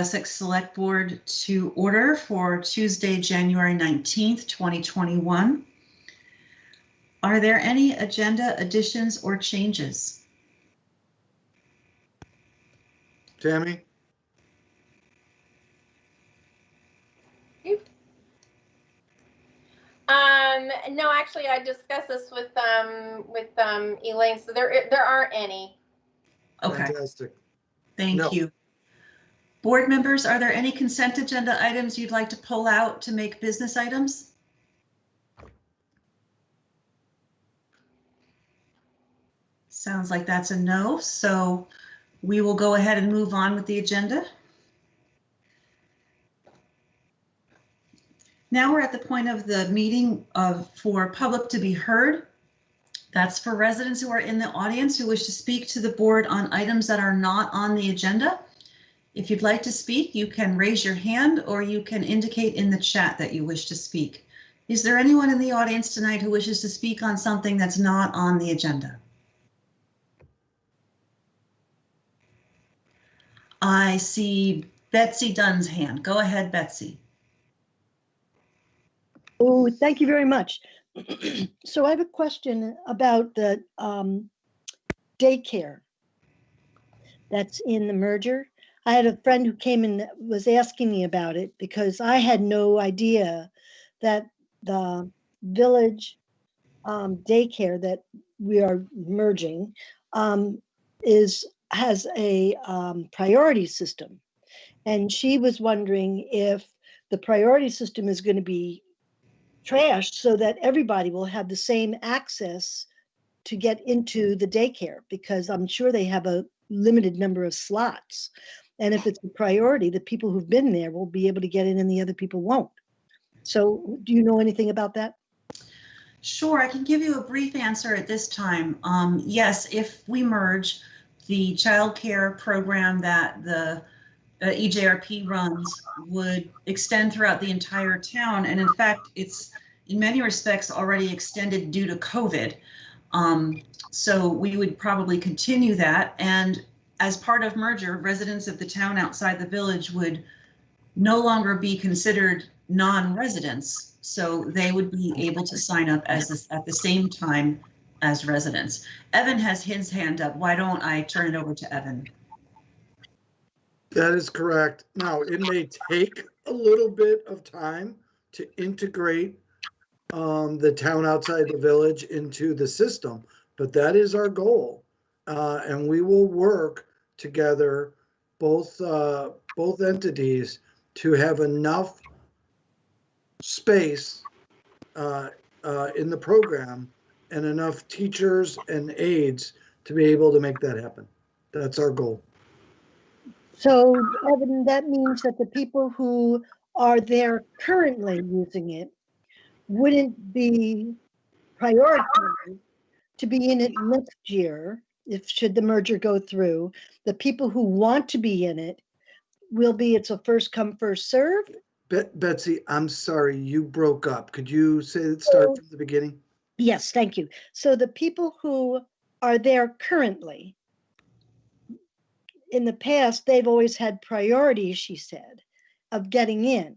Essex Selectboard to order for Tuesday, January 19th, 2021. Are there any agenda additions or changes? Tammy? No, actually, I discussed this with Elaine, so there aren't any. Okay. Fantastic. Thank you. Board members, are there any consent agenda items you'd like to pull out to make business items? Sounds like that's a no, so we will go ahead and move on with the agenda. Now we're at the point of the meeting for public to be heard. That's for residents who are in the audience who wish to speak to the board on items that are not on the agenda. If you'd like to speak, you can raise your hand or you can indicate in the chat that you wish to speak. Is there anyone in the audience tonight who wishes to speak on something that's not on the agenda? I see Betsy Dunn's hand. Go ahead, Betsy. Oh, thank you very much. So I have a question about the daycare that's in the merger. I had a friend who came in that was asking me about it because I had no idea that the village daycare that we are merging has a priority system. And she was wondering if the priority system is going to be trashed so that everybody will have the same access to get into the daycare, because I'm sure they have a limited number of slots. And if it's a priority, the people who've been there will be able to get in and the other people won't. So do you know anything about that? Sure, I can give you a brief answer at this time. Yes, if we merge the child care program that the EJRP runs would extend throughout the entire town. And in fact, it's in many respects already extended due to COVID. So we would probably continue that. And as part of merger, residents of the town outside the village would no longer be considered non-residents. So they would be able to sign up as at the same time as residents. Evan has his hand up. Why don't I turn it over to Evan? That is correct. Now, it may take a little bit of time to integrate the town outside the village into the system, but that is our goal. And we will work together, both entities, to have enough space in the program and enough teachers and aides to be able to make that happen. That's our goal. So, Evan, that means that the people who are there currently using it wouldn't be prioritized to be in it next year, if should the merger go through. The people who want to be in it will be, it's a first come, first serve. Betsy, I'm sorry, you broke up. Could you start from the beginning? Yes, thank you. So the people who are there currently, in the past, they've always had priority, she said, of getting in.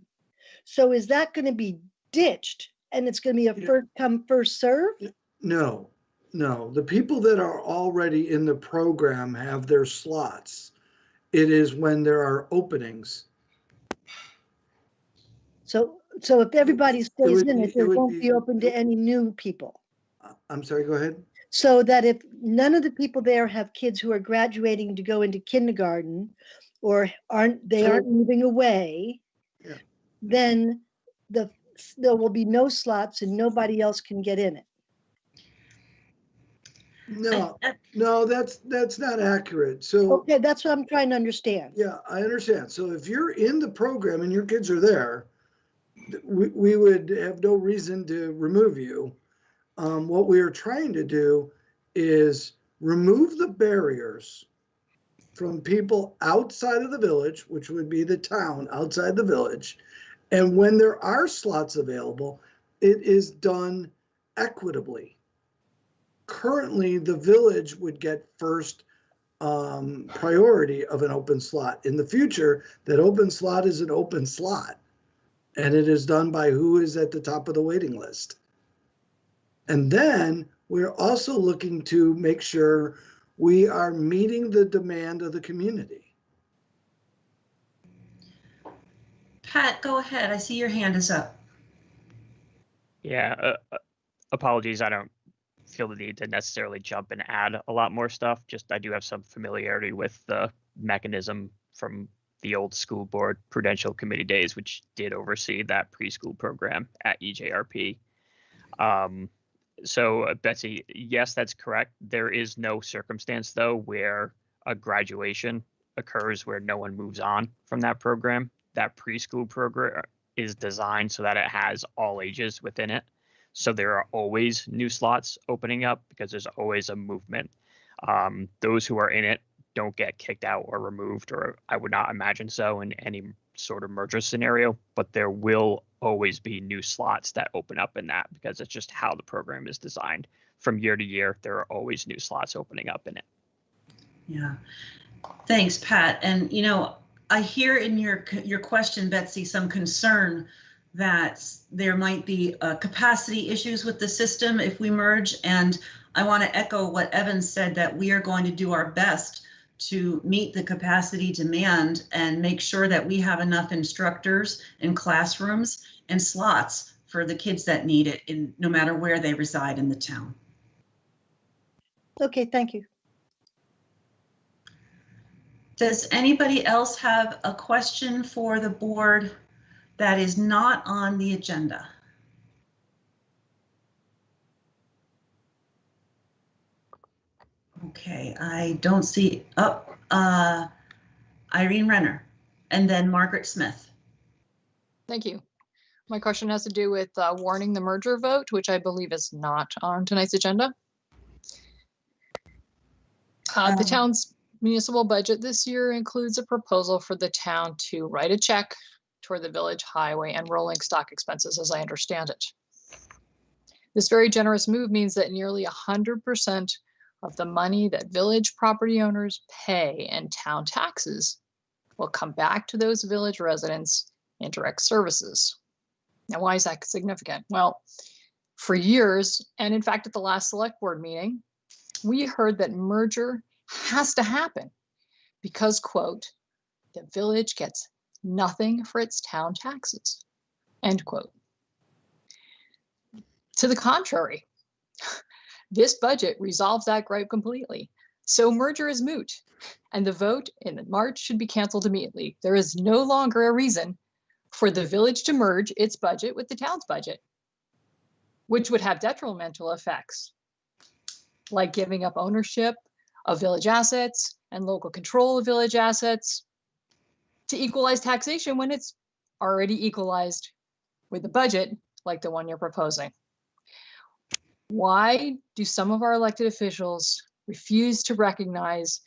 So is that going to be ditched and it's going to be a first come, first serve? No. The people that are already in the program have their slots. It is when there are openings. So if everybody stays in it, it won't be open to any new people. I'm sorry, go ahead. So that if none of the people there have kids who are graduating to go into kindergarten or aren't moving away, then there will be no slots and nobody else can get in it. No, that's not accurate. So okay, that's what I'm trying to understand. Yeah, I understand. So if you're in the program and your kids are there, we would have no reason to remove you. What we are trying to do is remove the barriers from people outside of the village, which would be the town outside the village. And when there are slots available, it is done equitably. Currently, the village would get first priority of an open slot. In the future, that open slot is an open slot, and it is done by who is at the top of the waiting list. And then we're also looking to make sure we are meeting the demand of the community. Pat, go ahead. I see your hand is up. Yeah, apologies. I don't feel the need to necessarily jump and add a lot more stuff. Just I do have some familiarity with the mechanism from the old school board prudential committee days, which did oversee that preschool program at EJRP. So Betsy, yes, that's correct. There is no circumstance though where a graduation occurs where no one moves on from that program. That preschool program is designed so that it has all ages within it. So there are always new slots opening up because there's always a movement. Those who are in it don't get kicked out or removed, or I would not imagine so in any sort of merger scenario, but there will always be new slots that open up in that because it's just how the program is designed. From year to year, there are always new slots opening up in it. Yeah, thanks, Pat. And you know, I hear in your question, Betsy, some concern that there might be capacity issues with the system if we merge. And I want to echo what Evan said, that we are going to do our best to meet the capacity demand and make sure that we have enough instructors in classrooms and slots for the kids that need it, in no matter where they reside in the town. Okay, thank you. Does anybody else have a question for the board that is not on the agenda? Okay, I don't see, Irene Renner and then Margaret Smith. Thank you. My question has to do with warning the merger vote, which I believe is not on tonight's agenda. The town's municipal budget this year includes a proposal for the town to write a check toward the village highway and rolling stock expenses, as I understand it. This very generous move means that nearly 100% of the money that village property owners pay in town taxes will come back to those village residents in direct services. Now, why is that significant? Well, for years, and in fact, at the last select board meeting, we heard that merger has to happen because, quote, the village gets nothing for its town taxes, end quote. To the contrary, this budget resolves that gripe completely. So merger is moot, and the vote in March should be canceled immediately. There is no longer a reason for the village to merge its budget with the town's budget, which would have detrimental effects, like giving up ownership of village assets and local control of village assets to equalize taxation when it's already equalized with a budget like the one you're proposing. Why do some of our elected officials refuse to recognize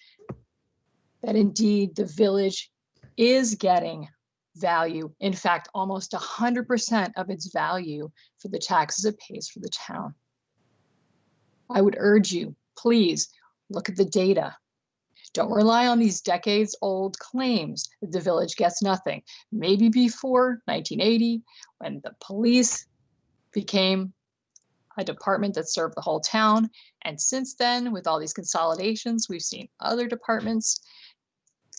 that indeed the village is getting value? In fact, almost 100% of its value for the taxes it pays for the town. I would urge you, please look at the data. Don't rely on these decades-old claims that the village gets nothing. Maybe before 1980, when the police became a department that served the whole town. And since then, with all these consolidations, we've seen other departments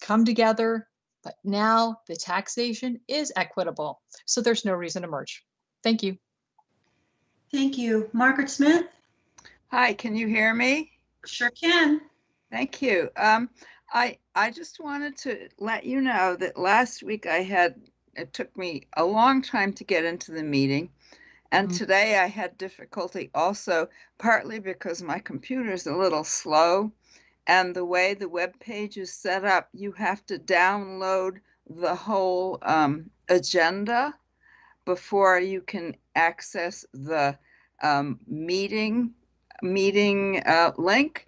come together, but now the taxation is equitable. So there's no reason to merge. Thank you. Thank you. Margaret Smith? Hi, can you hear me? Sure can. Thank you. I just wanted to let you know that last week it took me a long time to get into the meeting. And today I had difficulty also, partly because my computer is a little slow. And the way the web page is set up, you have to download the whole agenda before you can access the meeting link.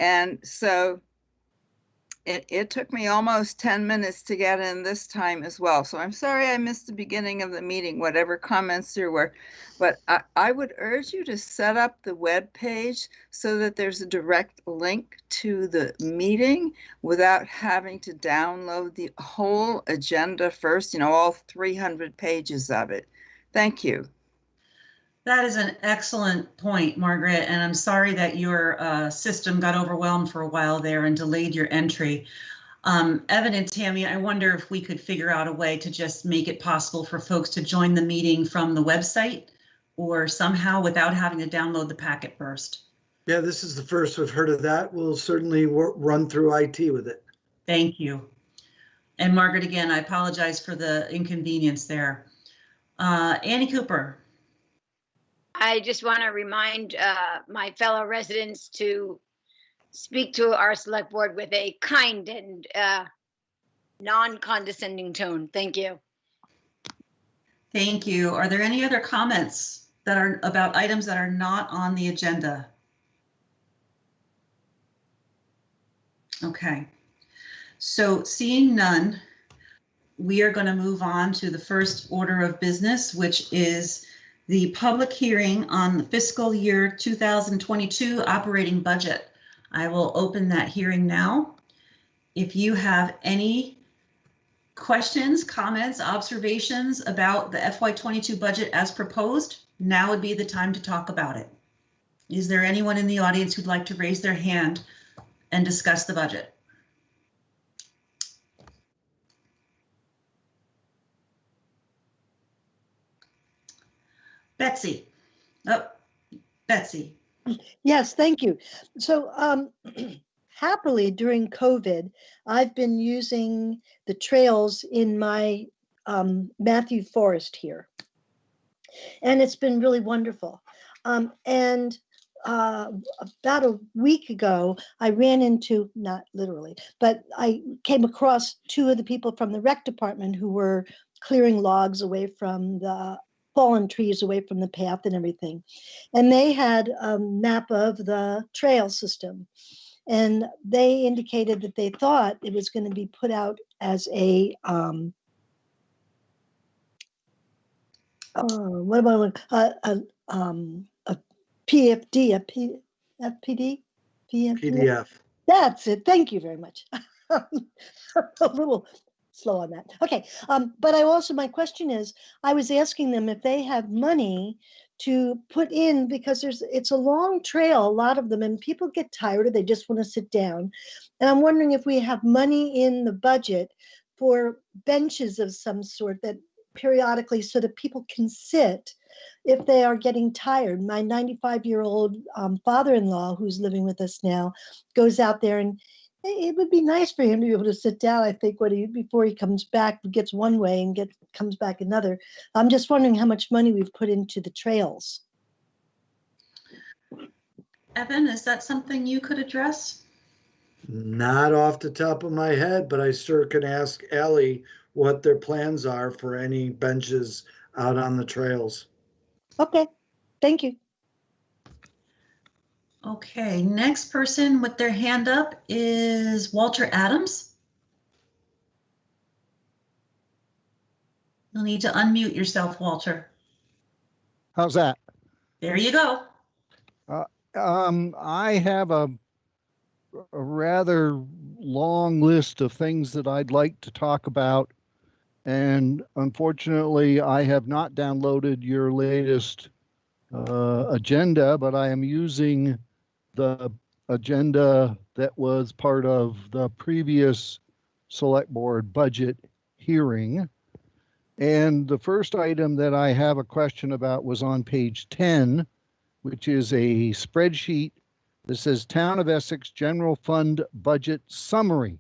And so it took me almost 10 minutes to get in this time as well. So I'm sorry I missed the beginning of the meeting, whatever comments there were. But I would urge you to set up the web page so that there's a direct link to the meeting without having to download the whole agenda first, all 300 pages of it. Thank you. That is an excellent point, Margaret, and I'm sorry that your system got overwhelmed for a while there and delayed your entry. Evan and Tammy, I wonder if we could figure out a way to just make it possible for folks to join the meeting from the website or somehow without having to download the packet first. Yeah, this is the first we've heard of that. We'll certainly run through IT with it. Thank you. And Margaret, again, I apologize for the inconvenience there. Annie Cooper. I just want to remind my fellow residents to speak to our select board with a kind and non-condescending tone. Thank you. Thank you. Are there any other comments that are about items that are not on the agenda? Okay. So seeing none, we are going to move on to the first order of business, which is the public hearing on the fiscal year 2022 operating budget. I will open that hearing now. If you have any questions, comments, observations about the FY22 budget as proposed, now would be the time to talk about it. Is there anyone in the audience who'd like to raise their hand and discuss the budget? Betsy. Oh, Betsy. Yes, thank you. So happily during COVID, I've been using the trails in my Matthew Forest here. And it's been really wonderful. And about a week ago, I ran into, not literally, but I came across two of the people from the rec department who were clearing logs away from the fallen trees away from the path and everything. And they had a map of the trail system. And they indicated that they thought it was going to be put out as a, what about a PFD, FPD? PDF. That's it. Thank you very much. A little slow on that. Okay. But I also, my question is, I was asking them if they have money to put in, because it's a long trail, a lot of them, and people get tired or they just want to sit down. And I'm wondering if we have money in the budget for benches of some sort that periodically, so that people can sit if they are getting tired. My 95-year-old father-in-law, who's living with us now, goes out there, and it would be nice for him to be able to sit down, I think, before he comes back, gets one way and comes back another. I'm just wondering how much money we've put into the trails. Evan, is that something you could address? Not off the top of my head, but I sure can ask Allie what their plans are for any benches out on the trails. Okay, thank you. Okay, next person with their hand up is Walter Adams. You'll need to unmute yourself, Walter. How's that? There you go. I have a rather long list of things that I'd like to talk about, and unfortunately, I have not downloaded your latest agenda, but I am using the agenda that was part of the previous select board budget hearing. And the first item that I have a question about was on page 10, which is a spreadsheet that says Town of Essex General Fund Budget Summary.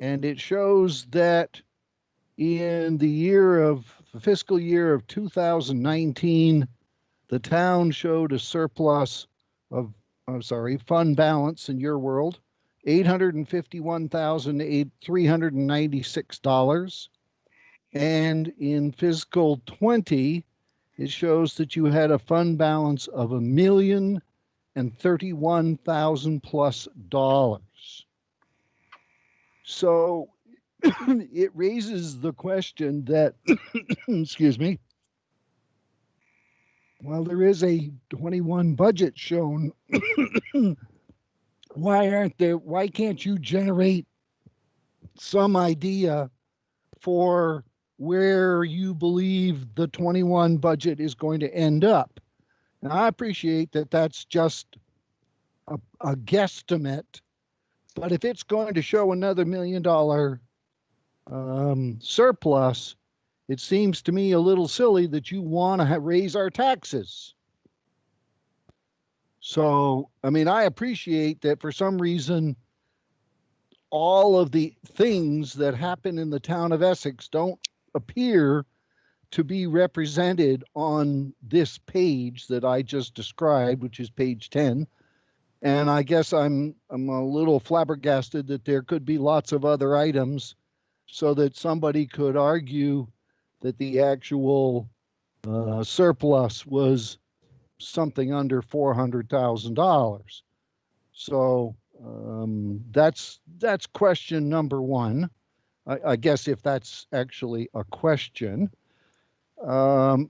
And it shows that in the fiscal year of 2019, the town showed a surplus of, fund balance in your world, $851,396. And in fiscal 20, it shows that you had a fund balance of $1,031,000 plus. So it raises the question that, excuse me, while there is a 21 budget shown, why can't you generate some idea for where you believe the 21 budget is going to end up? And I appreciate that that's just a guesstimate, but if it's going to show another $1 million surplus, it seems to me a little silly that you want to raise our taxes. So, I mean, I appreciate that for some reason, all of the things that happen in the town of Essex don't appear to be represented on this page that I just described, which is page 10. And I guess I'm a little flabbergasted that there could be lots of other items so that somebody could argue that the actual surplus was something under $400,000. So that's question number one. I guess if that's actually a question. The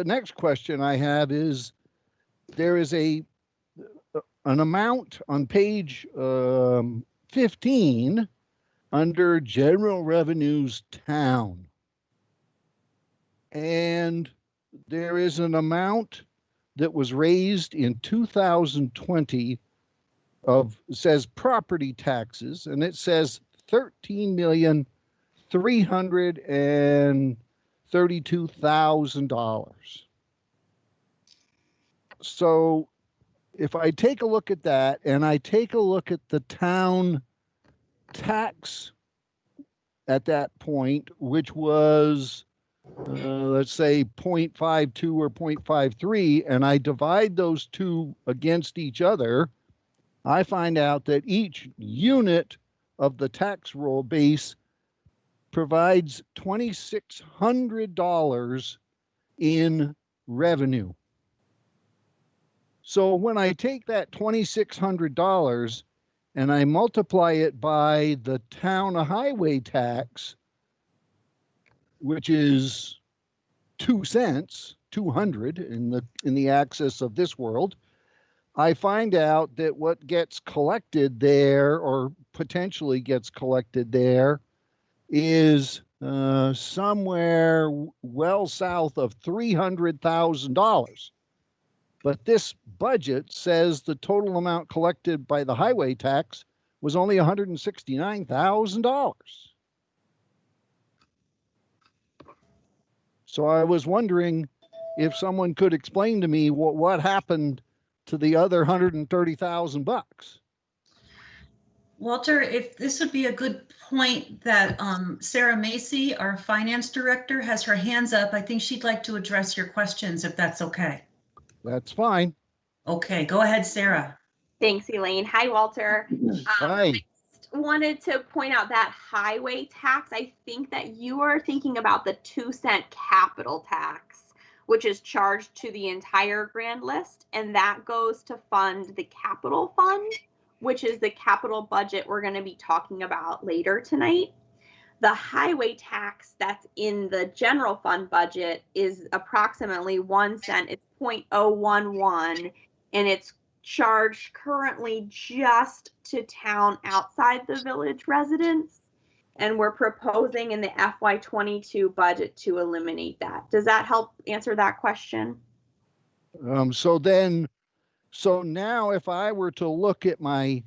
next question I have is, there is an amount on page 15 under general revenues town. And there is an amount that was raised in 2020 says property taxes, and it says $13,332,000. So if I take a look at that and I take a look at the town tax at that point, which was let's say 0.52 or 0.53, and I divide those two against each other, I find out that each unit of the tax roll base provides $2,600 in revenue. So when I take that $2,600 and I multiply it by the town highway tax, which is 2 cents, 200 in the axis of this world, I find out that what gets collected there, or potentially gets collected there, is somewhere well south of $300,000. But this budget says the total amount collected by the highway tax was only $169,000. So I was wondering if someone could explain to me what happened to the other $130,000. Walter, if this would be a good point that Sarah Macy, our finance director, has her hands up. I think she'd like to address your questions, if that's okay. That's fine. Okay, go ahead, Sarah. Thanks, Elaine. Hi, Walter. Hi. I just wanted to point out that highway tax. I think that you are thinking about the 2-cent capital tax, which is charged to the entire grand list, and that goes to fund the capital fund, which is the capital budget we're going to be talking about later tonight. The highway tax that's in the general fund budget is approximately 1 cent. It's 0.011, and it's charged currently just to town outside the village residents. And we're proposing in the FY22 budget to eliminate that. Does that help answer that question? So now if I were to look at my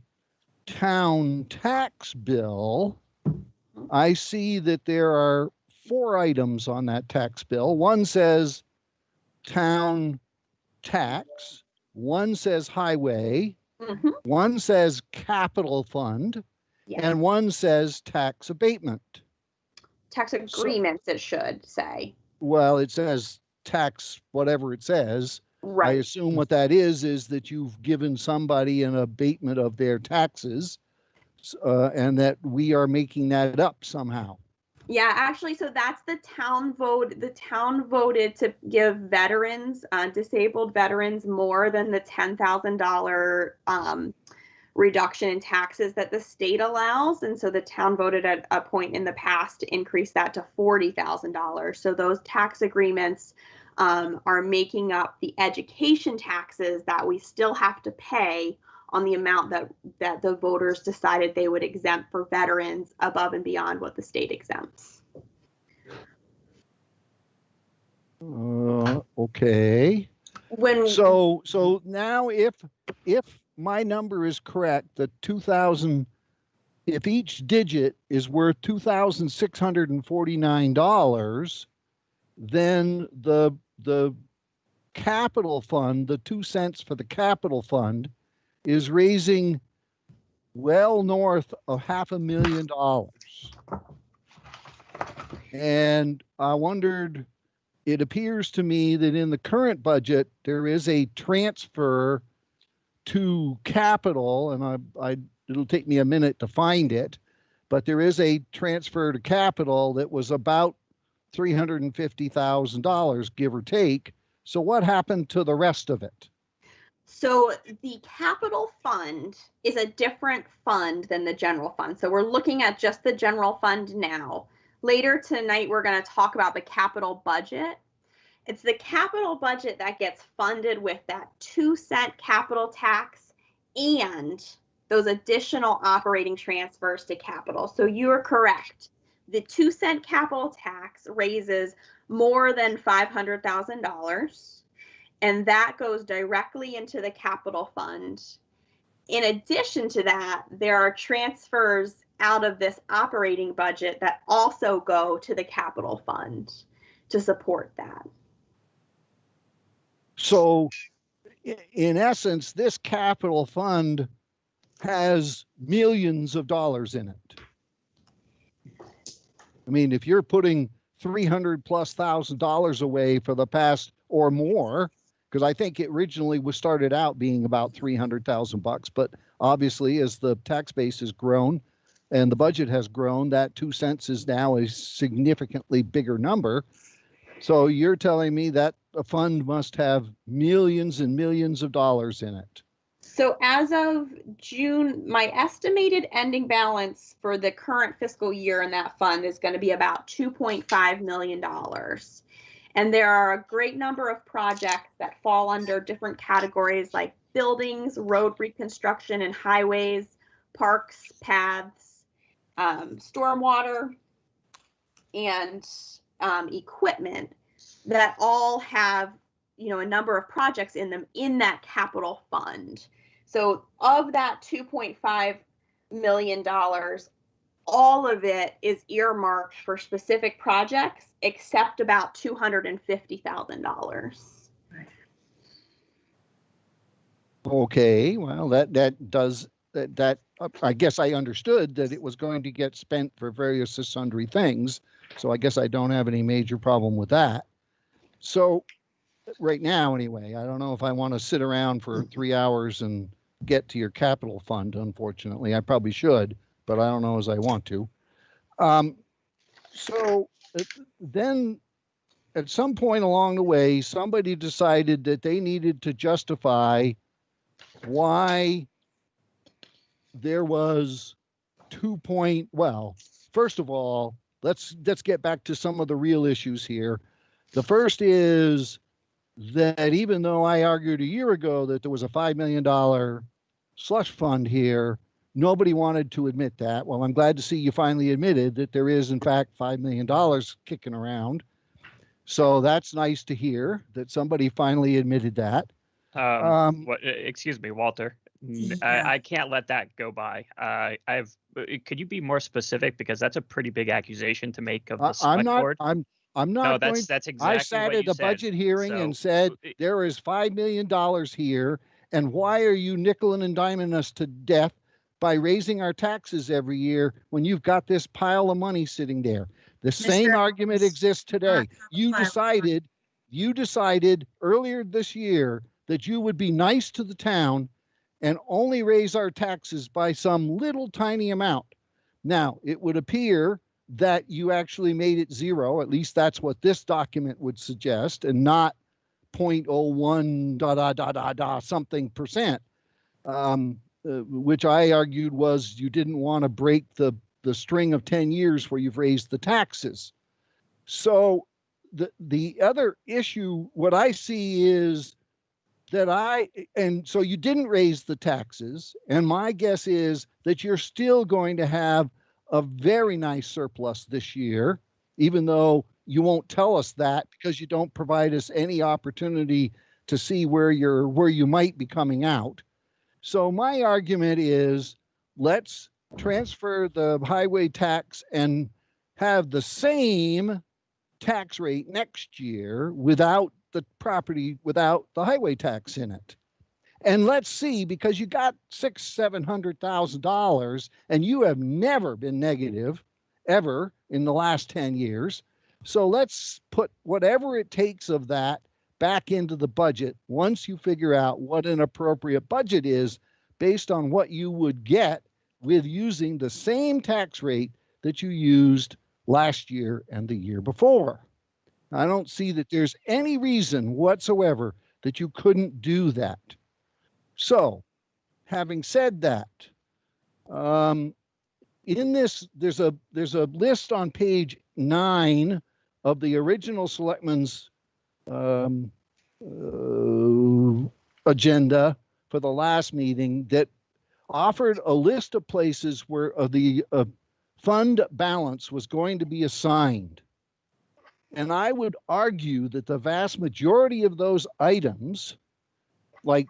town tax bill, I see that there are 4 items on that tax bill. One says town tax, one says highway, one says capital fund, and one says tax abatement. Tax agreements, it should say. Well, it says tax, whatever it says. Right. I assume what that is that you've given somebody an abatement of their taxes, and that we are making that up somehow. Yeah, actually, so that's the town vote. The town voted to give veterans, disabled veterans, more than the $10,000 reduction in taxes that the state allows. And so the town voted at a point in the past to increase that to $40,000. So those tax agreements are making up the education taxes that we still have to pay on the amount that the voters decided they would exempt for veterans above and beyond what the state exempts. Okay. When So now if my number is correct, the 2,000, if each digit is worth $2,649, then the capital fund, the 2 cents for the capital fund, is raising well north of $500,000. And I wondered, it appears to me that in the current budget, there is a transfer to capital, and it'll take me a minute to find it, but there is a transfer to capital that was about $350,000, give or take. So what happened to the rest of it? So the capital fund is a different fund than the general fund. So we're looking at just the general fund now. Later tonight, we're going to talk about the capital budget. It's the capital budget that gets funded with that 2 cent capital tax and those additional operating transfers to capital. So you are correct. The 2 cent capital tax raises more than $500,000. And that goes directly into the capital fund. In addition to that, there are transfers out of this operating budget that also go to the capital fund to support that. So in essence, this capital fund has millions of dollars in it. I mean, if you're putting $300,000+ away for the past or more, because I think it originally was started out being about $300,000, but obviously as the tax base has grown and the budget has grown, that 2 cents is now a significantly bigger number. So you're telling me that a fund must have millions and millions of dollars in it. So as of June, my estimated ending balance for the current fiscal year in that fund is going to be about $2.5 million. And there are a great number of projects that fall under different categories like buildings, road reconstruction and highways, parks, paths, stormwater, and equipment that all have, a number of projects in them in that capital fund. So of that $2.5 million, all of it is earmarked for specific projects, except about $250,000. Okay, well, that I guess I understood that it was going to get spent for various sundry things. So I guess I don't have any major problem with that. So right now, anyway, I don't know if I want to sit around for 3 hours and get to your capital fund. Unfortunately, I probably should, but I don't know as I want to. So then at some point along the way, somebody decided that they needed to justify why there was first of all, let's get back to some of the real issues here. The first is that even though I argued a year ago that there was a $5 million slush fund here, nobody wanted to admit that. Well, I'm glad to see you finally admitted that there is, in fact, $5 million kicking around. So that's nice to hear that somebody finally admitted that. Excuse me, Walter. Yeah. I can't let that go by. Could you be more specific, because that's a pretty big accusation to make of the select board? I'm not. No, that's exactly I sat what at you a said. budget hearing So, and said there is $5 million here, and why are you nickel and diming us to death by raising our taxes every year when you've got this pile of money sitting there? The same argument exists today. You decided earlier this year that you would be nice to the town and only raise our taxes by some little tiny amount. Now, it would appear that you actually made it zero. At least that's what this document would suggest, and not 0.01 something percent. which I argued was you didn't want to break the string of 10 years where you've raised the taxes. So the other issue, what I see is that so you didn't raise the taxes, and my guess is that you're still going to have a very nice surplus this year, even though you won't tell us that because you don't provide us any opportunity to see where you might be coming out. So my argument is, let's transfer the highway tax and have the same tax rate next year without the highway tax in it. And let's see, because you got $700,000 and you have never been negative ever in the last 10 years. So let's put whatever it takes of that back into the budget once you figure out what an appropriate budget is based on what you would get with using the same tax rate that you used last year and the year before. I don't see that there's any reason whatsoever that you couldn't do that. So, having said that, in this, there's a list on page 9 of the original Selectmen's agenda for the last meeting that offered a list of places where the fund balance was going to be assigned. And I would argue that the vast majority of those items, like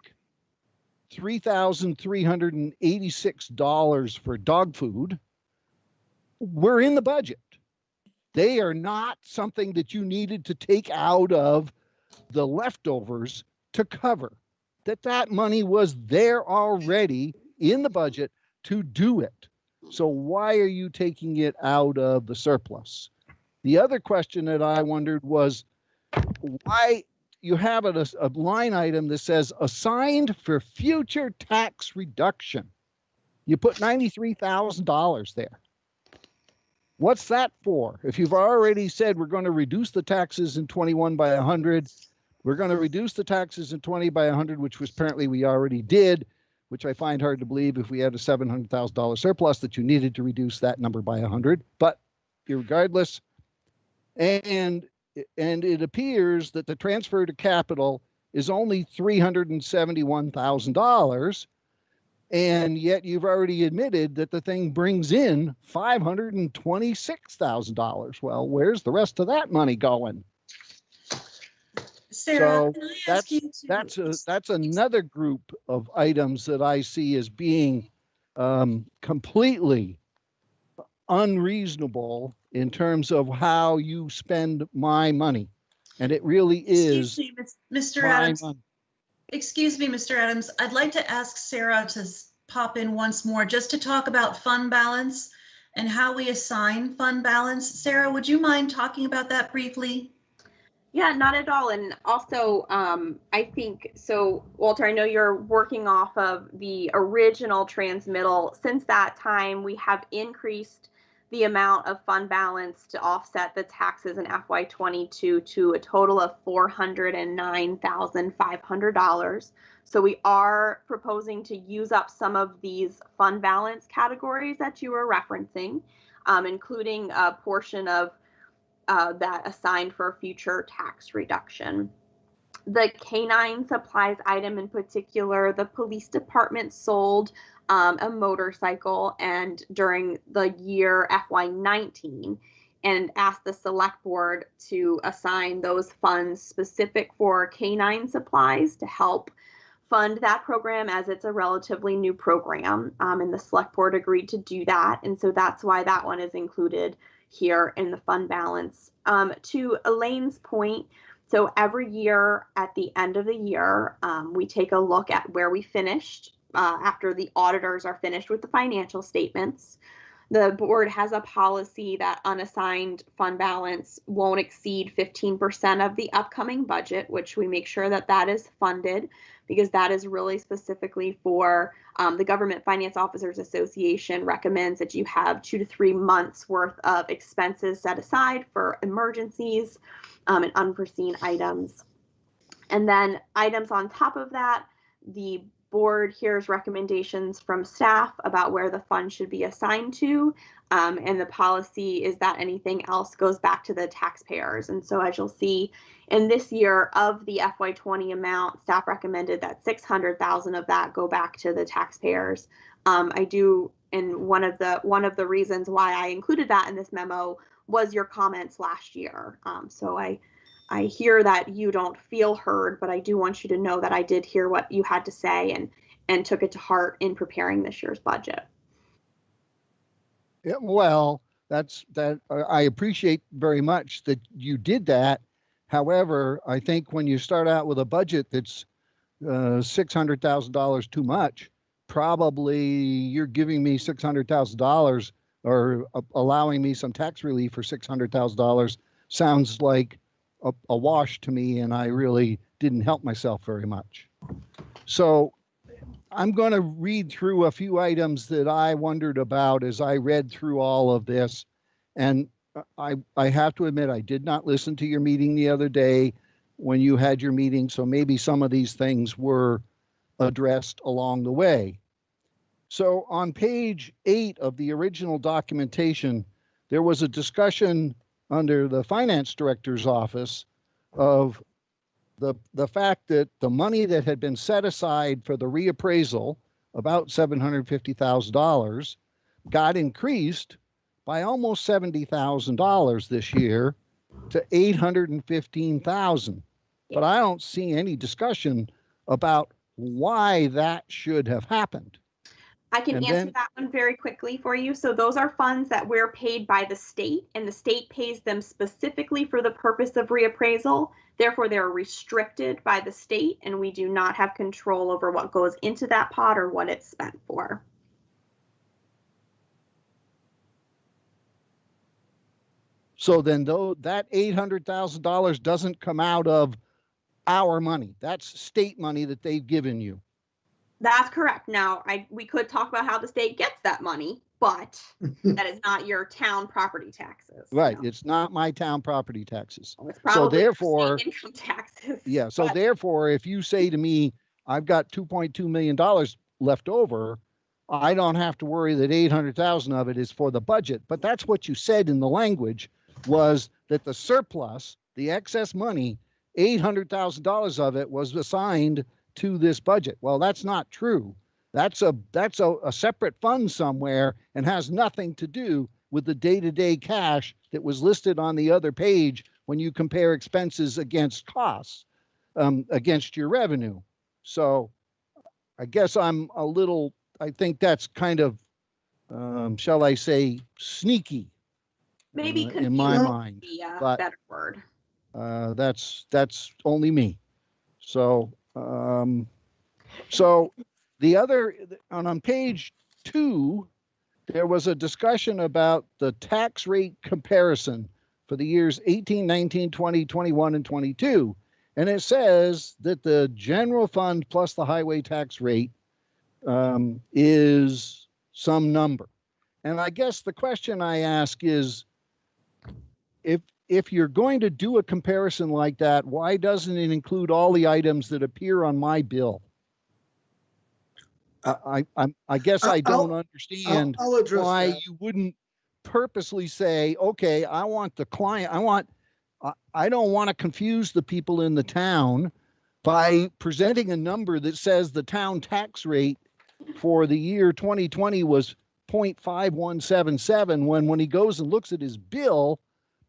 $3,386 for dog food, were in the budget. They are not something that you needed to take out of the leftovers to cover. That money was there already in the budget to do it. So why are you taking it out of the surplus? The other question that I wondered was why you have a line item that says assigned for future tax reduction. You put $93,000 there. What's that for? If you've already said we're going to reduce the taxes in 21 by 100, we're going to reduce the taxes in 20 by 100, which was apparently we already did, which I find hard to believe if we had a $700,000 surplus that you needed to reduce that number by 100. But regardless, and it appears that the transfer to capital is only $371,000, and yet you've already admitted that the thing brings in $526,000. Well, where's the rest of that money going? Sarah, So can I ask you to- that's another group of items that I see as being completely unreasonable in terms of how you spend my money. And it really is Excuse me, Mr. my Adams. money. Excuse me, Mr. Adams. I'd like to ask Sarah to pop in once more just to talk about fund balance and how we assign fund balance. Sarah, would you mind talking about that briefly? Yeah, not at all. And also, I think, so Walter, I know you're working off of the original transmittal. Since that time, we have increased the amount of fund balance to offset the taxes in FY22 to a total of $409,500. So we are proposing to use up some of these fund balance categories that you were referencing, including a portion of that assigned for future tax reduction. The canine supplies item in particular, the police department sold a motorcycle and during the year FY19 and asked the select board to assign those funds specific for canine supplies to help fund that program as it's a relatively new program. And the select board agreed to do that. And so that's why that one is included here in the fund balance. To Elaine's point, so every year at the end of the year, we take a look at where we finished after the auditors are finished with the financial statements. The board has a policy that unassigned fund balance won't exceed 15% of the upcoming budget, which we make sure that that is funded because that is really specifically for the Government Finance Officers Association recommends that you have 2 to 3 months worth of expenses set aside for emergencies and unforeseen items. And then items on top of that, the board hears recommendations from staff about where the fund should be assigned to. And the policy is that anything else goes back to the taxpayers. And so as you'll see in this year, of the FY20 amount, staff recommended that 600,000 of that go back to the taxpayers. And one of the reasons why I included that in this memo was your comments last year. So I hear that you don't feel heard, but I do want you to know that I did hear what you had to say and took it to heart in preparing this year's budget. Yeah, well, I appreciate very much that you did that. However, I think when you start out with a budget that's $600,000 too much, probably you're giving me $600,000 or allowing me some tax relief for $600,000 sounds like a wash to me, and I really didn't help myself very much. So I'm going to read through a few items that I wondered about as I read through all of this. And I have to admit, I did not listen to your meeting the other day when you had your meeting. So maybe some of these things were addressed along the way. So on page 8 of the original documentation, there was a discussion under the finance director's office of the fact that the money that had been set aside for the reappraisal, about $750,000, got increased by almost $70,000 this year to $815,000. But I don't see any discussion about why that should have happened. I can answer that one very quickly for you. So those are funds that we're paid by the state, and the state pays them specifically for the purpose of reappraisal. Therefore, they're restricted by the state, and we do not have control over what goes into that pot or what it's spent for. So then though that $800,000 doesn't come out of our money, that's state money that they've given you. That's correct. Now, we could talk about how the state gets that money, but that is not your town property taxes. Right. No. It's not my town property taxes. It's So therefore, income taxes. Yeah. So therefore, if you say to me, I've got $2.2 million left over, I don't have to worry that 800,000 of it is for the budget. But that's what you said in the language, was that the surplus, the excess money, $800,000 of it was assigned to this budget. Well, that's not true. That's a separate fund somewhere and has nothing to do with the day-to-day cash that was listed on the other page when you compare expenses against costs, against your revenue. So I guess I think that's kind of, shall I say, sneaky. Maybe in my mind, be a but better word. That's only me. So so the other, on page 2, there was a discussion about the tax rate comparison for the years 18, 19, 20, 21, and 22. And it says that the general fund plus the highway tax rate is some number. And I guess the question I ask is, if you're going to do a comparison like that, why doesn't it include all the items that appear on my bill? I guess I don't understand why you wouldn't purposely say, okay, I want the client, I don't want to confuse the people in the town by presenting a number that says the town tax rate for the year 2020 was 0.5177, when he goes and looks at his bill,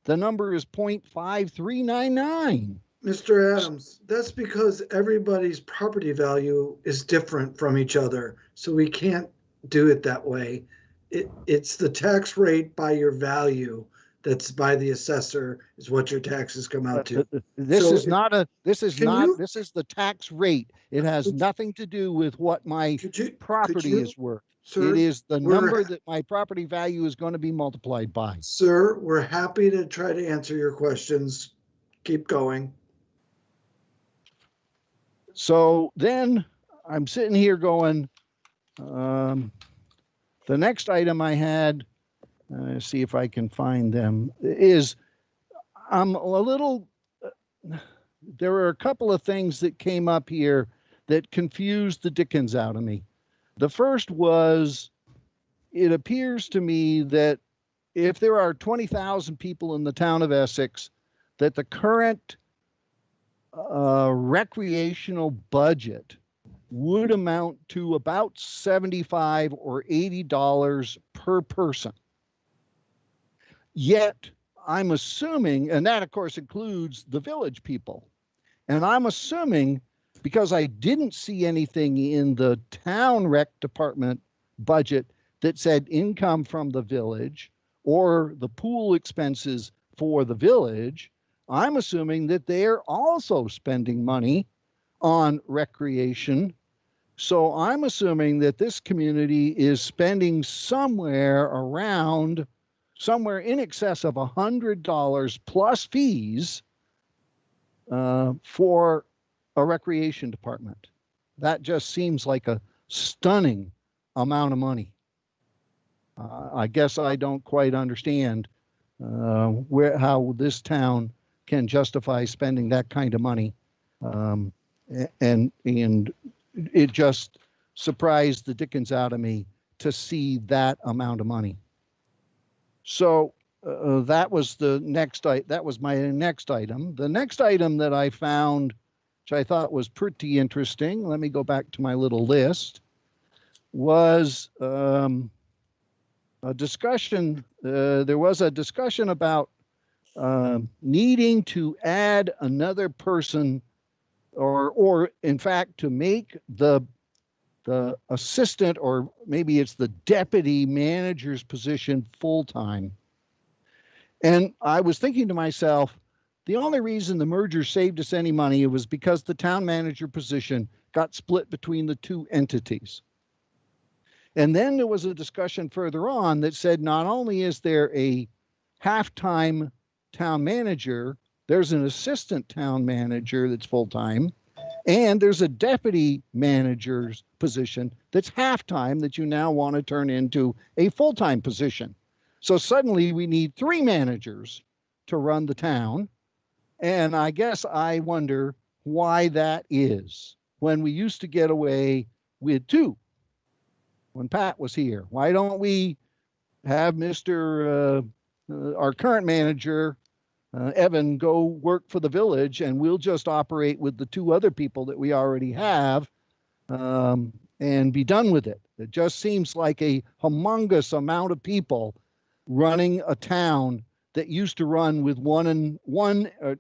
the number is 0.5399. Mr. Adams, that's because everybody's property value is different from each other. So we can't do it that way. It's the tax rate by your value that's by the assessor is what your taxes come out to. This is the tax rate. It has nothing to do with what my property is worth. Sir, it is the number that my property value is going to be multiplied by. Sir, we're happy to try to answer your questions. Keep going. So then I'm sitting here going, the next item I had, see if I can find them, is I'm a little, there are a couple of things that came up here that confused the dickens out of me. The first was, it appears to me that if there are 20,000 people in the town of Essex, that the current recreational budget would amount to about $75 or $80 per person. Yet I'm assuming, and that of course includes the village people, and I'm assuming, because I didn't see anything in the town rec department budget that said income from the village or the pool expenses for the village, I'm assuming that they're also spending money on recreation. So I'm assuming that this community is spending somewhere in excess of $100 plus fees for a recreation department. That just seems like a stunning amount of money. I guess I don't quite understand how this town can justify spending that kind of money. And it just surprised the dickens out of me to see that amount of money. So that was my next item. The next item that I found, which I thought was pretty interesting, let me go back to my little list, was a discussion. There was a discussion about needing to add another person, or in fact, to make the assistant, or maybe it's the deputy manager's position full-time. And I was thinking to myself, the only reason the merger saved us any money was because the town manager position got split between the two entities. And then there was a discussion further on that said not only is there a half-time town manager, there's an assistant town manager that's full-time, and there's a deputy manager's position that's half-time that you now want to turn into a full-time position. So suddenly we need 3 managers to run the town. And I guess I wonder why that is, when we used to get away with 2 when Pat was here. Why don't we have our current manager, Evan, go work for the village, and we'll just operate with the 2 other people that we already have, and be done with it. It just seems like a humongous amount of people running a town that used to run with one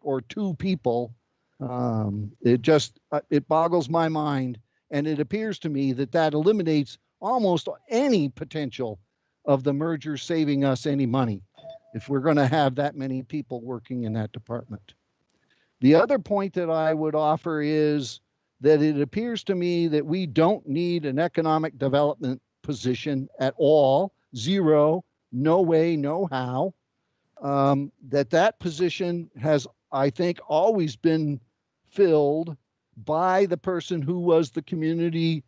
or 2 people. It boggles my mind, and it appears to me that eliminates almost any potential of the merger saving us any money if we're going to have that many people working in that department. The other point that I would offer is that it appears to me that we don't need an economic development position at all. 0, no way, no how. That position has, I think, always been filled by the person who was the community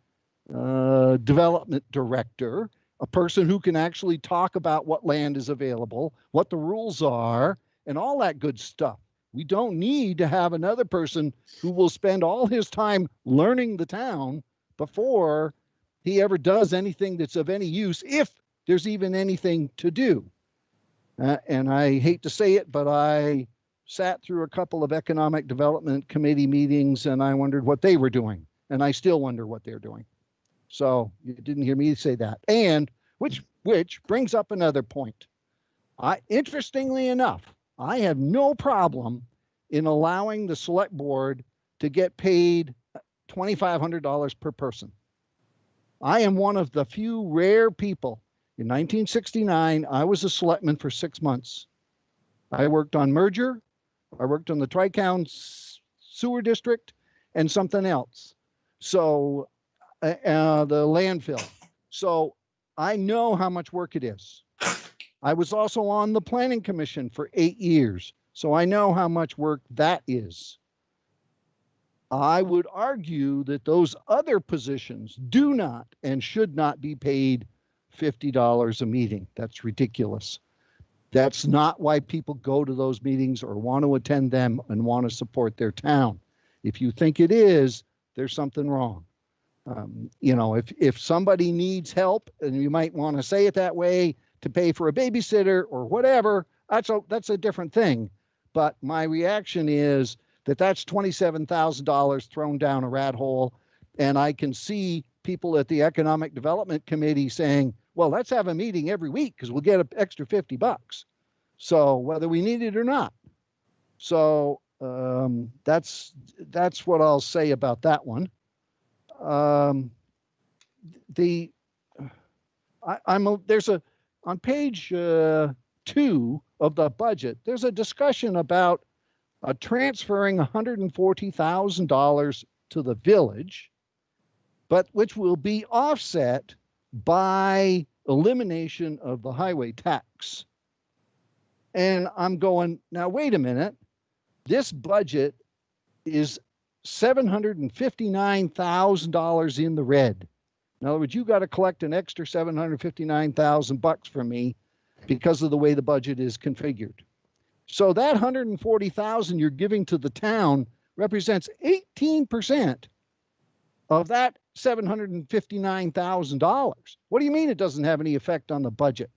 development director, a person who can actually talk about what land is available, what the rules are, and all that good stuff. We don't need to have another person who will spend all his time learning the town before he ever does anything that's of any use, if there's even anything to do. And I hate to say it, but I sat through a couple of economic development committee meetings, and I wondered what they were doing. And I still wonder what they're doing. So you didn't hear me say that. And which brings up another point. Interestingly enough, I have no problem in allowing the select board to get paid $2,500 per person. I am one of the few rare people. In 1969, I was a selectman for 6 months. I worked on merger, I worked on the Tri-Town Sewer District, and something else. So the landfill. So I know how much work it is. I was also on the Planning Commission for 8 years, so I know how much work that is. I would argue that those other positions do not and should not be paid $50 a meeting. That's ridiculous. That's not why people go to those meetings or want to attend them and want to support their town. If you think it is, there's something wrong. You know, if somebody needs help, and you might want to say it that way, to pay for a babysitter or whatever, that's a different thing. But my reaction is that that's $27,000 thrown down a rat hole. And I can see people at the Economic Development Committee saying, well, let's have a meeting every week because we'll get an extra $50. So whether we need it or not. So that's what I'll say about that one. On page 2 of the budget, there's a discussion about transferring $140,000 to the village, but which will be offset by elimination of the highway tax. And I'm going, now wait a minute, this budget is $759,000 in the red. In other words, you got to collect an extra $759,000 from me because of the way the budget is configured. So that $140,000 you're giving to the town represents 18% of that $759,000. What do you mean it doesn't have any effect on the budget?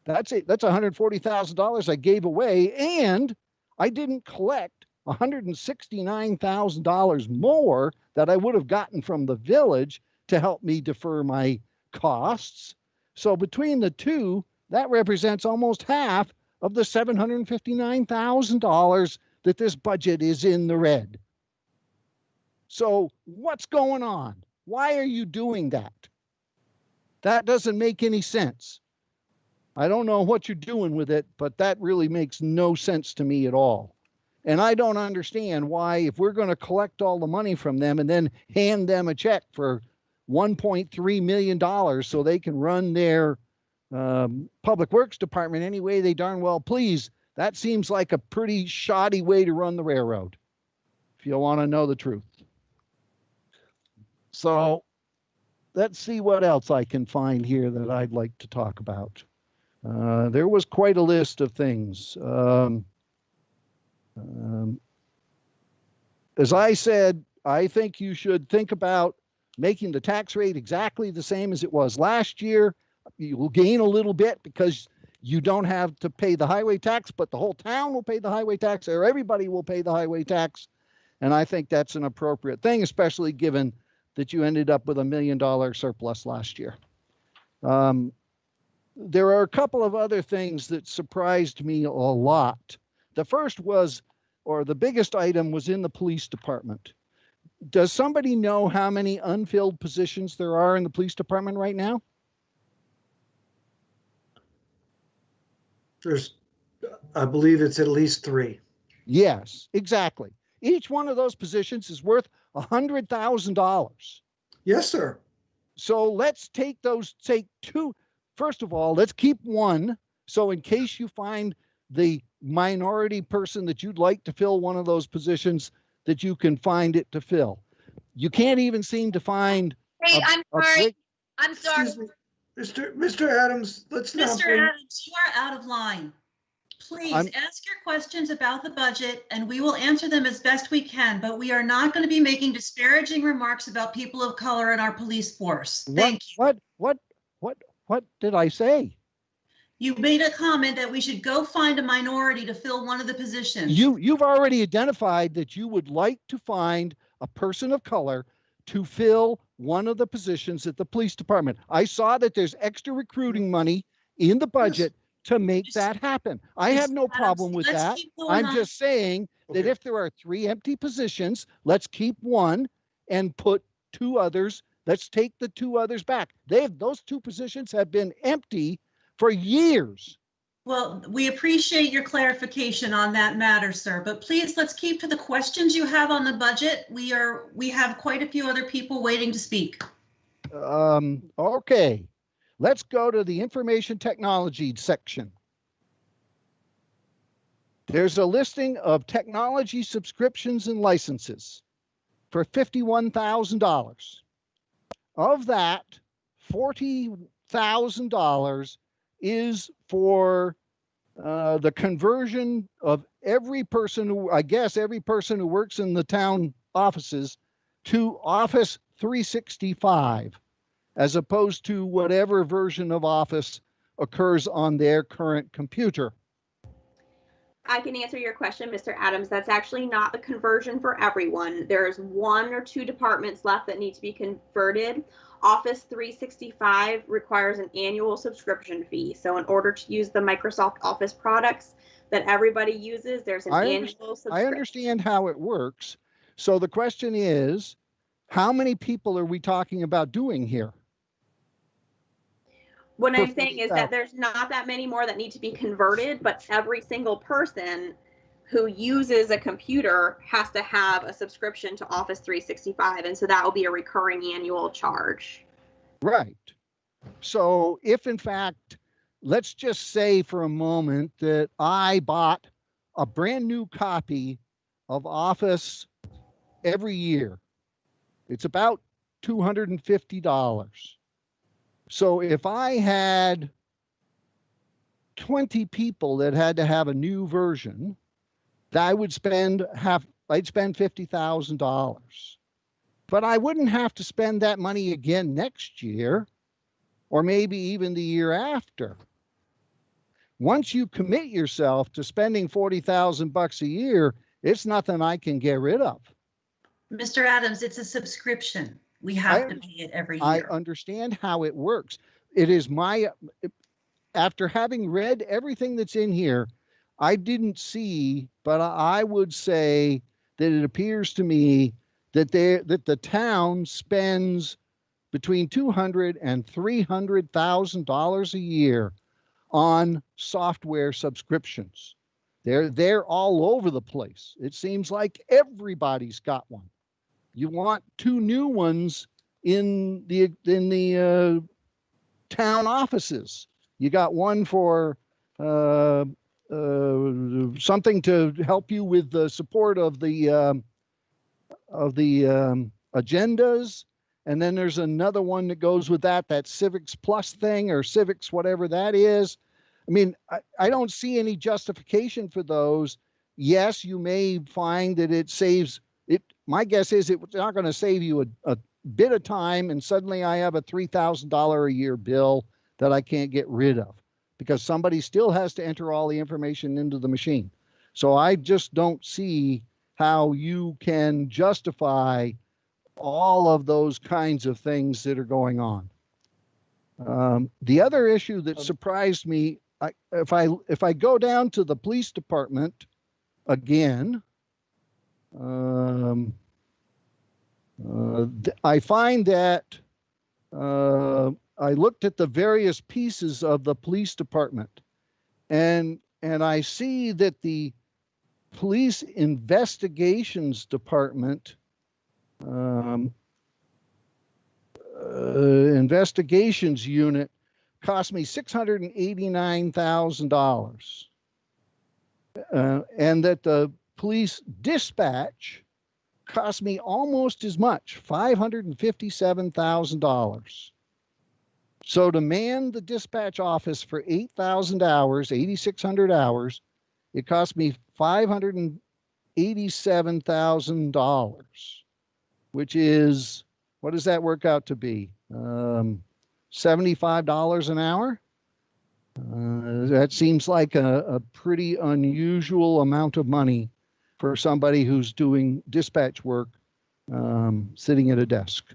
That's it. That's $140,000 I gave away, and I didn't collect $169,000 more that I would have gotten from the village to help me defer my costs. So between the two, that represents almost half of the $759,000 that this budget is in the red. So what's going on? Why are you doing that? That doesn't make any sense. I don't know what you're doing with it, but that really makes no sense to me at all. And I don't understand why, if we're going to collect all the money from them and then hand them a check for $1.3 million so they can run their public works department any way they darn well please, that seems like a pretty shoddy way to run the railroad, if you want to know the truth. So let's see what else I can find here that I'd like to talk about. There was quite a list of things. As I said, I think you should think about making the tax rate exactly the same as it was last year. You will gain a little bit because you don't have to pay the highway tax, but the whole town will pay the highway tax, or everybody will pay the highway tax. And I think that's an appropriate thing, especially given that you ended up with $1 million surplus last year. There are a couple of other things that surprised me a lot. The first was, or the biggest item was in the police department. Does somebody know how many unfilled positions there are in the police department right now? I believe it's at least 3. Yes, exactly. Each one of those positions is worth $100,000. Yes, sir. So let's take 2. First of all, let's keep 1. So in case you find the minority person that you'd like to fill one of those positions, that you can find it to fill. You can't even seem to find. Hey, I'm sorry. I'm sorry. Mr. Adams, let's not. Mr. Adams, you are out of line. Please ask your questions about the budget and we will answer them as best we can, but we are not going to be making disparaging remarks about people of color in our police force. Thank you. What did I say? You made a comment that we should go find a minority to fill one of the positions. You've already identified that you would like to find a person of color to fill one of the positions at the police department. I saw that there's extra recruiting money in the budget to make that happen. I have no problem with that. I'm just saying that if there are 3 empty positions, let's keep 1 and put 2 others. Let's take the 2 others back. Those 2 positions have been empty for years. Well, we appreciate your clarification on that matter, sir, but please let's keep to the questions you have on the budget. We have quite a few other people waiting to speak. Okay, let's go to the information technology section. There's a listing of technology subscriptions and licenses for $51,000. Of that, $40,000 is for the conversion of every person who works in the town offices to Office 365, as opposed to whatever version of Office occurs on their current computer? I can answer your question, Mr. Adams. That's actually not the conversion for everyone. There's 1 or 2 departments left that need to be converted. Office 365 requires an annual subscription fee. So in order to use the Microsoft Office products that everybody uses, there's an annual subscription. I understand how it works. So the question is, how many people are we talking about doing here? What I'm saying is that there's not that many more that need to be converted, but every single person who uses a computer has to have a subscription to Office 365. And so that will be a recurring annual charge. Right. So if in fact, let's just say for a moment that I bought a brand new copy of Office every year, it's about $250. So if I had 20 people that had to have a new version, I would spend I'd spend $50,000. But I wouldn't have to spend that money again next year, or maybe even the year after. Once you commit yourself to spending $40,000 a year, it's nothing I can get rid of. Mr. Adams, it's a subscription. We have to pay it every year. I understand how it works. It is after having read everything that's in here, I didn't see, but I would say that it appears to me that the town spends between $200,000 and $300,000 a year on software subscriptions. They're all over the place. It seems like everybody's got one. You want 2 new ones in the town offices. You got one for something to help you with the support of the agendas, and then there's another one that goes with that Civics Plus thing, or Civics whatever that is. I mean, I don't see any justification for those. Yes, you may find that it saves it. My guess is it's not going to save you a bit of time, and suddenly I have a $3,000 a year bill that I can't get rid of because somebody still has to enter all the information into the machine. So I just don't see how you can justify all of those kinds of things that are going on. The other issue that surprised me, if I go down to the police department again, I find that I looked at the various pieces of the police department, and I see that the police investigations department investigations unit cost me $689,000, and that the police dispatch cost me almost as much, $557,000. So to man the dispatch office for 8,000 hours, 8,600 hours, it cost me $587,000, which is, what does that work out to be? $75 an hour? That seems like a pretty unusual amount of money for somebody who's doing dispatch work, sitting at a desk.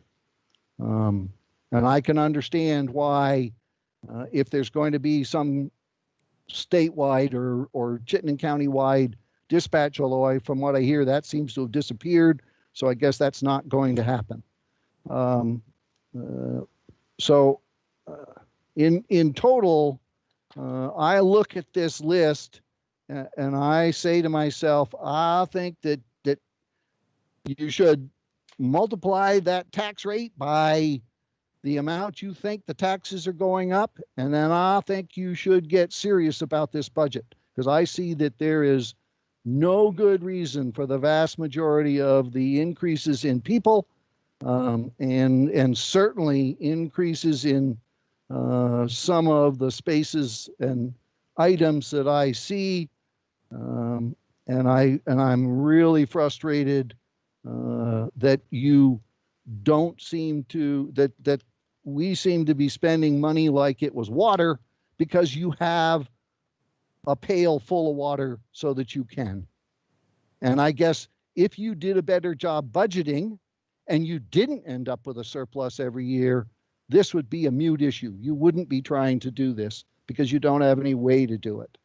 And I can understand why, if there's going to be some statewide or Chittenden County-wide dispatch, although from what I hear, that seems to have disappeared. So I guess that's not going to happen. In total, I look at this list and I say to myself, I think that you should multiply that tax rate by the amount you think the taxes are going up, and then I think you should get serious about this budget, because I see that there is no good reason for the vast majority of the increases in people, and certainly increases in some of the spaces and items that I see, and I'm really frustrated that you don't seem to, that we seem to be spending money like it was water because you have a pail full of water so that you can. And I guess if you did a better job budgeting and you didn't end up with a surplus every year, this would be a moot issue. You wouldn't be trying to do this because you don't have any way to do it.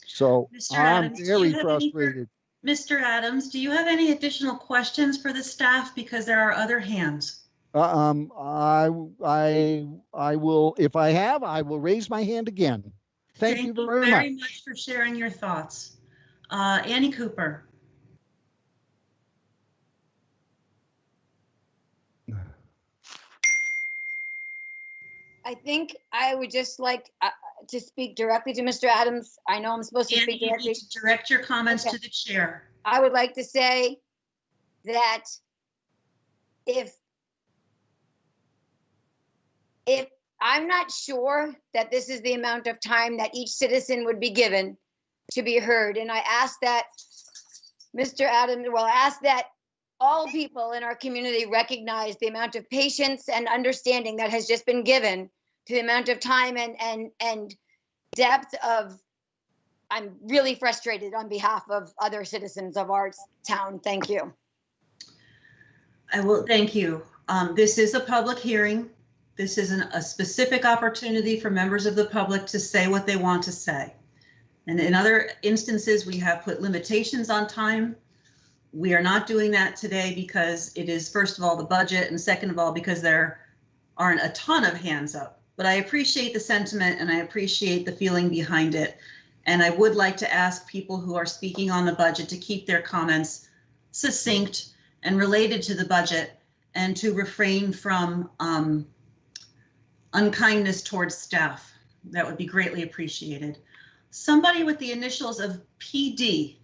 So Mr. I'm Adams, do you very have frustrated. Mr. Adams, do you have any additional questions for the staff? Because there are other hands. I will, if I have, I will raise my hand again. Thank you very much. For sharing your thoughts. Annie Cooper. I think I would just like to speak directly to Mr. Adams. I know I'm supposed to Annie, speak you directly. need to direct your comments Okay. to the chair. I would like to say that if I'm not sure that this is the amount of time that each citizen would be given to be heard, and I ask that Mr. Adams, well, ask that all people in our community recognize the amount of patience and understanding that has just been given to the amount of time and depth of, I'm really frustrated on behalf of other citizens of our town. Thank you. I will, thank you. This is a public hearing. This isn't a specific opportunity for members of the public to say what they want to say. And in other instances, we have put limitations on time. We are not doing that today because it is, first of all, the budget, and second of all, because there aren't a ton of hands up. But I appreciate the sentiment and I appreciate the feeling behind it. And I would like to ask people who are speaking on the budget to keep their comments succinct and related to the budget, and to refrain from unkindness towards staff. That would be greatly appreciated. Somebody with the initials of PD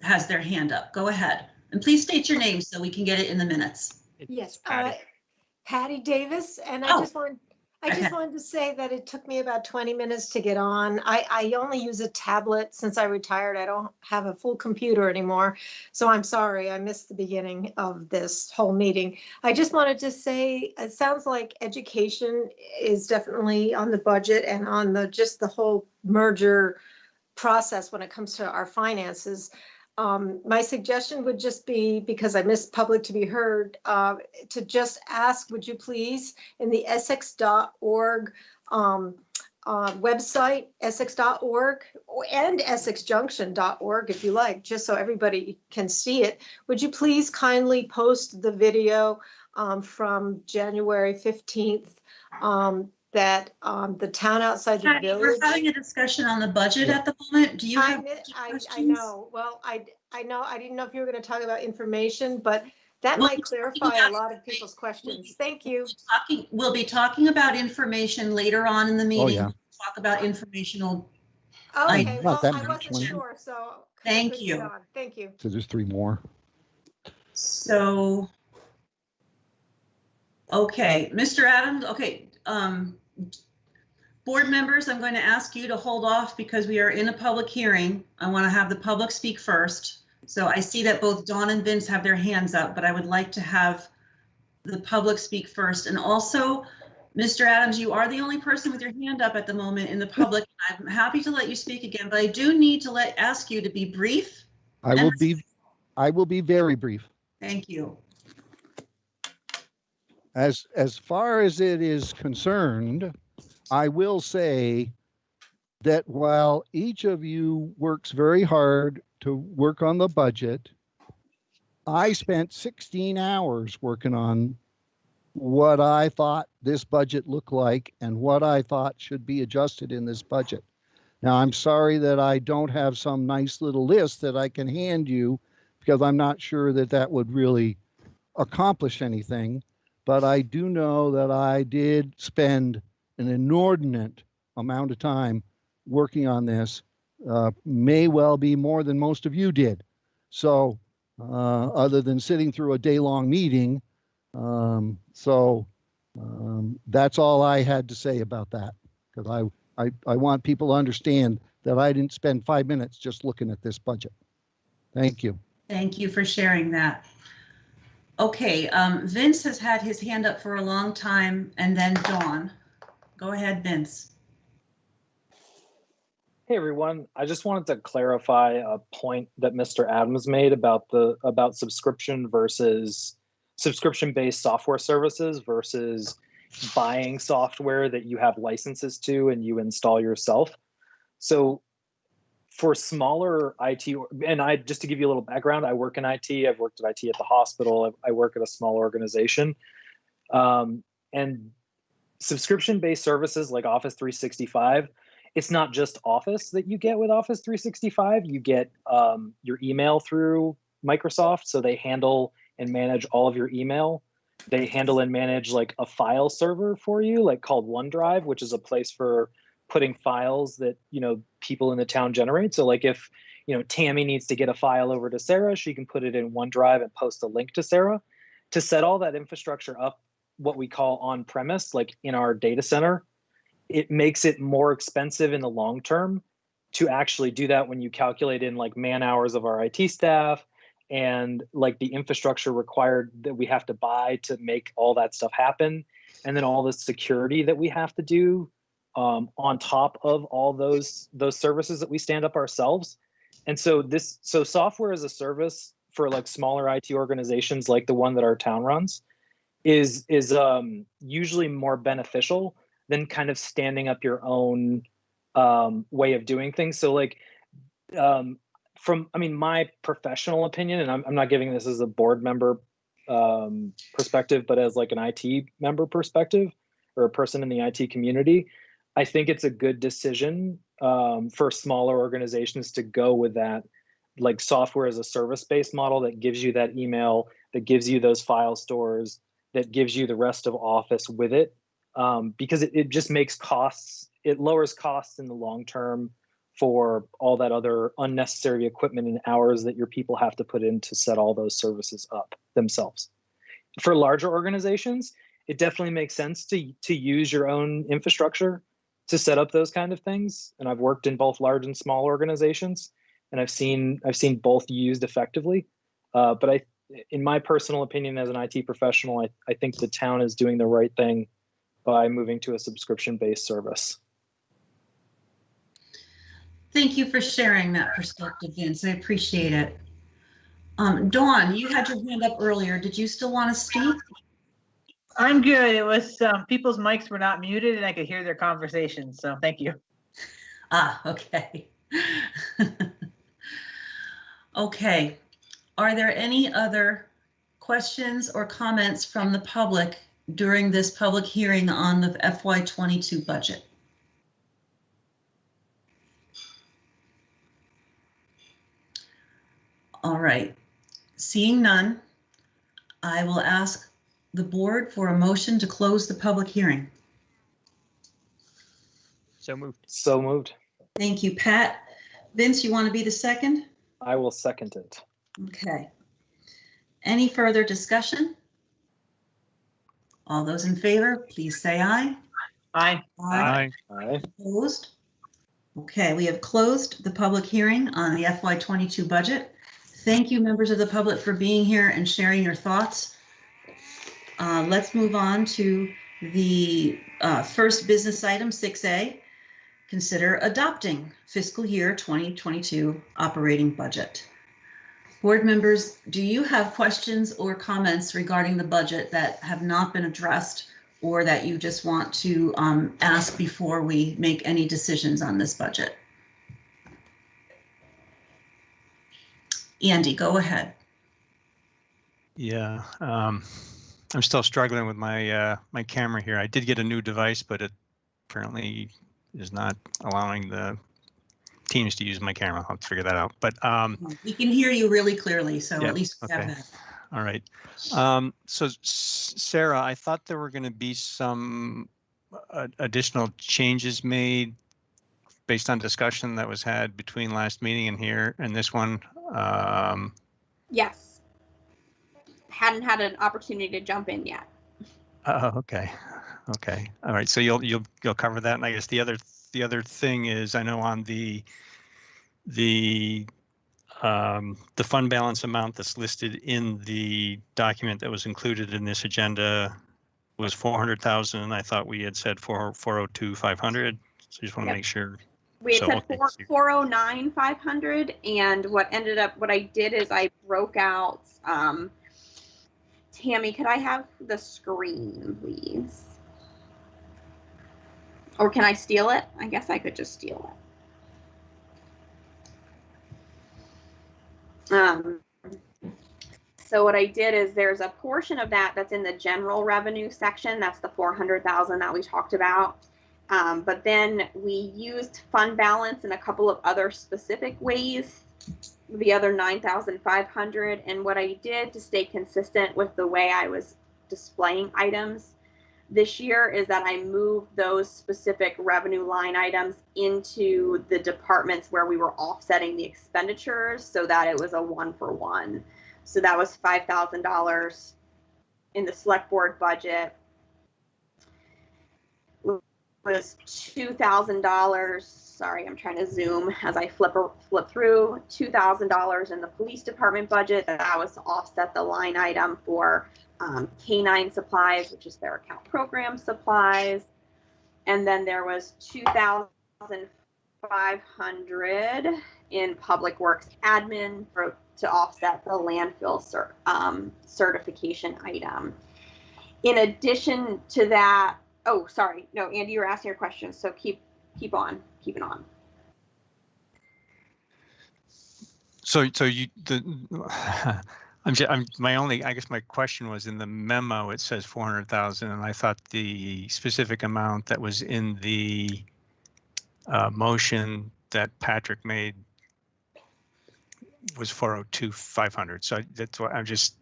has their hand up. Go ahead. And please state your name so we can get it in the minutes. Yes, Patty. Patty Davis, and Oh, I just okay. wanted to say that it took me about 20 minutes to get on. I only use a tablet since I retired. I don't have a full computer anymore. So I'm sorry, I missed the beginning of this whole meeting. I just wanted to say, it sounds like education is definitely on the budget and on just the whole merger process when it comes to our finances. My suggestion would just be, because I missed public to be heard, to just ask, would you please, in the essex.org website, essex.org and essexjunction.org, if you like, just so everybody can see it, would you please kindly post the video from January 15th that the town outside the Patty, village. we're having a discussion on the budget at the moment. Do you have I questions? know. Well, I know. I didn't know if you were going to talk about information, but that We'll might be talking clarify a about lot of people's questions. Thank you. We'll be talking about information later on in the meeting. yeah. Talk about informational. Okay, Not well, that I much wasn't longer. sure, so. Thank couldn't you. get on. Thank you. So there's 3 more. So, okay, Mr. Adams, okay. Board members, I'm going to ask you to hold off because we are in a public hearing. I want to have the public speak first. So I see that both Dawn and Vince have their hands up, but I would like to have the public speak first. And also, Mr. Adams, you are the only person with your hand up at the moment in the public. I'm happy to let you speak again, but I do need to ask you to be brief. I will be very brief. Thank you. As far as it is concerned, I will say that while each of you works very hard to work on the budget, I spent 16 hours working on what I thought this budget looked like and what I thought should be adjusted in this budget. Now, I'm sorry that I don't have some nice little list that I can hand you because I'm not sure that that would really accomplish anything. But I do know that I did spend an inordinate amount of time working on this, may well be more than most of you did. So other than sitting through a day-long meeting, that's all I had to say about that, because I want people to understand that I didn't spend 5 minutes just looking at this budget. Thank you. Thank you for sharing that. Okay, Vince has had his hand up for a long time, and then Dawn. Go ahead, Vince. Hey everyone, I just wanted to clarify a point that Mr. Adams made about subscription-based software services versus buying software that you have licenses to and you install yourself. So for smaller IT, and just to give you a little background, I work in IT. I've worked at IT at the hospital. I work at a small organization. And subscription-based services like Office 365, it's not just Office that you get with Office 365. You get your email through Microsoft. So they handle and manage all of your email. They handle and manage like a file server for you, like called OneDrive, which is a place for putting files that, people in the town generate. So like if, Tammy needs to get a file over to Sarah, she can put it in OneDrive and post a link to Sarah. To set all that infrastructure up, what we call on-premise, like in our data center, it makes it more expensive in the long term to actually do that when you calculate in like man hours of our IT staff and like the infrastructure required that we have to buy to make all that stuff happen. And then all the security that we have to do on top of all those services that we stand up ourselves. And so software as a service for like smaller IT organizations like the one that our town runs is usually more beneficial than kind of standing up your own way of doing things. So like from my professional opinion, and I'm not giving this as a board member perspective, but as like an IT member perspective or a person in the IT community, I think it's a good decision for smaller organizations to go with that like software as a service based model that gives you that email, that gives you those file stores, that gives you the rest of Office with it. Because it just makes it lowers costs in the long term for all that other unnecessary equipment and hours that your people have to put in to set all those services up themselves. For larger organizations, it definitely makes sense to use your own infrastructure to set up those kind of things. And I've worked in both large and small organizations, and I've seen both used effectively. But in my personal opinion, as an IT professional, I think the town is doing the right thing by moving to a subscription-based service. Thank you for sharing that perspective, Vince. I appreciate it. Dawn, you had your hand up earlier. Did you still want to speak? I'm good. It was people's mics were not muted and I could hear their conversation. So thank you. Ah, okay. Okay. Are there any other questions or comments from the public during this public hearing on the FY22 budget? All right. Seeing none, I will ask the board for a motion to close the public hearing. So moved. So moved. Thank you, Pat. Vince, you want to be the second? I will second it. Okay. Any further discussion? All those in favor, please say aye. Aye. Aye. Aye. Opposed? Okay, we have closed the public hearing on the FY22 budget. Thank you, members of the public, for being here and sharing your thoughts. Let's move on to the first business item, 6A. Consider adopting fiscal year 2022 operating budget. Board members, do you have questions or comments regarding the budget that have not been addressed or that you just want to ask before we make any decisions on this budget? Andy, go ahead. Yeah, I'm still struggling with my my camera here. I did get a new device, but it apparently is not allowing the Teams to use my camera. I'll have to figure that out. But we can hear you really clearly, so yeah, at least we okay. have that. All right. So Sarah, I thought there were going to be some additional changes made based on discussion that was had between last meeting and here and this one. Yes. Hadn't had an opportunity to jump in yet. Oh, okay. Okay. All right. So you'll cover that. And I guess the other thing is, I know on the the fund balance amount that's listed in the document that was included in this agenda was 400,000, and I thought we had said 402,500. So I just want to Yep. make sure. We had So, said okay. 409,500, and what I did is I broke out, Tammy, could I have the screen, please? Or can I steal it? I guess I could just steal it. So what I did is there's a portion of that that's in the general revenue section. That's the 400,000 that we talked about. But then we used fund balance in a couple of other specific ways, the other 9,500. And what I did to stay consistent with the way I was displaying items this year is that I moved those specific revenue line items into the departments where we were offsetting the expenditures so that it was a 1-for-1. So that was $5,000 in the select board budget. Was $2,000. Sorry, I'm trying to zoom as I flip through. $2,000 in the police department budget. That was to offset the line item for canine supplies, which is their account program supplies. And then there was $2,500 in public works admin to offset the landfill certification item. In addition to that, oh, sorry, no, Andy, you were asking your question, so keep it on. So you I guess my question was, in the memo it says 400,000, and I thought the specific amount that was in the motion that Patrick made was 402,500. So that's what I'm just.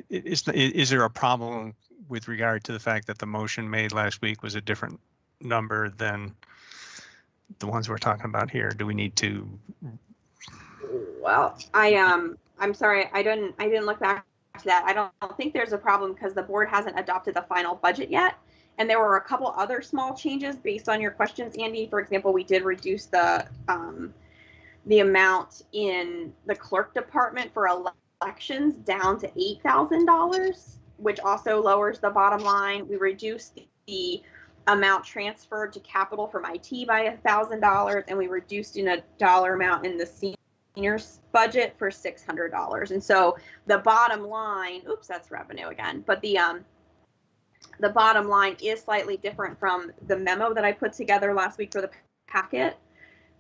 Is there a problem with regard to the fact that the motion made last week was a different number than the ones we're talking about here? Do we need to? Well, I'm sorry, I didn't look back to that. I don't think there's a problem because the board hasn't adopted the final budget yet. And there were a couple other small changes based on your questions, Andy. For example, we did reduce the amount in the clerk department for elections down to $8,000, which also lowers the bottom line. We reduced the amount transferred to capital from IT by $1,000, and we reduced in a dollar amount in the seniors budget for $600. And so the bottom line, oops, that's revenue again, but the bottom line is slightly different from the memo that I put together last week for the packet.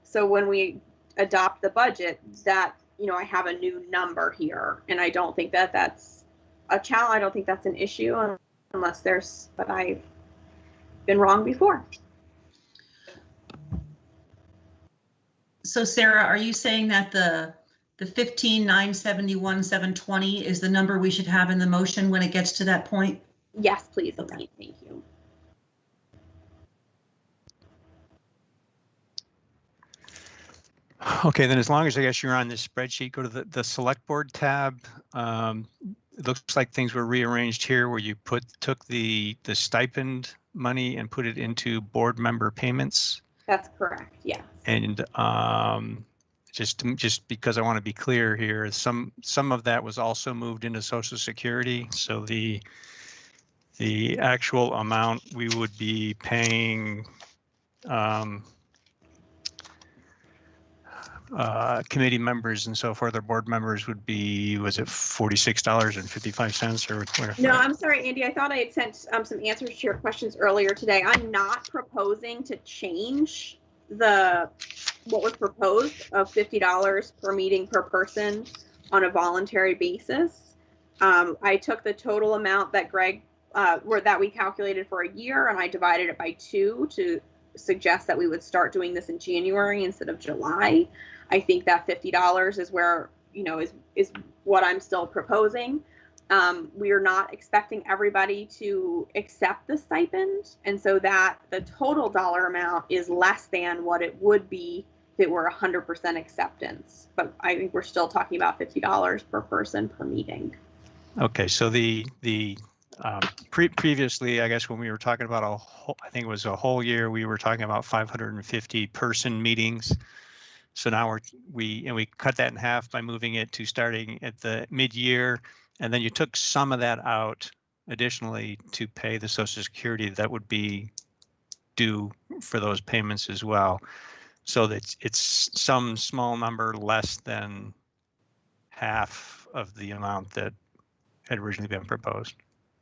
So when we adopt the budget, that, I have a new number here, and I don't think that that's a challenge. I don't think that's an issue unless but I've been wrong before. So Sarah, are you saying that the 15,971,720 is the number we should have in the motion when it gets to that point? Yes, please. Okay. Thank you. Okay, then as long as I guess you're on this spreadsheet, go to the select board tab. It looks like things were rearranged here where you took the stipend money and put it into board member payments. That's correct. Yeah. And just because I want to be clear here, some of that was also moved into Social Security. So the actual amount we would be paying committee members and so forth, or board members would be, was it $46.55 or whatever? No, I'm sorry, Andy. I thought I had sent some answers to your questions earlier today. I'm not proposing to change what was proposed of $50 per meeting per person on a voluntary basis. I took the total amount that that we calculated for a year, and I divided it by 2 to suggest that we would start doing this in January instead of July. I think that $50 is where, is what I'm still proposing. We are not expecting everybody to accept the stipend, and so that the total dollar amount is less than what it would be if it were 100% acceptance. But I think we're still talking about $50 per person per meeting. Okay, so previously, I guess when we were talking about I think it was a whole year, we were talking about 550 person meetings. So now we cut that in half by moving it to starting at the mid-year, and then you took some of that out additionally to pay the Social Security that would be due for those payments as well. So that it's some small number less than half of the amount that had originally been proposed.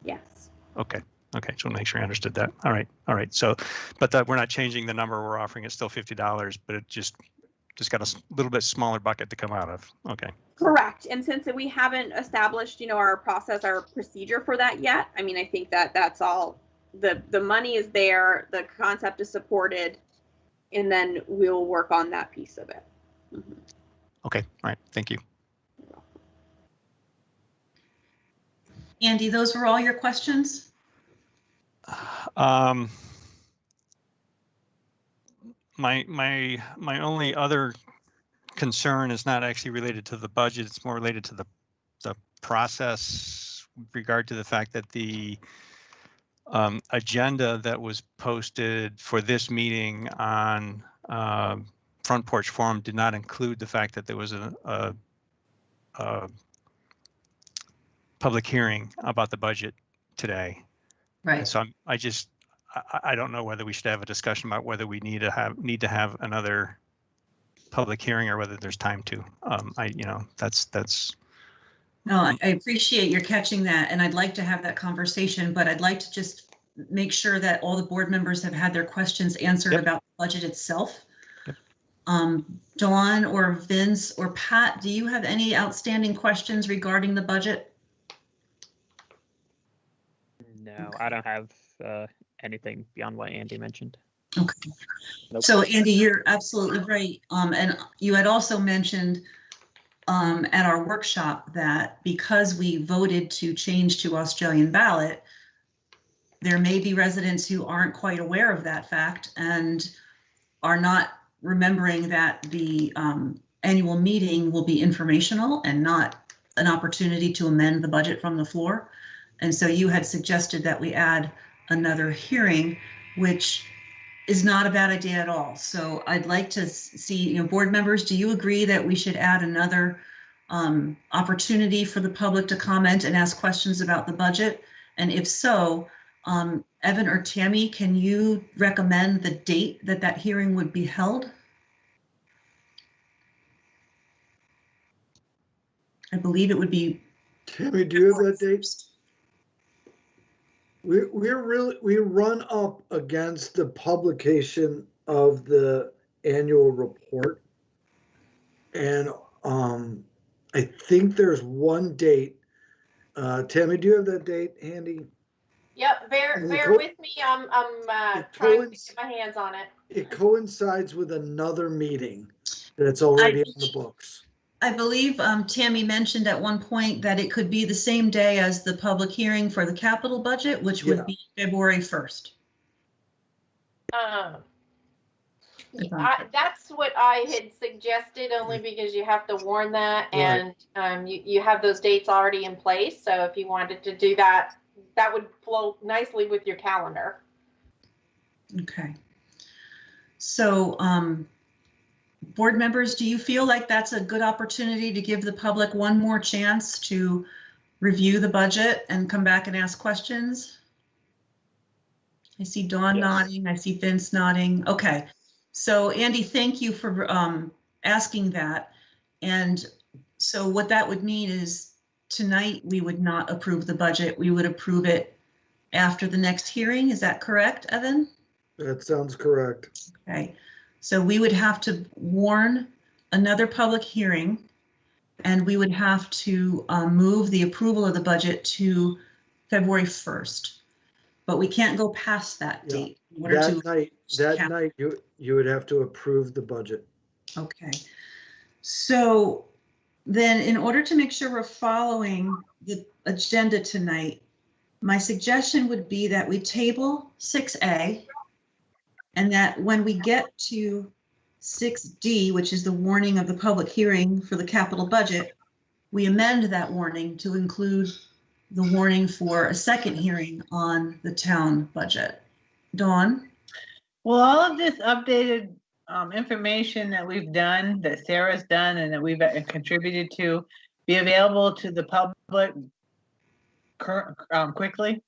Yes. Okay. Okay. So make sure I understood that. All right. All right. So, but that we're not changing the number we're offering. It's still $50, but it just got a little bit smaller bucket to come out of. Okay. Correct. And since we haven't established, you know, our process, our procedure for that yet, I mean, I think that that's all, the money is there, the concept is supported, and then we'll work on that piece of it. Mm-hmm. Okay. All right. Thank you. Andy, those were all your questions? My only other concern is not actually related to the budget. It's more related to the process with regard to the fact that the agenda that was posted for this meeting on Front Porch Forum did not include the fact that there was a public hearing about the budget today. Right. And so I don't know whether we should have a discussion about whether we need to have another public hearing or whether there's time to. That's. No, I appreciate your catching that, and I'd like to have that conversation, but I'd like to just make sure that all the board members have had their questions answered about the budget itself. Dawn or Vince or Pat, do you have any outstanding questions regarding the budget? No, I don't have anything beyond what Andy mentioned. Okay. Nope. So Andy, you're absolutely right. And you had also mentioned at our workshop that because we voted to change to Australian ballot, there may be residents who aren't quite aware of that fact and are not remembering that the annual meeting will be informational and not an opportunity to amend the budget from the floor. And so you had suggested that we add another hearing, which is not a bad idea at all. So I'd like to see, board members, do you agree that we should add another opportunity for the public to comment and ask questions about the budget? And if so, Evan or Tammy, can you recommend the date that hearing would be held? I believe it would be. Tammy, do you have that date? We run up against the publication of the annual report. And I think there's one date. Tammy, do you have that date handy? Yep, bear with me. I'm trying to get my hands on it. It coincides with another meeting that's already on the books. I believe Tammy mentioned at one point that it could be the same day as the public hearing for the capital budget, which would be February 1st. That's what I had suggested, only because you have to warn that, and you have those dates already in place. So if you wanted to do that, that would flow nicely with your calendar. Okay. So board members, do you feel like that's a good opportunity to give the public one more chance to review the budget and come back and ask questions? I see Dawn nodding. I see Vince nodding. Okay. So Andy, thank you for asking that. And so what that would mean is tonight we would not approve the budget. We would approve it after the next hearing. Is that correct, Evan? That sounds correct. Okay. So we would have to warn another public hearing, and we would have to move the approval of the budget to February 1st. But we can't go past that date. That night, you would have to approve the budget. Okay. So then in order to make sure we're following the agenda tonight, my suggestion would be that we table 6A, and that when we get to 6D, which is the warning of the public hearing for the capital budget, we amend that warning to include the warning for a second hearing on the town budget. Dawn? Will all of this updated information that we've done, that Sarah's done, and that we've contributed to be available to the public quickly?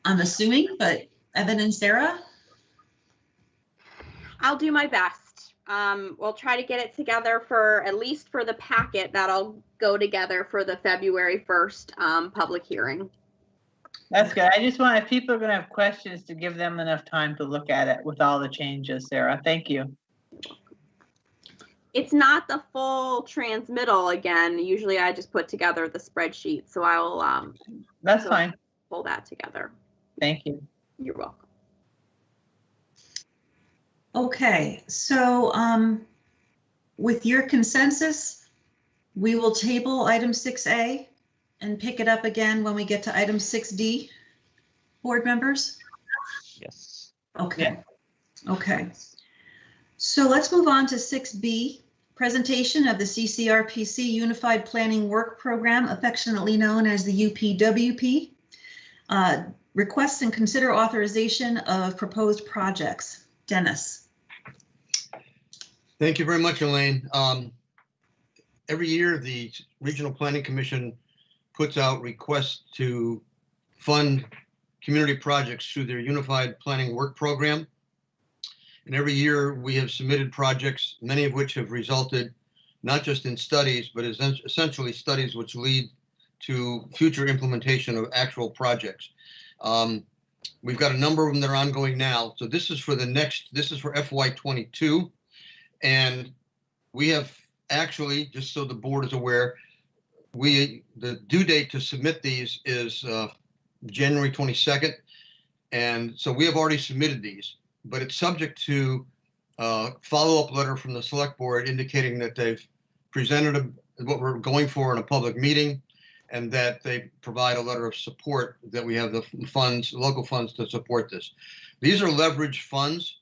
I'm assuming, but Evan and Sarah? I'll do my best. We'll try to get it together for at least for the packet that'll go together for the February 1st public hearing. That's good. I just want, if people are going to have questions, to give them enough time to look at it with all the changes, Sarah. Thank you. It's not the full transmittal again. Usually I just put together the spreadsheet, so I'll That's fine. pull that together. Thank you. You're welcome. Okay, so with your consensus, we will table item 6A and pick it up again when we get to item 6D. Board members? Yes. Okay. Okay. So let's move on to 6B, presentation of the CCRPC Unified Planning Work Program, affectionately known as the UPWP. Request and consider authorization of proposed projects. Dennis. Thank you very much, Elaine. Every year, the Regional Planning Commission puts out requests to fund community projects through their Unified Planning Work Program. And every year we have submitted projects, many of which have resulted not just in studies, but essentially studies which lead to future implementation of actual projects. We've got a number of them that are ongoing now. So this is for this is for FY22. And we have actually, just so the board is aware, the due date to submit these is January 22nd. And so we have already submitted these, but it's subject to a follow-up letter from the select board indicating that they've presented what we're going for in a public meeting, and that they provide a letter of support that we have the funds, local funds, to support this. These are leveraged funds,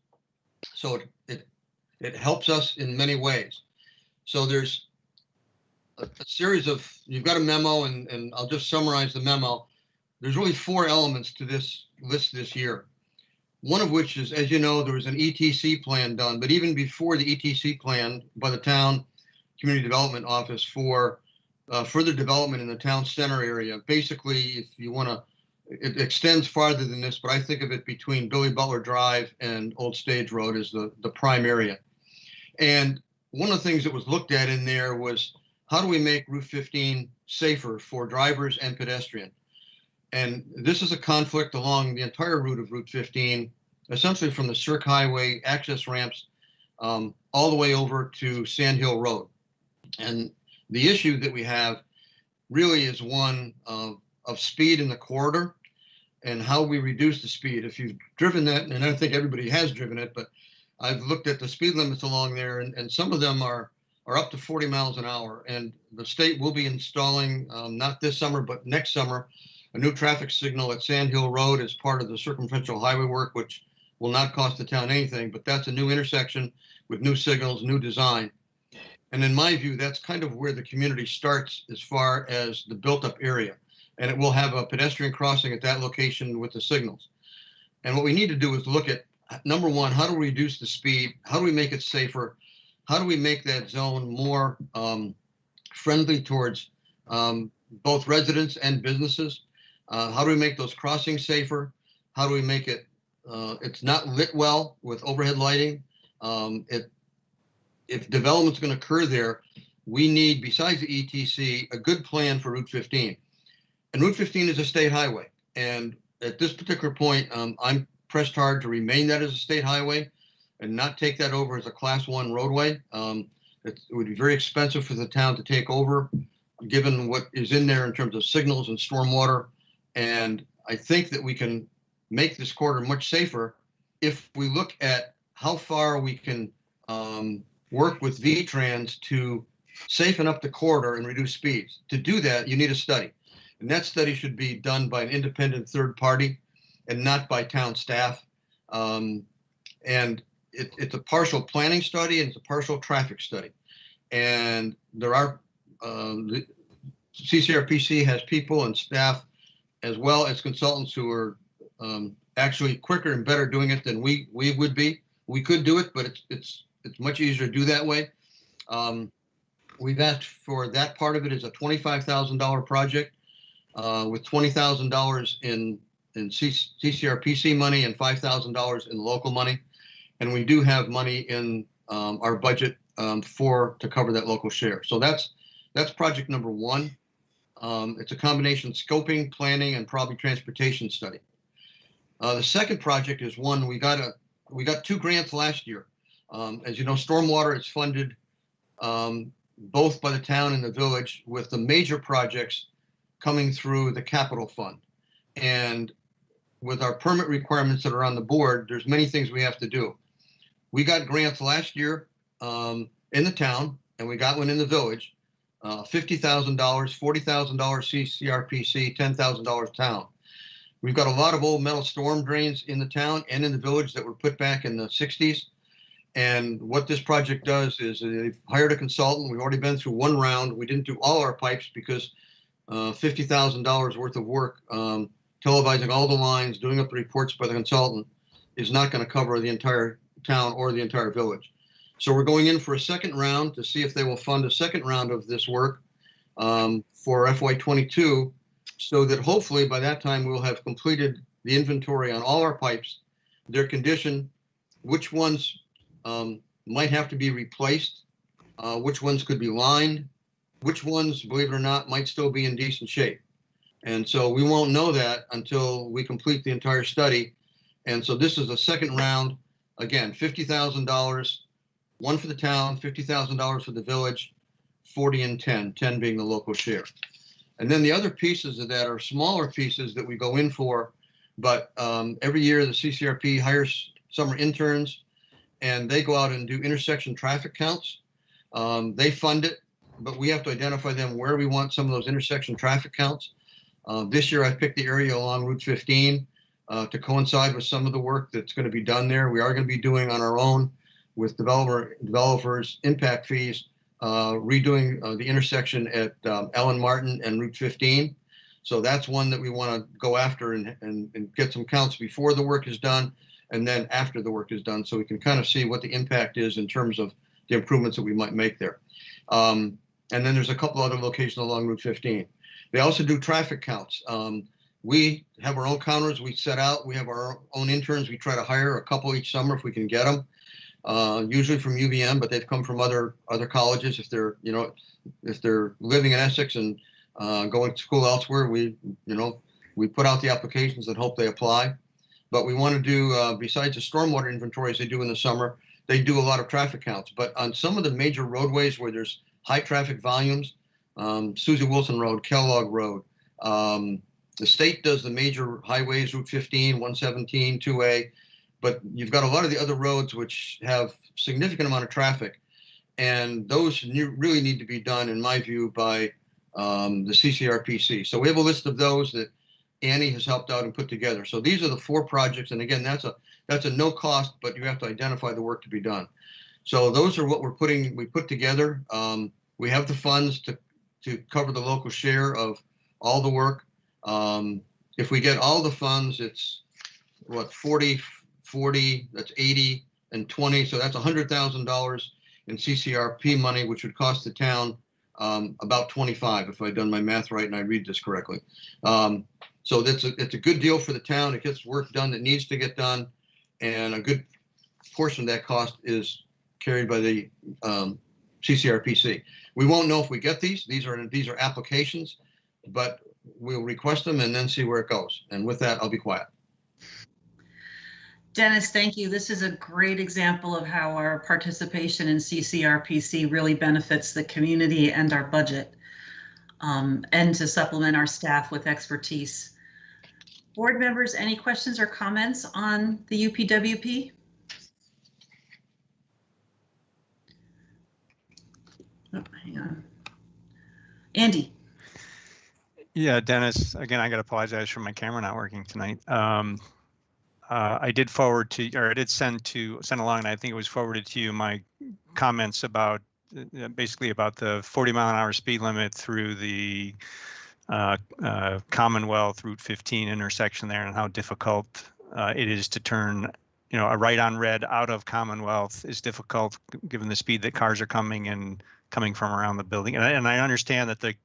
so it helps us in many ways. So there's a series of, you've got a memo, and I'll just summarize the memo. There's really 4 elements to this list this year. One of which is, as you know, there was an ETC plan done, but even before the ETC plan by the town community development office for further development in the town center area. Basically, if you want to, it extends farther than this, but I think of it between Billy Butler Drive and Old Stage Road as the prime area. And one of the things that was looked at in there was, how do we make Route 15 safer for drivers and pedestrians? And this is a conflict along the entire route of Route 15, essentially from the Cirque Highway access ramps all the way over to Sand Hill Road. And the issue that we have really is one of speed in the corridor and how we reduce the speed. If you've driven that, and I don't think everybody has driven it, but I've looked at the speed limits along there, and some of them are up to 40 miles an hour. And the state will be installing, not this summer, but next summer, a new traffic signal at Sand Hill Road as part of the circumferential highway work, which will not cost the town anything, but that's a new intersection with new signals, new design. And in my view, that's kind of where the community starts as far as the built-up area. And it will have a pedestrian crossing at that location with the signals. And what we need to do is look at, number one, how do we reduce the speed? How do we make it safer? How do we make that zone more friendly towards both residents and businesses? How do we make those crossings safer? How do we make it, it's not lit well with overhead lighting. If development's going to occur there, we need, besides the ETC, a good plan for Route 15. And Route 15 is a state highway. And at this particular point, I'm pressed hard to remain that as a state highway and not take that over as a Class 1 roadway. It would be very expensive for the town to take over, given what is in there in terms of signals and stormwater. And I think that we can make this corridor much safer if we look at how far we can work with VTrans to safen up the corridor and reduce speeds. To do that, you need a study. And that study should be done by an independent third party and not by town staff. And it's a partial planning study and it's a partial traffic study. And there are, the CCRPC has people and staff as well as consultants who are actually quicker and better doing it than we would be. We could do it, but it's much easier to do that way. We've asked for that part of it is a $25,000 project with $20,000 in CCRPC money and $5,000 in local money. And we do have money in our budget to cover that local share. So that's project number one. It's a combination scoping, planning, and probably transportation study. The second project is one we got 2 grants last year. As you know, stormwater is funded both by the town and the village, with the major projects coming through the capital fund. And with our permit requirements that are on the board, there's many things we have to do. We got grants last year in the town, and we got one in the village, $50,000, $40,000 CCRPC, $10,000 town. We've got a lot of old metal storm drains in the town and in the village that were put back in the 60s. And what this project does is they've hired a consultant. We've already been through one round. We didn't do all our pipes because $50,000 worth of work, televising all the lines, doing up the reports by the consultant is not going to cover the entire town or the entire village. So we're going in for a second round to see if they will fund a second round of this work for FY22, so that hopefully by that time we'll have completed the inventory on all our pipes, their condition, which ones might have to be replaced, which ones could be lined, which ones, believe it or not, might still be in decent shape. And so we won't know that until we complete the entire study. And so this is a second round. Again, $50,000, one for the town, $50,000 for the village, 40 and 10 being the local share. And then the other pieces of that are smaller pieces that we go in for, but every year the CCRP hires summer interns, and they go out and do intersection traffic counts. They fund it, but we have to identify them where we want some of those intersection traffic counts. This year I picked the area along Route 15 to coincide with some of the work that's going to be done there. We are going to be doing on our own with developers impact fees, redoing the intersection at Ellen Martin and Route 15. So that's one that we want to go after and get some counts before the work is done and then after the work is done, so we can kind of see what the impact is in terms of the improvements that we might make there. And then there's a couple other locations along Route 15. They also do traffic counts. We have our own counters we set out. We have our own interns. We try to hire a couple each summer if we can get them, usually from UVM, but they've come from other colleges. If they're, if they're living in Essex and going to school elsewhere, we put out the applications and hope they apply. But we want to do, besides the stormwater inventories they do in the summer, they do a lot of traffic counts. But on some of the major roadways where there's high traffic volumes, Susie Wilson Road, Kellogg Road, the state does the major highways, Route 15, 117, 2A, but you've got a lot of the other roads which have significant amount of traffic. And those really need to be done, in my view, by the CCRPC. So we have a list of those that Annie has helped out and put together. So these are the 4 projects. And again, that's a no cost, but you have to identify the work to be done. So those are what we put together. We have the funds to cover the local share of all the work. If we get all the funds, it's what, 40, that's 80 and 20. So that's $100,000 in CCRP money, which would cost the town about 25, if I've done my math right and I read this correctly. So it's a good deal for the town. It gets work done that needs to get done, and a good portion of that cost is carried by the CCRPC. We won't know if we get these. These are applications, but we'll request them and then see where it goes. And with that, I'll be quiet. Dennis, thank you. This is a great example of how our participation in CCRPC really benefits the community and our budget, and to supplement our staff with expertise. Board members, any questions or comments on the UPWP? Oh, hang on. Andy. Yeah, Dennis, again, I got to apologize for my camera not working tonight. I did forward to, or I did send along, and I think it was forwarded to you, my comments about basically about the 40-mile-an-hour speed limit through the Commonwealth Route 15 intersection there, and how difficult it is to turn a right on red out of Commonwealth is difficult given the speed that cars are coming from around the building. And I understand that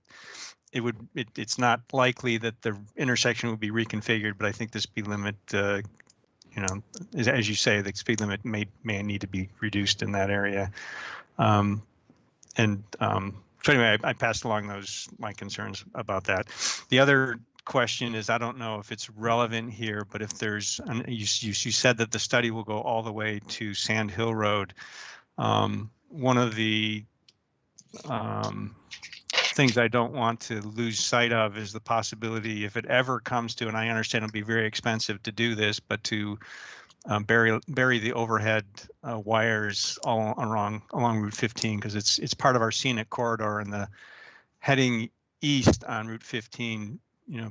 it's not likely that the intersection would be reconfigured, but I think the speed limit, as you say, the speed limit may need to be reduced in that area. So anyway, I passed along my concerns about that. The other question is, I don't know if it's relevant here, but if there's, you said that the study will go all the way to Sand Hill Road. One of the things I don't want to lose sight of is the possibility, if it ever comes to, and I understand it'll be very expensive to do this, but to bury the overhead wires all along Route 15, because it's part of our scenic corridor, and the heading east on Route 15,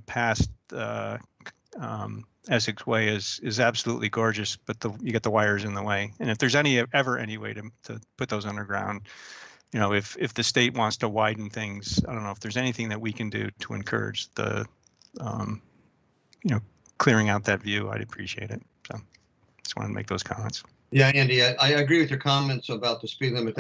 past Essex Way is absolutely gorgeous, but you get the wires in the way. And if there's ever any way to put those underground, if the state wants to widen things, I don't know if there's anything that we can do to encourage the, clearing out that view. I'd appreciate it. So just wanted to make those comments. Yeah, Andy, I agree with your comments about the speed limit.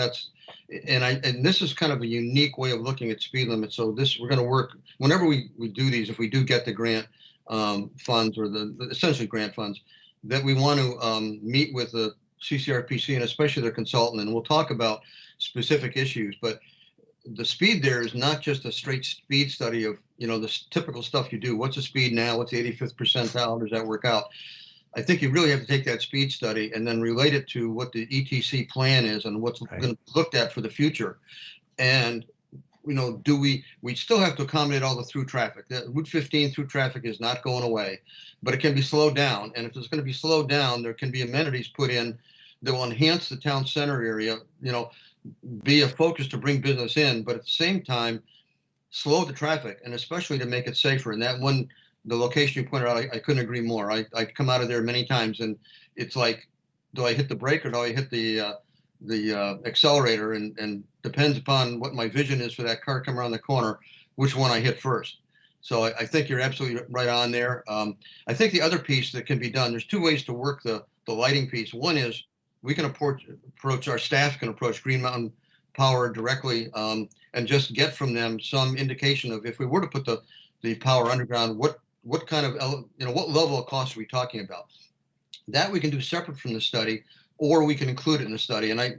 And this is kind of a unique way of looking at speed limit. So we're going to work whenever we do these, if we do get the grant funds or essentially grant funds, that we want to meet with the CCRPC and especially their consultant, and we'll talk about specific issues. But the speed there is not just a straight speed study of, the typical stuff you do. What's the speed now? What's the 85th percentile? How does that work out? I think you really have to take that speed study and then relate it to what the ETC plan is and what's going to be looked at for the future. And, we still have to accommodate all the through traffic. That Route 15 through traffic is not going away, but it can be slowed down. And if it's going to be slowed down, there can be amenities put in that will enhance the town center area, be a focus to bring business in, but at the same time, slow the traffic, and especially to make it safer. And that one, the location you pointed out, I couldn't agree more. I come out of there many times, and it's like, do I hit the brake or do I hit the accelerator? And depends upon what my vision is for that car coming around the corner, which one I hit first. So I think you're absolutely right on there. I think the other piece that can be done, there's two ways to work the lighting piece. One is we can approach, our staff can approach Green Mountain Power directly and just get from them some indication of, if we were to put the power underground, what kind of, what level of cost are we talking about? That we can do separate from the study, or we can include it in the study. And I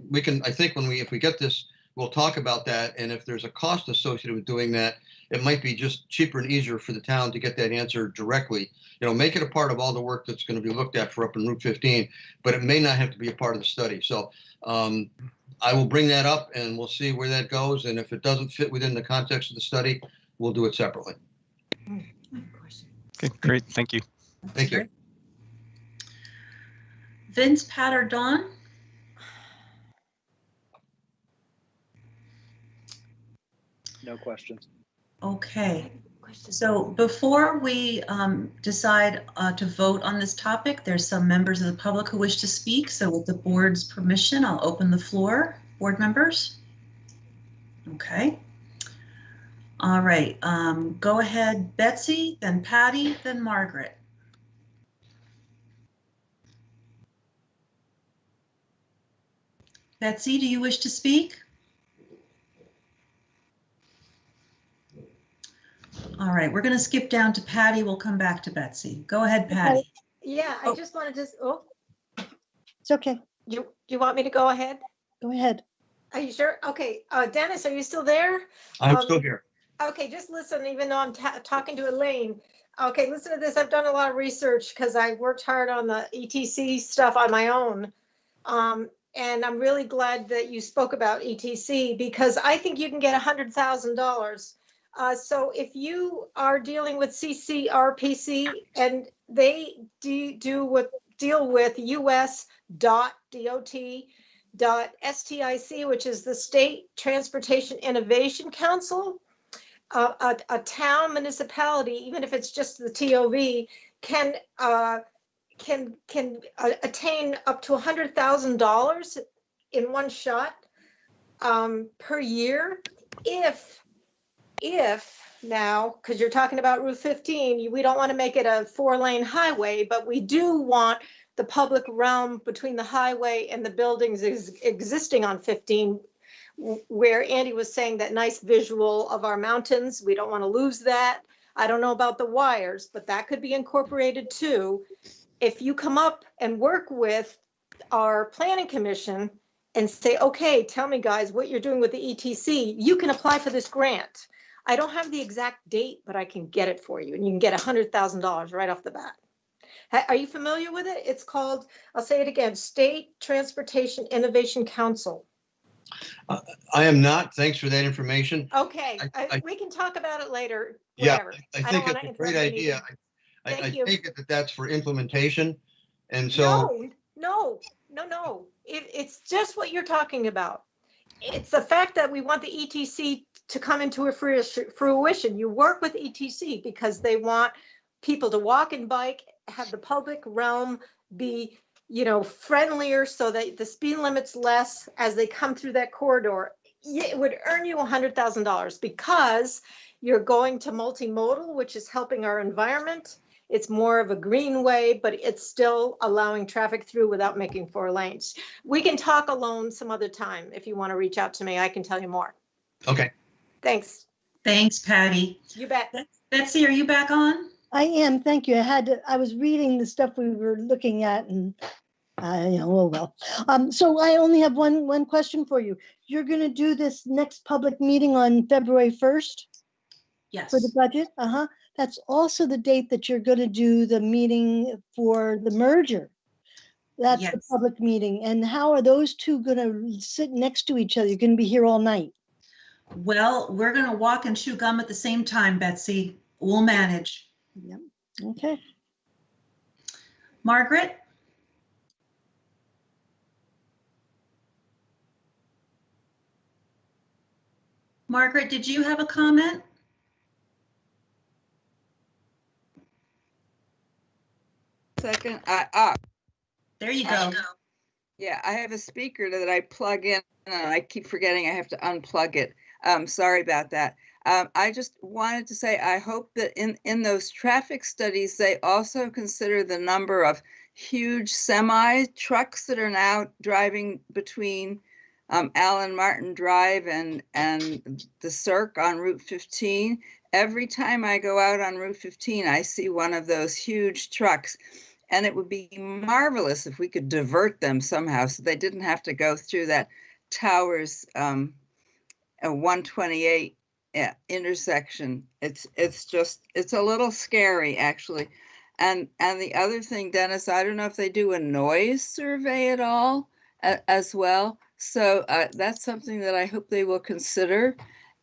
think if we get this, we'll talk about that. And if there's a cost associated with doing that, it might be just cheaper and easier for the town to get that answer directly. Make it a part of all the work that's going to be looked at for up in Route 15, but it may not have to be a part of the study. So I will bring that up and we'll see where that goes. And if it doesn't fit within the context of the study, we'll do it separately. Okay, great. Thank you. Thank you. Vince, Pat, or Dawn? No questions. Okay. So before we decide to vote on this topic, there's some members of the public who wish to speak. So with the board's permission, I'll open the floor. Board members? Okay. All right. Go ahead, Betsy, then Patty, then Margaret. Betsy, do you wish to speak? All right, we're going to skip down to Patty. We'll come back to Betsy. Go ahead, Patty. Yeah, I just wanted to, It's okay. you want me to go ahead? Go ahead. Are you sure? Okay, Dennis, are you still there? I'm still here. Okay, just listen, even though I'm talking to Elaine. Okay, listen to this. I've done a lot of research because I worked hard on the ETC stuff on my own. And I'm really glad that you spoke about ETC because I think you can get $100,000. So if you are dealing with CCRPC and they deal with us.dot.stic, which is the State Transportation Innovation Council, a town municipality, even if it's just the TOV, can attain up to $100,000 in one shot per year if now, because you're talking about Route 15, we don't want to make it a 4-lane highway, but we do want the public realm between the highway and the buildings is existing on 15, where Andy was saying that nice visual of our mountains. We don't want to lose that. I don't know about the wires, but that could be incorporated too. If you come up and work with our planning commission and say, okay, tell me guys what you're doing with the ETC, you can apply for this grant. I don't have the exact date, but I can get it for you, and you can get $100,000 right off the bat. Are you familiar with it? It's called, I'll say it again, State Transportation Innovation Council. I am not. Thanks for that information. Okay, we can talk about it later. Yeah, Whatever. I think don't it's wanna a great interrupt your idea. meeting. I Thank you. take it that that's for implementation. And so, No. It's just what you're talking about. It's the fact that we want the ETC to come into a fruition. You work with ETC because they want people to walk and bike, have the public realm be, friendlier so that the speed limit's less as they come through that corridor. It would earn you $100,000 because you're going to multimodal, which is helping our environment. It's more of a greenway, but it's still allowing traffic through without making 4 lanes. We can talk alone some other time. If you want to reach out to me, I can tell you more. okay. Thanks. Thanks, Patty. You bet. Betsy, are you back on? I am, thank you. I was reading the stuff we were looking at and, oh well. So I only have one question for you. You're gonna do this next public meeting on February 1st? Yes. For the budget? That's also the date that you're gonna do the meeting for the merger. That's the Yes. public meeting. And how are those two gonna sit next to each other? You're gonna be here all night? Well, we're going to walk and chew gum at the same time, Betsy. We'll manage. Yep, okay. Margaret? Margaret, did you have a comment? Second, There you go. yeah, I have a speaker that I plug in and I keep forgetting I have to unplug it. Sorry about that. I just wanted to say, I hope that in those traffic studies, they also consider the number of huge semi trucks that are now driving between Allen Martin Drive and the Cirque on Route 15. Every time I go out on Route 15, I see one of those huge trucks. And it would be marvelous if we could divert them somehow so they didn't have to go through that Towers 128 intersection. It's a little scary, actually. And the other thing, Dennis, I don't know if they do a noise survey at all as well. So that's something that I hope they will consider.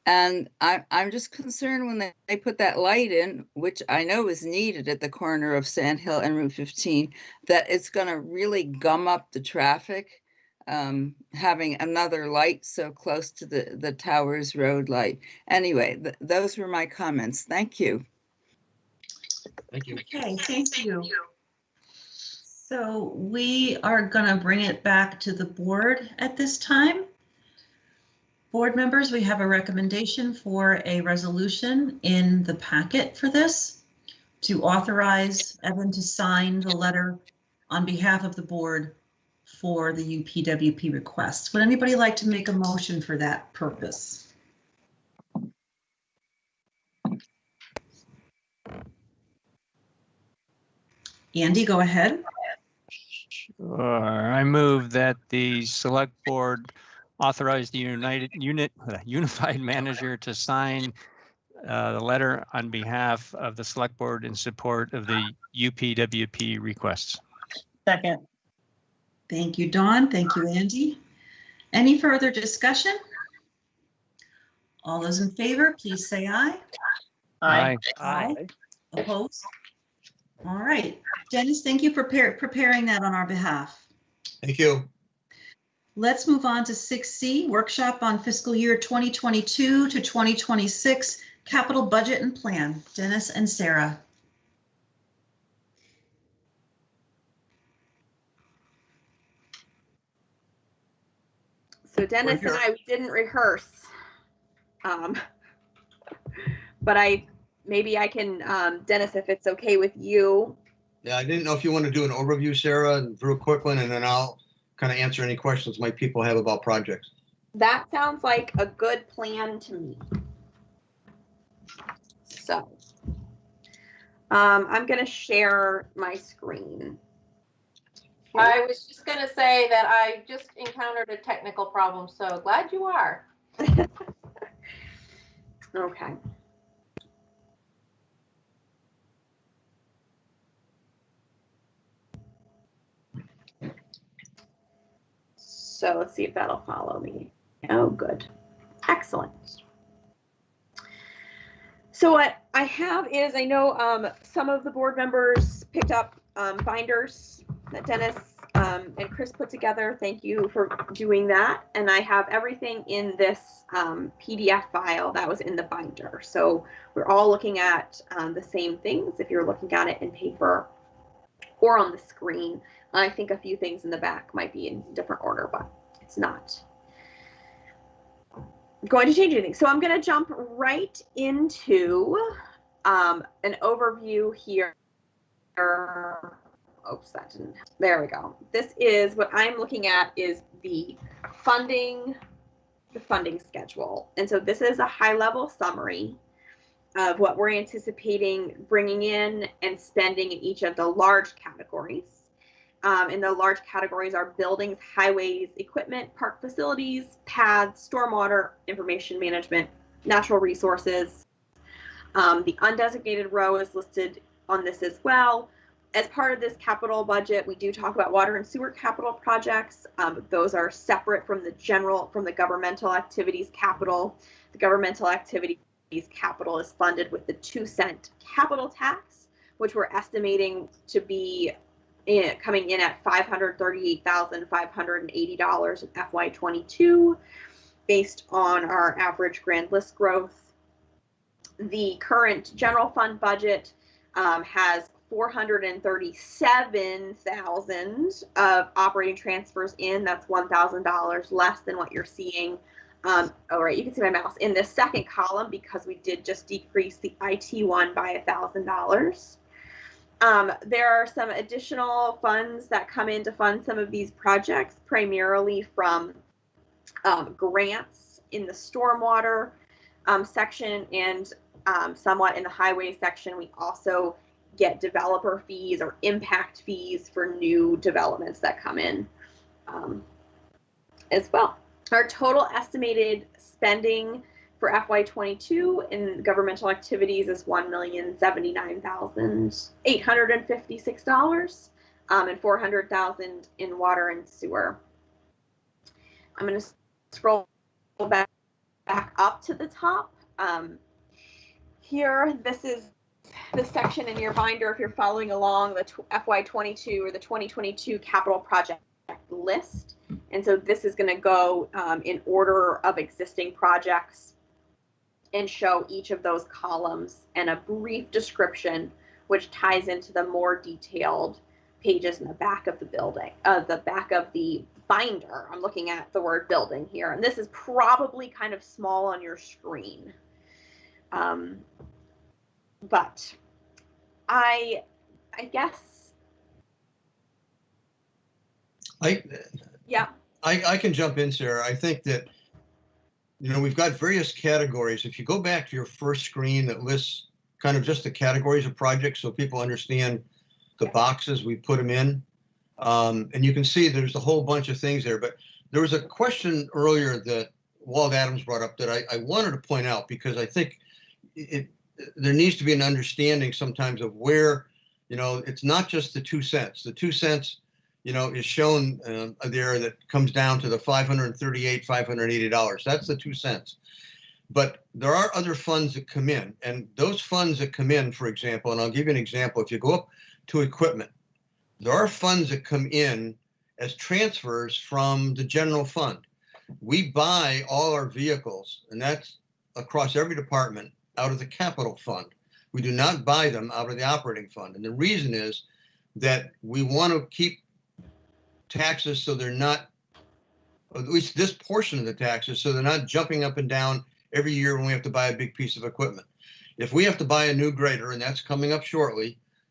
And I'm just concerned when they put that light in, which I know is needed at the corner of Sand Hill and Route 15, that it's going to really gum up the traffic, having another light so close to the Towers Road light. Anyway, those were my comments. Thank you. Thank you. Okay, thank you. So we are going to bring it back to the board at this time. Board members, we have a recommendation for a resolution in the packet for this to authorize Evan to sign the letter on behalf of the board for the UPWP requests. Would anybody like to make a motion for that purpose? Andy, go ahead. Sure. I move that the select board authorize the unified manager to sign the letter on behalf of the select board in support of the UPWP requests. Second. Thank you, Dawn. Thank you, Andy. Any further discussion? All those in favor, please say aye. Aye. Aye. Opposed? All right. Dennis, thank you for preparing that on our behalf. Thank you. Let's move on to 6C, workshop on fiscal year 2022 to 2026, capital budget and plan. Dennis and Sarah. So Dennis and I, we didn't rehearse, but maybe I can, Dennis, if it's okay with you, Yeah, I didn't know if you want to do an overview, Sarah, and Drew, a quick one, and then I'll kind of answer any questions my people have about projects. That sounds like a good plan to me. So I'm going to share my screen. I was just going to say that I just encountered a technical problem, so glad you are. Okay. So let's see if that'll follow me. Oh, good. Excellent. So what I have is, I know some of the board members picked up binders that Dennis and Chris put together. Thank you for doing that. And I have everything in this PDF file that was in the binder. So we're all looking at the same things if you're looking at it in paper or on the screen. I think a few things in the back might be in different order, but it's not going to change anything. So I'm going to jump right into an overview here. Oops, that didn't. There we go. This is what I'm looking at is the funding schedule. And so this is a high-level summary of what we're anticipating bringing in and spending in each of the large categories. And the large categories are buildings, highways, equipment, park facilities, paths, stormwater, information management, natural resources. The undesignated row is listed on this as well. As part of this capital budget, we do talk about water and sewer capital projects. Those are separate from the governmental activities capital. The governmental activities capital is funded with the 2-cent capital tax, which we're estimating to be coming in at $538,580 in FY22, based on our average grand list growth. The current general fund budget has $437,000 of operating transfers in. That's $1,000 less than what you're seeing. All right, you can see my mouse in the second column because we did just decrease the IT one by $1,000. There are some additional funds that come in to fund some of these projects, primarily from grants in the stormwater section and somewhat in the highway section. We also get developer fees or impact fees for new developments that come in as well. Our total estimated spending for FY22 in governmental activities is $1,079,856 and $400,000 in water and sewer. I'm going to scroll back up to the top. Here, this is the section in your binder if you're following along the FY22 or the 2022 capital project list. And so this is going to go in order of existing projects and show each of those columns and a brief description, which ties into the more detailed pages in the back of the building, the back of the binder. I'm looking at the word building here, and this is probably kind of small on your screen. But I guess. I can jump in, Sarah. I think that, you know, we've got various categories. If you go back to your first screen that lists kind of just the categories of projects so people understand the boxes we put them in. And you can see there's a whole bunch of things there. But there was a question earlier that Walt Adams brought up that I wanted to point out, because I think there needs to be an understanding sometimes of where, you know, it's not just the 2 cents. The 2 cents, you know, is shown there that comes down to the $580. That's the 2 cents. But there are other funds that come in, and those funds that come in, for example, and I'll give you an example. If you go up to equipment, there are funds that come in as transfers from the general fund. We buy all our vehicles, and that's across every department, out of the capital fund. We do not buy them out of the operating fund. And the reason is that we want to keep taxes so they're not, at least this portion of the taxes, so they're not jumping up and down every year when we have to buy a big piece of equipment. If we have to buy a new grader, and that's coming up shortly,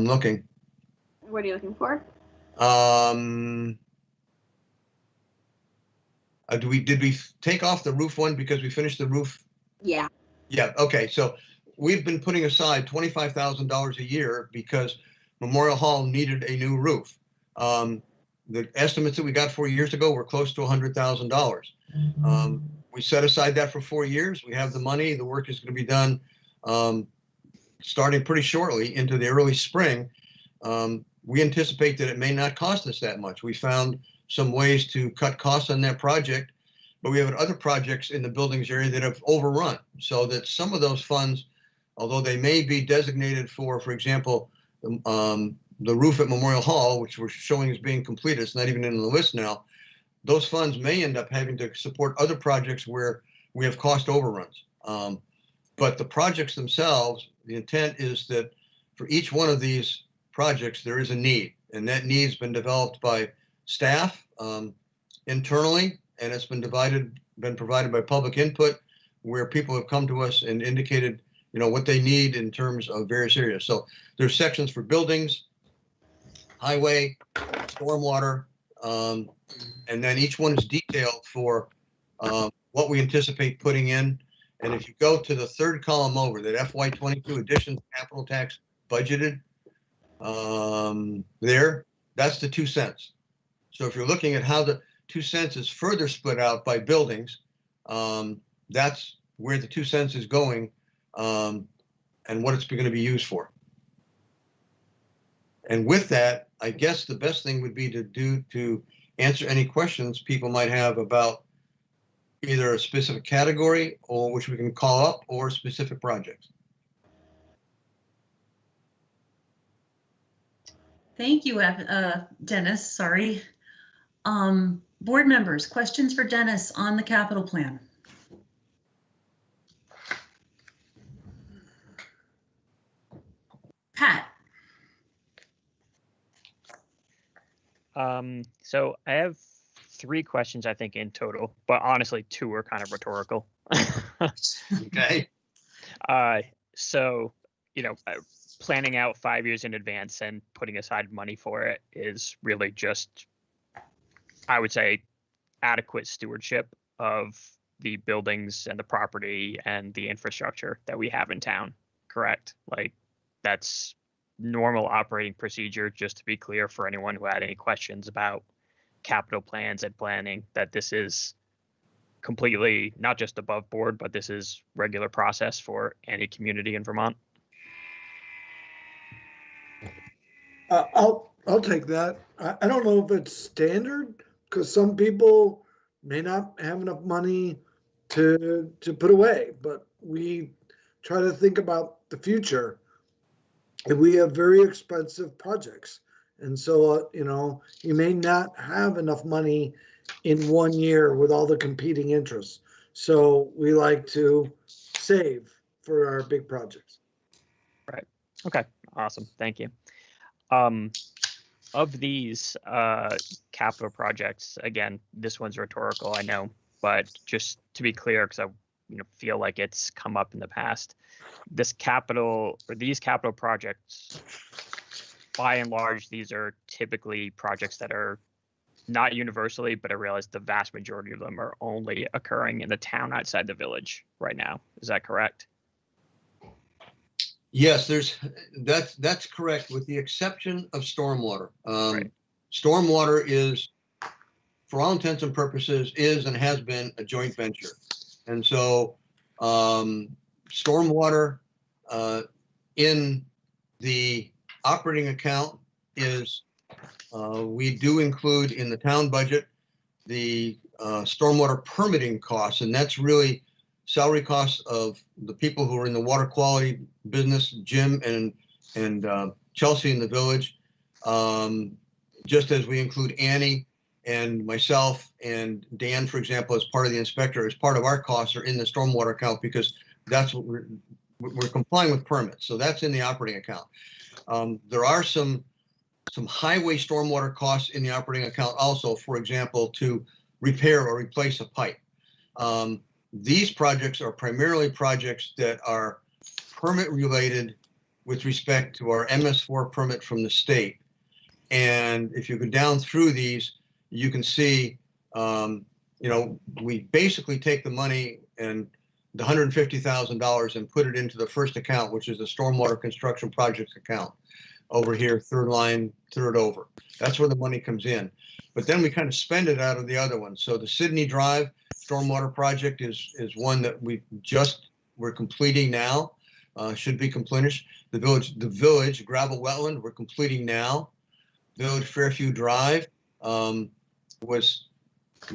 I'm looking. What are you looking for? Did we take off the roof one because we finished the roof? Yeah. Yeah, okay, so we've been putting aside $25,000 a year because Memorial Hall needed a new roof. The estimates that we got 4 years ago were close to $100,000. We set aside that for 4 years. We have the money. The work is going to be done starting pretty shortly into the early spring. We anticipate that it may not cost us that much. We found some ways to cut costs on that project, but we have other projects in the buildings area that have overrun, so that some of those funds, although they may be designated for example, the roof at Memorial Hall, which we're showing as being completed, it's not even in the list now, those funds may end up having to support other projects where we have cost overruns. But the projects themselves, the intent is that for each one of these projects, there is a need, and that need's been developed by staff internally, and it's been provided by public input, where people have come to us and indicated, what they need in terms of various areas. So there's sections for buildings, highway, stormwater, and then each one is detailed for what we anticipate putting in. And if you go to the third column over, that FY22 additions capital tax budgeted, that's the 2 cents. So if you're looking at how the 2 cents is further split out by buildings, that's where the 2 cents is going, and what it's going to be used for. And with that, I guess the best thing would be to answer any questions people might have about either a specific category, or which we can call up, or specific projects. Thank you, Dennis. Sorry. Board members, questions for Dennis on the capital plan? Pat. So I have 3 questions, I think, in total, but honestly, 2 are kind of rhetorical. Okay. So, planning out 5 years in advance and putting aside money for it is really just, I would say, adequate stewardship of the buildings and the property and the infrastructure that we have in town, correct? Like, that's normal operating procedure, just to be clear for anyone who had any questions about capital plans and planning, that this is completely not just above board, but this is regular process for any community in Vermont. I'll take that. I don't know if it's standard, because some people may not have enough money to put away, but we try to think about the future. And we have very expensive projects. And so, you may not have enough money in 1 year with all the competing interests. So we like to save for our big projects. Right. Okay. Awesome. Thank you. Of these capital projects, again, this one's rhetorical, I know, but just to be clear, because I feel like it's come up in the past, these capital projects, by and large, these are typically projects that are not universally, but I realize the vast majority of them are only occurring in the town outside the village right now. Is that correct? Yes, that's correct, with the exception of stormwater. Right. Stormwater is, for all intents and purposes, is and has been a joint venture. And so stormwater in the operating account is, we do include in the town budget the stormwater permitting costs, and that's really salary costs of the people who are in the water quality business, Jim and Chelsea in the village, just as we include Annie and myself and Dan, for example, as part of the inspector, as part of our costs are in the stormwater account, because that's what we're complying with permits. So that's in the operating account. There are some highway stormwater costs in the operating account also, for example, to repair or replace a pipe. These projects are primarily projects that are permit related with respect to our MS4 permit from the state. And if you go down through these, you can see, we basically take the money and the $150,000 and put it into the first account, which is the stormwater construction projects account over here, third line, third over. That's where the money comes in. But then we kind of spend it out of the other ones. So the Sydney Drive stormwater project is one that we're completing now, should be completed. The village gravel wetland, we're completing now. Village Fairview Drive was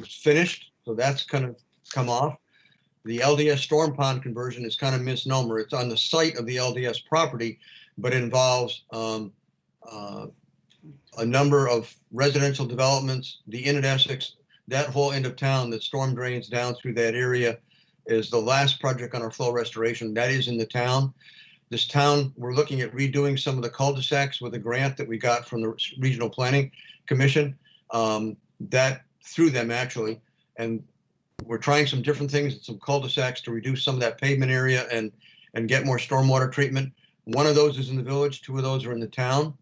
finished, so that's kind of come off. The LDS storm pond conversion is kind of misnomer. It's on the site of the LDS property, but it involves a number of residential developments. The Inn at Essex, that whole end of town that storm drains down through that area is the last project on our flow restoration. That is in the town. This town, we're looking at redoing some of the cul-de-sacs with a grant that we got from the Regional Planning Commission, that through them actually. And we're trying some different things at some cul-de-sacs to reduce some of that pavement area and get more stormwater treatment. One of those is in the village, two of those are in the town.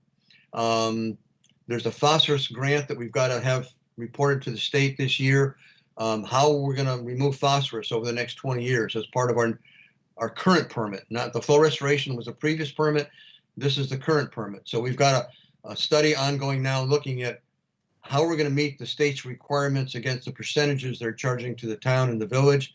There's a phosphorus grant that we've got to have reported to the state this year, how we're going to remove phosphorus over the next 20 years as part of our current permit. Not the flow restoration was a previous permit. This is the current permit. So we've got a study ongoing now looking at how we're going to meet the state's requirements against the percentages they're charging to the town and the village.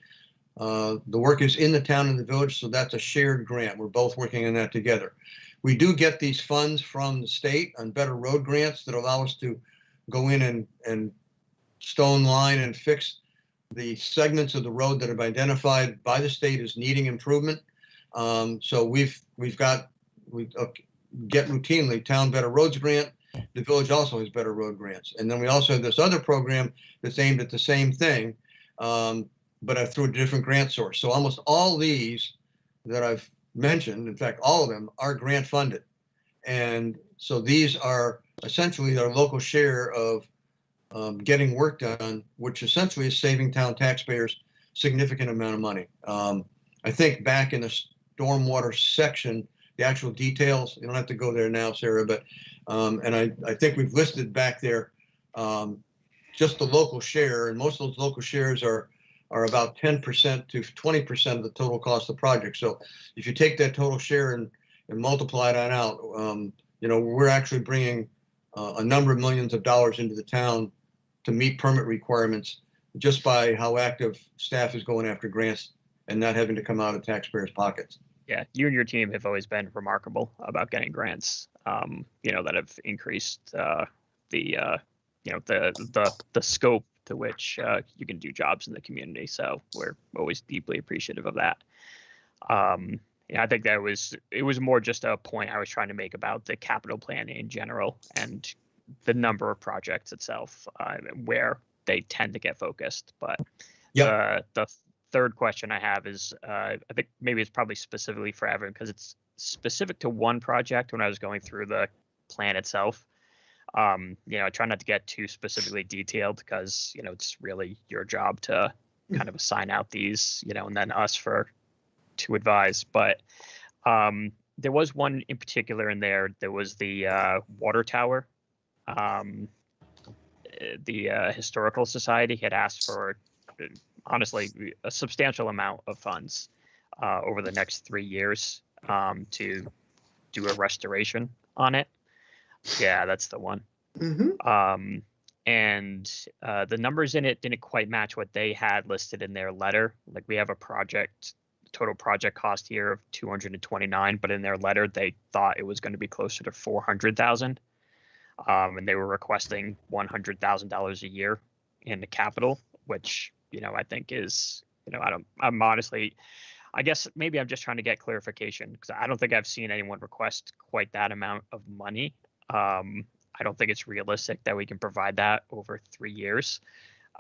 The work is in the town and the village, so that's a shared grant. We're both working on that together. We do get these funds from the state on better road grants that allow us to go in and stone line and fix the segments of the road that have been identified by the state as needing improvement. So we get routinely town better roads grant. The village also has better road grants. And then we also have this other program that's aimed at the same thing, but through a different grant source. So almost all these that I've mentioned, in fact, all of them are grant funded. And so these are essentially our local share of getting work done, which essentially is saving town taxpayers significant amount of money. I think back in the stormwater section, the actual details, you don't have to go there now, Sarah, but and I think we've listed back there just the local share, and most of those local shares are about 10% to 20% of the total cost of the project. So if you take that total share and multiply that out, we're actually bringing a number of millions of dollars into the town to meet permit requirements just by how active staff is going after grants and not having to come out of taxpayers' pockets. Yeah, you and your team have always been remarkable about getting grants, that have increased the scope to which you can do jobs in the community. So we're always deeply appreciative of that. I think it was more just a point I was trying to make about the capital plan in general and the number of projects itself, where they tend to get focused. But the third question I have is, I think maybe it's probably specifically for Evan because it's specific to one project. When I was going through the plan itself, I try not to get too specifically detailed because it's really your job to kind of assign out these, and then us to advise. But there was one in particular in there. There was the water tower. The Historical Society had asked for, honestly, a substantial amount of funds over the next 3 years to do a restoration on it. Yeah, that's the one. Mm-hmm. And the numbers in it didn't quite match what they had listed in their letter. Like we have a total project cost here of 229, but in their letter they thought it was going to be closer to 400,000. And they were requesting $100,000 a year in the capital, which, I think is, I'm honestly, I guess maybe I'm just trying to get clarification because I don't think I've seen anyone request quite that amount of money. I don't think it's realistic that we can provide that over 3 years.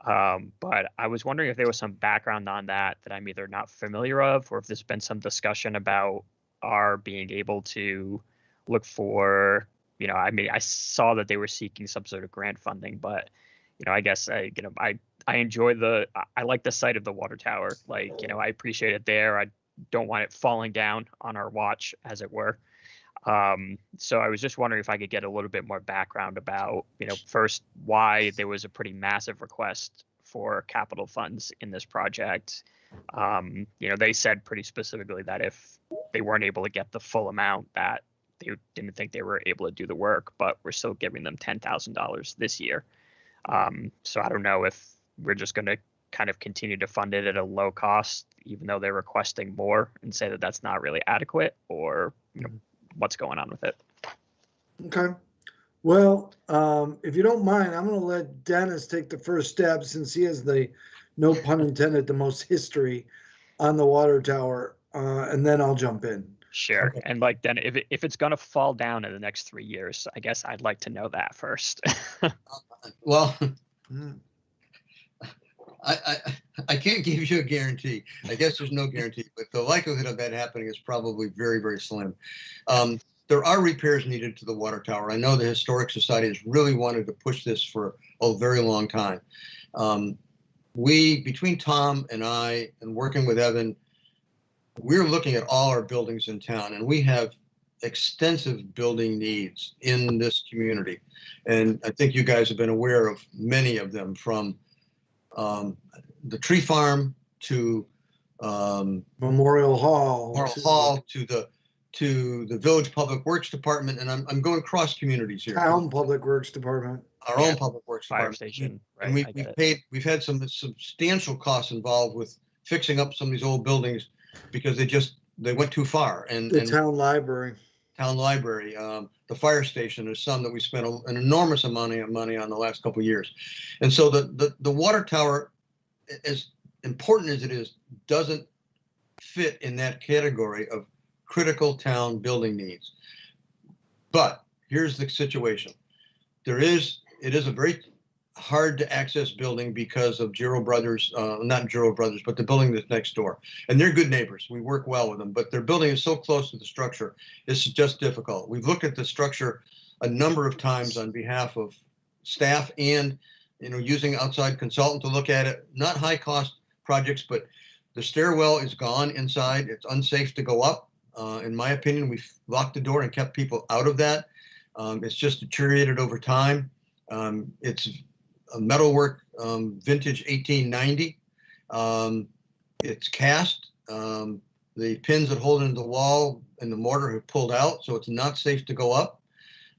But I was wondering if there was some background on that I'm either not familiar of, or if there's been some discussion about our being able to look for, I saw that they were seeking some sort of grant funding, but, I guess, I enjoy I like the sight of the water tower. Like, I appreciate it there. I don't want it falling down on our watch, as it were. So I was just wondering if I could get a little bit more background about, first, why there was a pretty massive request for capital funds in this project. They said pretty specifically that if they weren't able to get the full amount, that they didn't think they were able to do the work, but we're still giving them $10,000 this year. So I don't know if we're just going to kind of continue to fund it at a low cost, even though they're requesting more, and say that that's not really adequate, or what's going on with it. Okay. Well, if you don't mind, I'm going to let Dennis take the first step, since he has the, no pun intended, the most history on the water tower, and then I'll jump in. Sure. Okay. And like, then if it's going to fall down in the next 3 years, I guess I'd like to know that first. Well, I can't give you a guarantee. I guess there's no guarantee, but the likelihood of that happening is probably very, very slim. There are repairs needed to the water tower. I know the Historic Society has really wanted to push this for a very long time. Between Tom and I, and working with Evan, we're looking at all our buildings in town, and we have extensive building needs in this community. And I think you guys have been aware of many of them, from the tree farm to Memorial Hall to the Village Public Works Department, and I'm going cross communities here. Town Public Works Department. Our own Public Works Fire Department. station, And right? we've had some substantial costs involved with fixing up some of these old buildings because they went too far. And The town library. The fire station, there's some that we spent an enormous amount of money on the last couple of years. And so the water tower, as important as it is, doesn't fit in that category of critical town building needs. But here's the situation. It is a very hard to access building because of Giro Brothers, not Giro Brothers, but the building that's next door. And they're good neighbors. We work well with them, but their building is so close to the structure, it's just difficult. We've looked at the structure a number of times on behalf of staff and, using outside consultant to look at it. Not high cost projects, but the stairwell is gone inside. It's unsafe to go up. In my opinion, we've locked the door and kept people out of that. It's just deteriorated over time. It's a metalwork, vintage 1890. It's cast. The pins that hold it into the wall and the mortar have pulled out, so it's not safe to go up.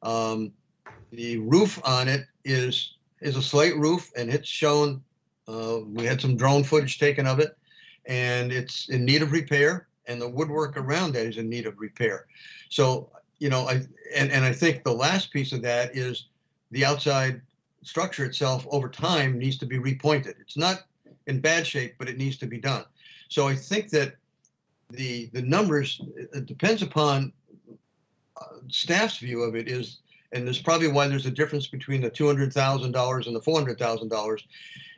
The roof on it is a slate roof, and it's shown, we had some drone footage taken of it, and it's in need of repair, and the woodwork around that is in need of repair. So, I think the last piece of that is the outside structure itself over time needs to be repointed. It's not in bad shape, but it needs to be done. So I think that the numbers, it depends upon staff's view of it is, and there's probably why there's a difference between the $200,000 and the $400,000.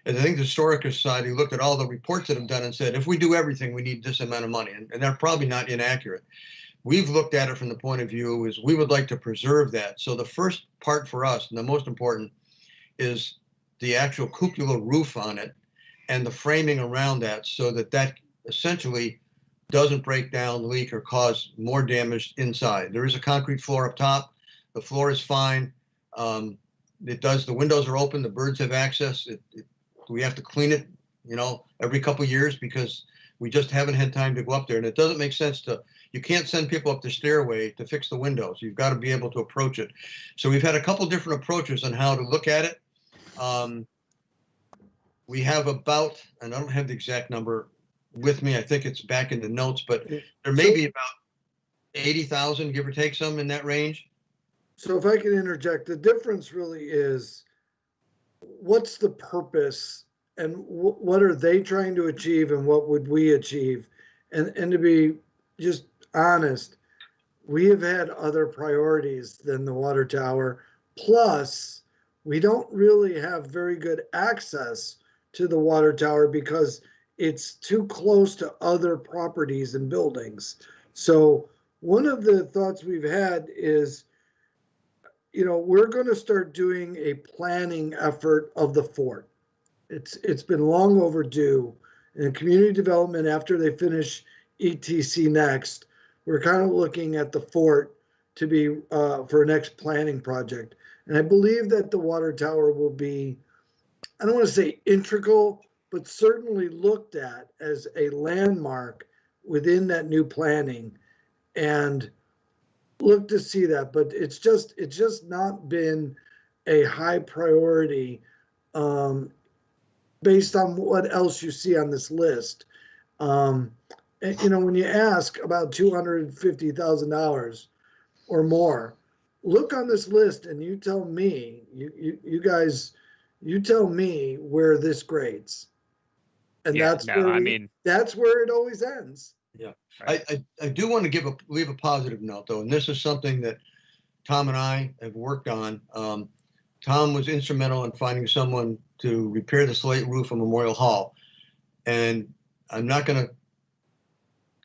And I think the Historic Society looked at all the reports that have done and said, if we do everything, we need this amount of money. And they're probably not inaccurate. We've looked at it from the point of view is we would like to preserve that. So the first part for us, and the most important, is the actual cupola roof on it and the framing around that, so that essentially doesn't break down, leak, or cause more damage inside. There is a concrete floor up top. The floor is fine. The windows are open. The birds have access. We have to clean it, every couple of years because we just haven't had time to go up there. And it doesn't make sense you can't send people up the stairway to fix the windows. You've got to be able to approach it. So we've had a couple different approaches on how to look at it. We have about, and I don't have the exact number with me, I think it's back in the notes, but there may be about 80,000, give or take some in that range. So if I can interject, the difference really is what's the purpose and what are they trying to achieve and what would we achieve? And to be just honest, we have had other priorities than the water tower. Plus, we don't really have very good access to the water tower because it's too close to other properties and buildings. So one of the thoughts we've had is, we're going to start doing a planning effort of the fort. It's been long overdue. And community development, after they finish ETC next, we're kind of looking at the fort to be for next planning project. And I believe that the water tower will be, I don't want to say integral, but certainly looked at as a landmark within that new planning, and look to see that. But it's just not been a high priority based on what else you see on this list. And, you know, when you ask about $250,000 or more, look on this list and you tell me, you guys, you tell me where this grades. And Yeah, that's no, where I mean, that's where it always ends. Yeah, Right. I do want to leave a positive note though, and this is something that Tom and I have worked on. Tom was instrumental in finding someone to repair the slate roof of Memorial Hall. And I'm not going to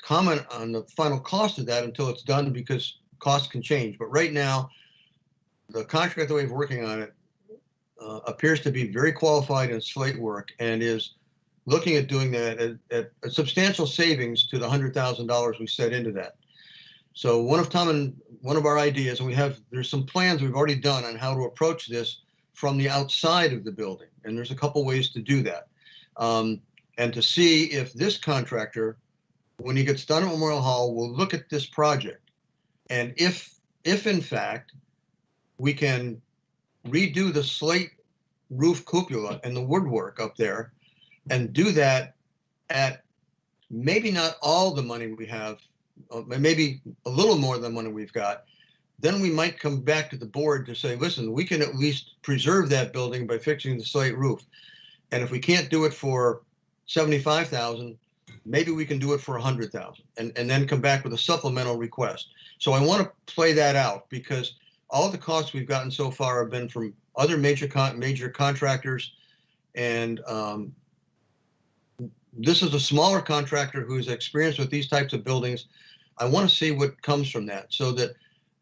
comment on the final cost of that until it's done because costs can change. But right now, the contractor that we're working on it appears to be very qualified in slate work and is looking at doing that at a substantial savings to the $100,000 we set into that. So one of our ideas, and there's some plans we've already done on how to approach this from the outside of the building. And there's a couple ways to do that. And to see if this contractor, when he gets done at Memorial Hall, will look at this project. And if in fact, we can redo the slate roof cupola and the woodwork up there and do that at maybe not all the money we have, maybe a little more than the money we've got, then we might come back to the board to say, listen, we can at least preserve that building by fixing the slate roof. And if we can't do it for $75,000, maybe we can do it for $100,000 and then come back with a supplemental request. So I want to play that out because all the costs we've gotten so far have been from other major contractors. And this is a smaller contractor who's experienced with these types of buildings. I want to see what comes from that so that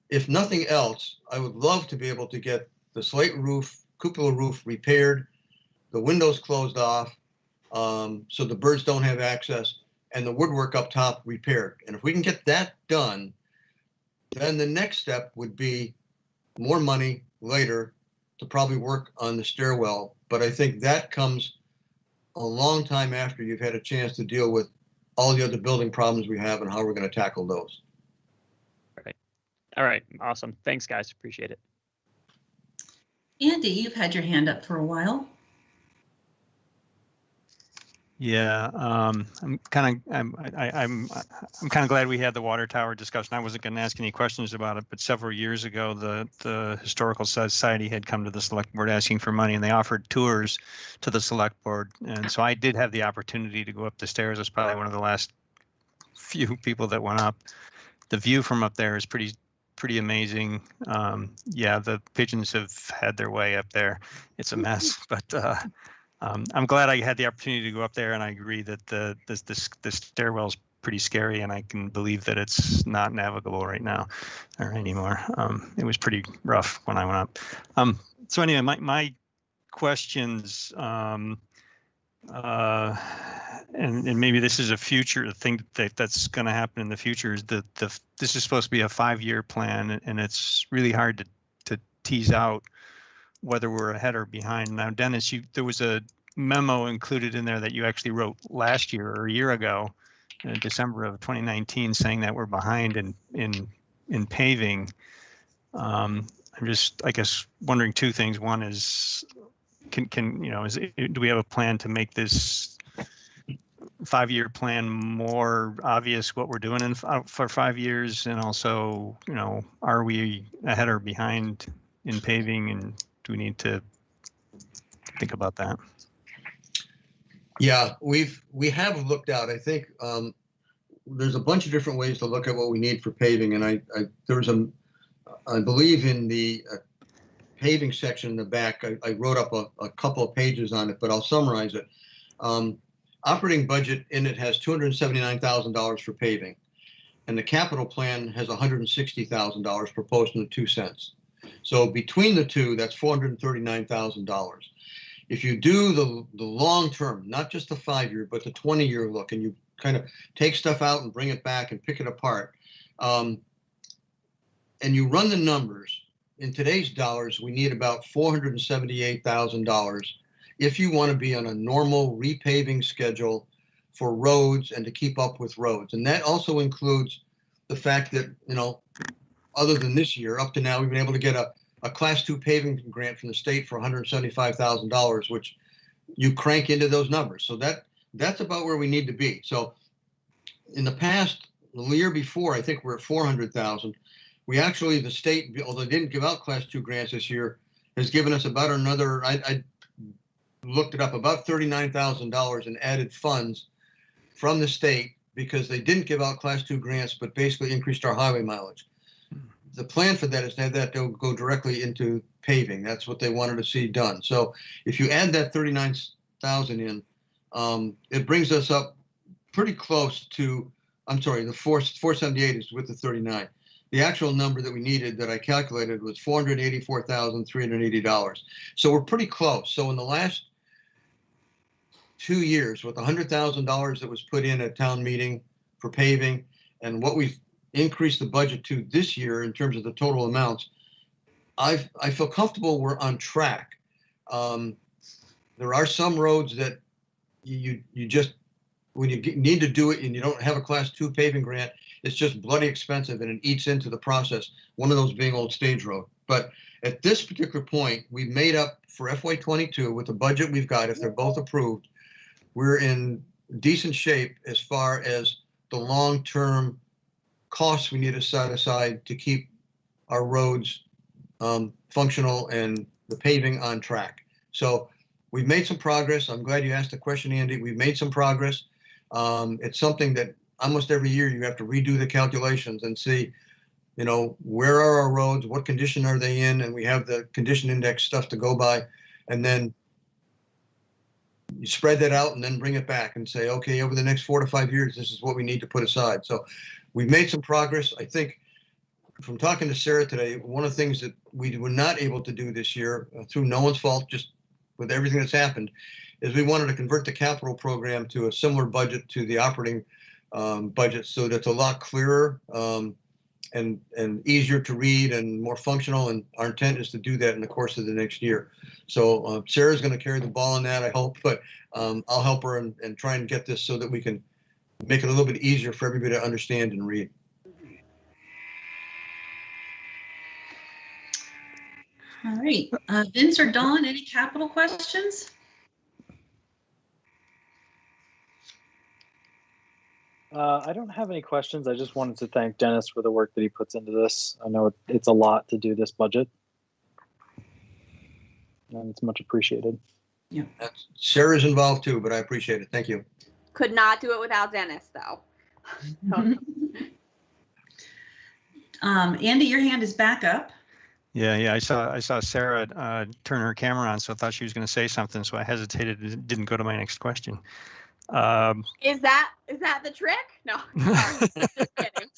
if nothing else, I would love to be able to get the slate roof, cupola roof repaired, the windows closed off, so the birds don't have access, and the woodwork up top repaired. And if we can get that done, then the next step would be more money later to probably work on the stairwell. But I think that comes a long time after you've had a chance to deal with all the other building problems we have and how we're going to tackle those. Right. All right. Awesome. Thanks, guys. Appreciate it. Andy, you've had your hand up for a while. Yeah, I'm kind of glad we had the water tower discussion. I wasn't going to ask any questions about it, but several years ago, the Historical Society had come to the select board asking for money, and they offered tours to the select board. And so I did have the opportunity to go up the stairs. I was probably one of the last few people that went up. The view from up there is pretty amazing. Yeah, the pigeons have had their way up there. It's a mess, but I'm glad I had the opportunity to go up there, and I agree that the stairwell is pretty scary, and I can believe that it's not navigable right now or anymore. It was pretty rough when I went up. So anyway, my questions, and maybe this is a future thing that's going to happen in the future, is that this is supposed to be a 5-year plan, and it's really hard to tease out whether we're ahead or behind. Now, Dennis, there was a memo included in there that you actually wrote last year or a year ago, in December of 2019, saying that we're behind in paving. I'm just, I guess, wondering two things. One is, do we have a plan to make this 5-year plan more obvious what we're doing for 5 years? And also, are we ahead or behind in paving, and do we need to think about that? Yeah, we have looked out. I think there's a bunch of different ways to look at what we need for paving, and I believe in the paving section in the back, I wrote up a couple of pages on it, but I'll summarize it. Operating budget in it has $279,000 for paving, and the capital plan has $160,000 proposed in the 2 cents. So between the two, that's $439,000. If you do the long term, not just the 5-year, but the 20-year look, and you kind of take stuff out and bring it back and pick it apart, and you run the numbers, in today's dollars, we need about $478,000 if you want to be on a normal repaving schedule for roads and to keep up with roads. And that also includes the fact that, other than this year, up to now, we've been able to get a Class 2 paving grant from the state for $175,000, which you crank into those numbers. So that's about where we need to be. So in the past, the year before, I think we're at 400,000. We actually, the state, although they didn't give out Class 2 grants this year, has given us about another, I looked it up, about $39,000 in added funds from the state because they didn't give out Class 2 grants, but basically increased our highway mileage. The plan for that is to have that go directly into paving. That's what they wanted to see done. So if you add that 39,000 in, it brings us up pretty close to, I'm sorry, the 478 is with the 39. The actual number that we needed that I calculated was $484,380. So we're pretty close. So in the last 2 years, with $100,000 that was put in at town meeting for paving and what we've increased the budget to this year in terms of the total amounts, I feel comfortable we're on track. There are some roads that you just, when you need to do it and you don't have a Class 2 paving grant, it's just bloody expensive and it eats into the process. One of those being Old Stage Road. But at this particular point, we've made up for FY22 with the budget we've got. If they're both approved, we're in decent shape as far as the long-term costs we need to set aside to keep our roads functional and the paving on track. So we've made some progress. I'm glad you asked the question, Andy. We've made some progress. It's something that almost every year you have to redo the calculations and see, where are our roads, what condition are they in, and we have the condition index stuff to go by, and then you spread that out and then bring it back and say, okay, over the next 4 to 5 years, this is what we need to put aside. So we've made some progress. I think from talking to Sarah today, one of the things that we were not able to do this year, through no one's fault, just with everything that's happened, is we wanted to convert the capital program to a similar budget to the operating budget, so that's a lot clearer and easier to read and more functional. And our intent is to do that in the course of the next year. So Sarah's going to carry the ball on that, I hope, but I'll help her and try and get this so that we can make it a little bit easier for everybody to understand and read. All right, Vince or Dawn, any capital questions? I don't have any questions. I just wanted to thank Dennis for the work that he puts into this. I know it's a lot to do this budget, and it's much appreciated. Yeah, Sarah's involved too, but I appreciate it. Thank you. Could not do it without Dennis, though. Andy, your hand is back up. Yeah. I saw Sarah turn her camera on, so I thought she was going to say something. So I hesitated and didn't go to my next question. Is that the trick? No, sorry. Just kidding.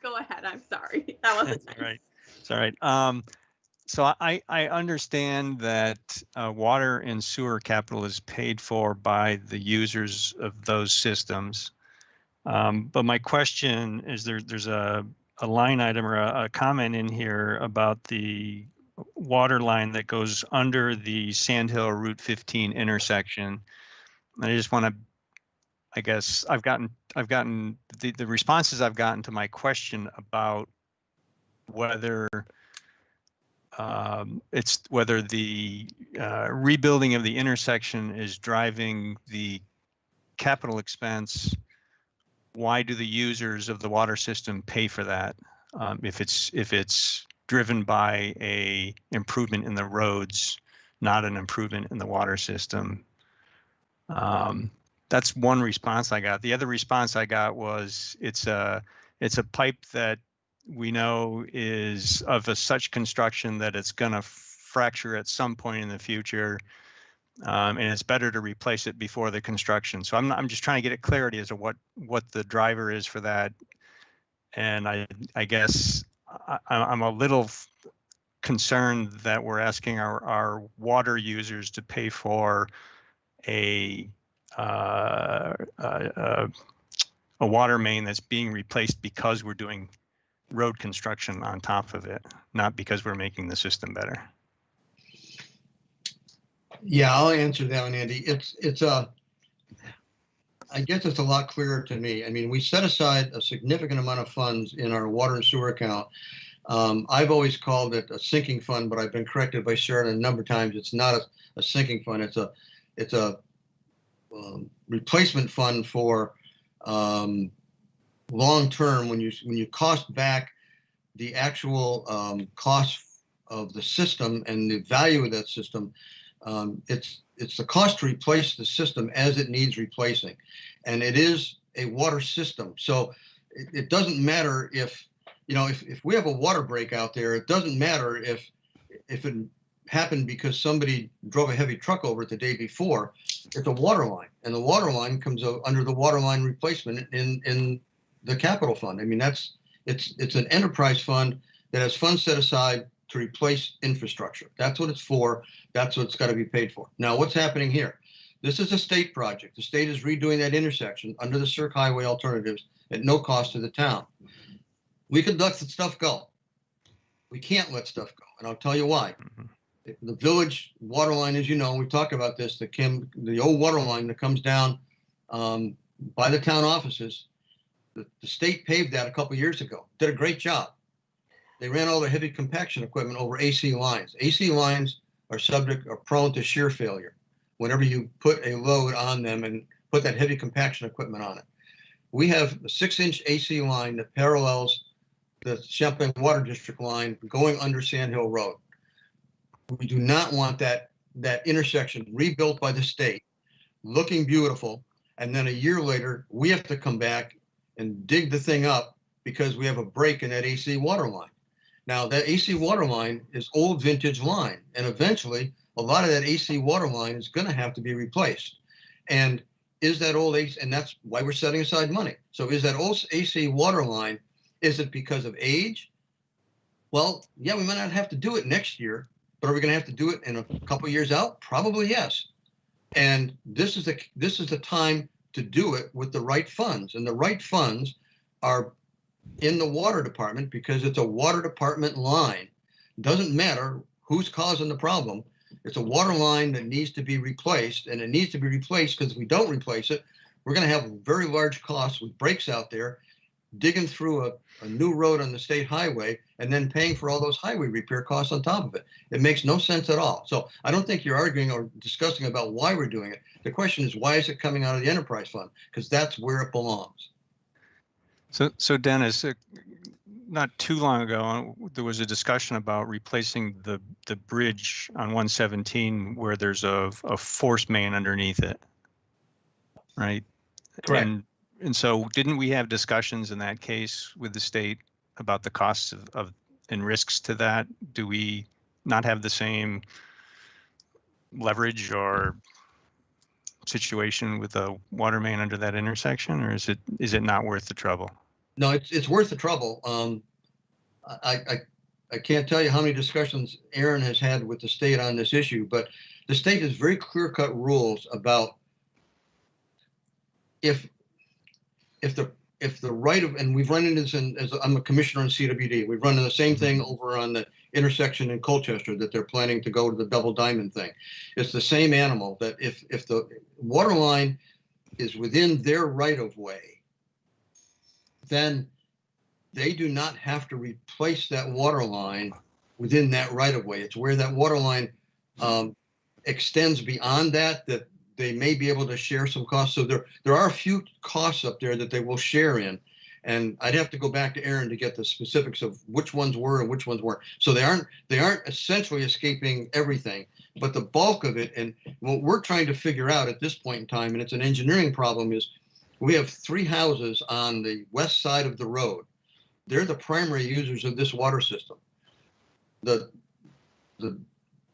Go ahead. I'm sorry. That wasn't nice. Right. It's all right. So I understand that water and sewer capital is paid for by the users of those systems. But my question is, there's a line item or a comment in here about the water line that goes under the Sandhill Route 15 intersection. I just want to, I guess I've gotten the responses I've gotten to my question about whether whether the rebuilding of the intersection is driving the capital expense. Why do the users of the water system pay for that? If it's driven by a improvement in the roads, not an improvement in the water system. That's one response I got. The other response I got was it's a pipe that we know is of such construction that it's going to fracture at some point in the future, and it's better to replace it before the construction. So I'm just trying to get clarity as to what the driver is for that. And I guess I'm a little concerned that we're asking our water users to pay for a water main that's being replaced because we're doing road construction on top of it, not because we're making the system better. Yeah, I'll answer that one, Andy. I guess it's a lot clearer to me. I mean, we set aside a significant amount of funds in our water and sewer account. I've always called it a sinking fund, but I've been corrected by Sharon a number of times. It's not a sinking fund. It's a replacement fund for long term. When you cost back the actual cost of the system and the value of that system, it's the cost to replace the system as it needs replacing, and it is a water system. So it doesn't matter if we have a water break out there. It doesn't matter if it happened because somebody drove a heavy truck over it the day before. It's a water line, and the water line comes under the water line replacement in the capital fund. I mean, it's an enterprise fund that has funds set aside to replace infrastructure. That's what it's for. That's what it's got to be paid for. Now, what's happening here? This is a state project. The state is redoing that intersection under the Cirque Highway alternatives at no cost to the town. We could let stuff go. We can't let stuff go, and I'll tell you why. The village water line, as you know, we've talked about this, the old water line that comes down by the town offices, the state paved that a couple years ago, did a great job. They ran all the heavy compaction equipment over AC lines. AC lines are prone to shear failure whenever you put a load on them and put that heavy compaction equipment on it. We have a 6-inch AC line that parallels the Champlain Water District line going under Sand Hill Road. We do not want that intersection rebuilt by the state, looking beautiful, and then a year later, we have to come back and dig the thing up because we have a break in that AC water line. Now, that AC water line is old vintage line, and eventually a lot of that AC water line is going to have to be replaced. And is that old AC, and that's why we're setting aside money. So is that old AC water line, is it because of age? Well, yeah, we might not have to do it next year, but are we going to have to do it in a couple of years out? Probably yes. And this is the time to do it with the right funds, and the right funds are in the water department because it's a water department line. It doesn't matter who's causing the problem. It's a water line that needs to be replaced, and it needs to be replaced because if we don't replace it, we're going to have very large costs with breaks out there, digging through a new road on the state highway, and then paying for all those highway repair costs on top of it. It makes no sense at all. So I don't think you're arguing or discussing about why we're doing it. The question is, why is it coming out of the enterprise fund? Because that's where it belongs. So Dennis, not too long ago, there was a discussion about replacing the bridge on 117 where there's a force main underneath it, right? Correct. And so didn't we have discussions in that case with the state about the costs of and risks to that? Do we not have the same leverage or situation with a water main under that intersection, or is it not worth the trouble? No, it's worth the trouble. I can't tell you how many discussions Aaron has had with the state on this issue, but the state has very clear-cut rules about if the right of, and we've run into this as I'm a commissioner on CWD, we've run into the same thing over on the intersection in Colchester that they're planning to go to the double diamond thing. It's the same animal that if the water line is within their right of way, then they do not have to replace that water line within that right of way. It's where that water line extends beyond that they may be able to share some costs. So there are a few costs up there that they will share in. And I'd have to go back to Aaron to get the specifics of which ones were and which ones weren't. So they aren't essentially escaping everything, but the bulk of it, and what we're trying to figure out at this point in time, and it's an engineering problem, is we have 3 houses on the west side of the road. They're the primary users of this water system. The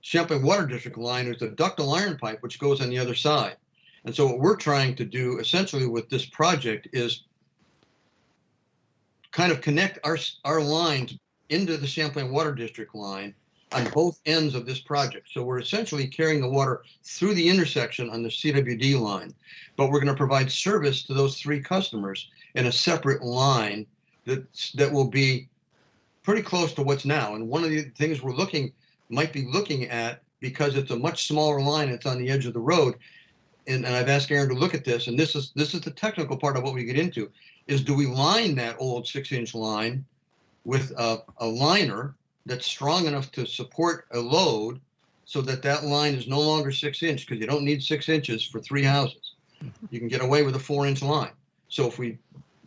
Champlain Water District line is the ductile iron pipe, which goes on the other side. And so what we're trying to do essentially with this project is kind of connect our lines into the Champlain Water District line on both ends of this project. So we're essentially carrying the water through the intersection on the CWD line, but we're going to provide service to those 3 customers in a separate line that will be pretty close to what's now. And one of the things might be looking at, because it's a much smaller line, it's on the edge of the road. And I've asked Aaron to look at this, and this is the technical part of what we get into, is do we line that old 6-inch line with a liner that's strong enough to support a load so that that line is no longer 6-inch, because you don't need 6 inches for 3 houses. You can get away with a 4-inch line. So if we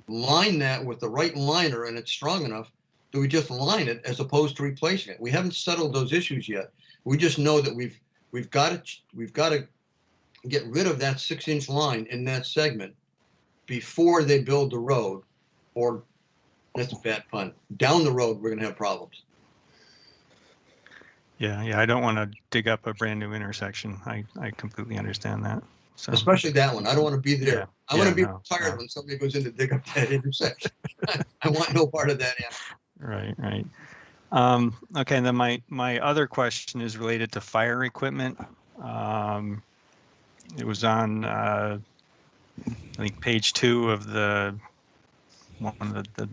line that with the right liner and it's strong enough, do we just line it as opposed to replacing it? We haven't settled those issues yet. We just know that we've got to get rid of that 6-inch line in that segment before they build the road, or that's a bad pun. Down the road, we're going to have problems. Yeah, I don't want to dig up a brand new intersection. I completely understand that. So, especially that one. I don't want to be there. Yeah, I want to be no. retired when somebody goes in to dig up that intersection. I want no part of that. Right. Okay, and then my other question is related to fire equipment. It was on I think page 2 of the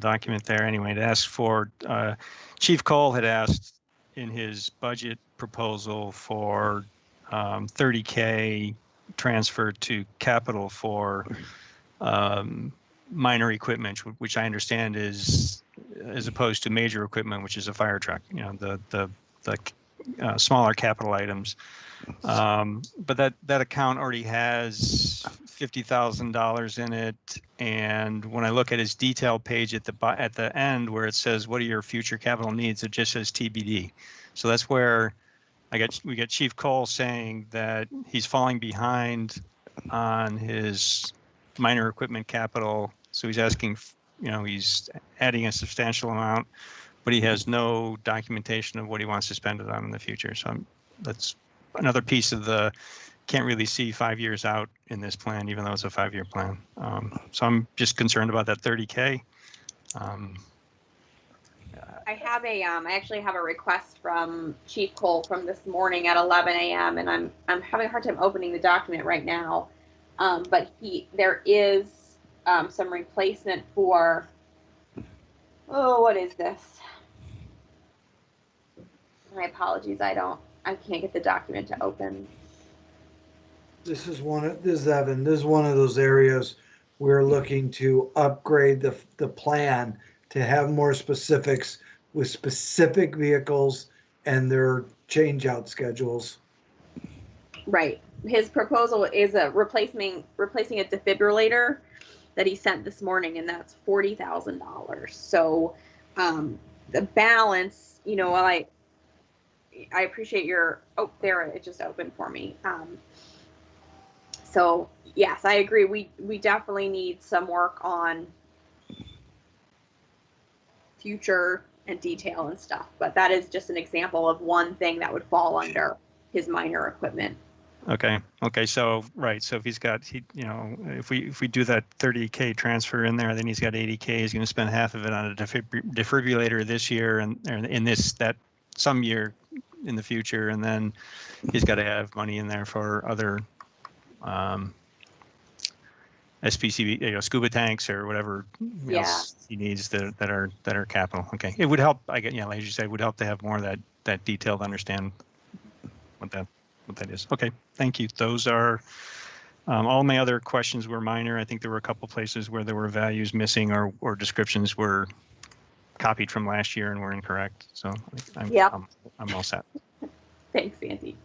document there. Anyway, it asked for Chief Cole had asked in his budget proposal for $30K transfer to capital for minor equipment, which I understand is as opposed to major equipment, which is a fire truck. You know, the smaller capital items. But that account already has $50,000 in it, and when I look at his detail page at the end where it says what are your future capital needs, it just says TBD. So that's where we get Chief Cole saying that he's falling behind on his minor equipment capital. So he's asking, he's adding a substantial amount, but he has no documentation of what he wants to spend it on in the future. So that's another piece of can't really see 5 years out in this plan, even though it's a 5-year plan. So I'm just concerned about that $30K. I actually have a request from Chief Cole from this morning at 11 a.m. and I'm having a hard time opening the document right now. But there is some replacement for, what is this? My apologies, I can't get the document to open. This is Evan. This is one of those areas we're looking to upgrade the plan to have more specifics with specific vehicles and their change out schedules. Right. His proposal is replacing a defibrillator that he sent this morning, and that's $40,000. So the balance, I appreciate there it just opened for me. So yes, I agree. We definitely need some work on future and detail and stuff, but that is just an example of one thing that would fall under his minor equipment. Okay. So right. So if if we do that $30K transfer in there, then he's got $80K. He's going to spend half of it on a defibrillator this year, and in that some year in the future, and then he's got to have money in there for other SPCB, scuba tanks or whatever else he needs that are capital. Okay, it would help. Like you said, it would help to have more of that detail to understand what that is. Okay, thank you. Those are all my other questions were minor. I think there were a couple places where there were values missing or descriptions were copied from last year and were incorrect. So I'm all set. Thanks, Sandy.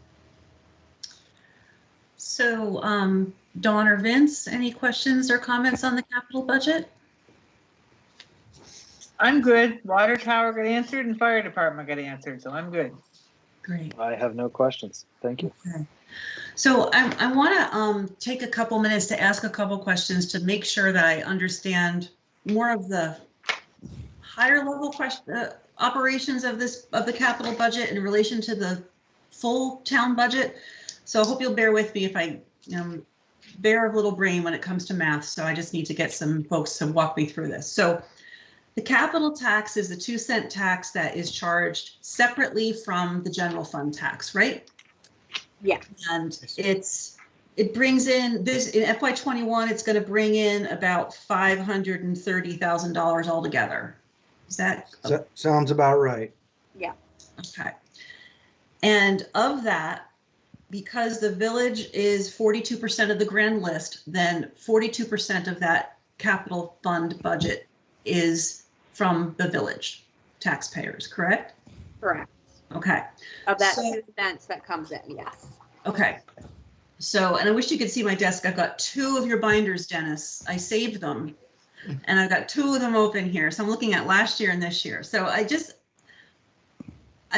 So Dawn or Vince, any questions or comments on the capital budget? I'm good. Water tower got answered and fire department got answered, so I'm good. Great. I have no questions. Thank you. Okay. So I want to take a couple minutes to ask a couple questions to make sure that I understand more of the higher level operations of the capital budget in relation to the full town budget. So I hope you'll bear with me if I bear of little brain when it comes to math. So I just need to get some folks to walk me through this. So the capital tax is the 2-cent tax that is charged separately from the general fund tax, right? Yeah. And it brings in this in FY21, it's going to bring in about $530,000 altogether. Is that? Sounds about right. Yeah. Okay. And of that, because the village is 42% of the grand list, then 42% of that capital fund budget is from the village taxpayers, correct? Correct. Okay. Of that So- 2 cents that comes in, yes. Okay. So, and I wish you could see my desk. I've got 2 of your binders, Dennis. I saved them. And I've got 2 of them open here. So I'm looking at last year and this year. So I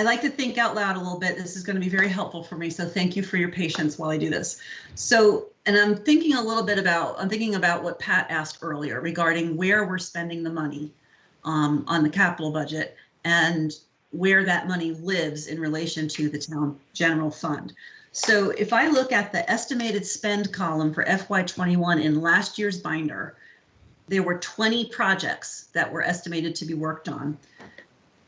like to think out loud a little bit. This is going to be very helpful for me. So thank you for your patience while I do this. So, and I'm thinking about what Pat asked earlier regarding where we're spending the money on the capital budget and where that money lives in relation to the town general fund. So if I look at the estimated spend column for FY21 in last year's binder, there were 20 projects that were estimated to be worked on.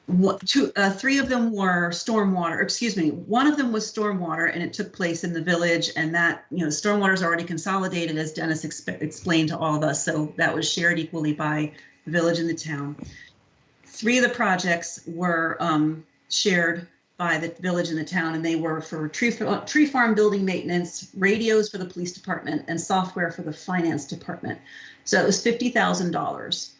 3 of them were stormwater, excuse me, 1 of them was stormwater, and it took place in the village, and that, stormwater is already consolidated, as Dennis explained to all of us, so that was shared equally by the village and the town. 3 of the projects were shared by the village and the town, and they were for tree farm building maintenance, radios for the police department, and software for the finance department. So it was $50,000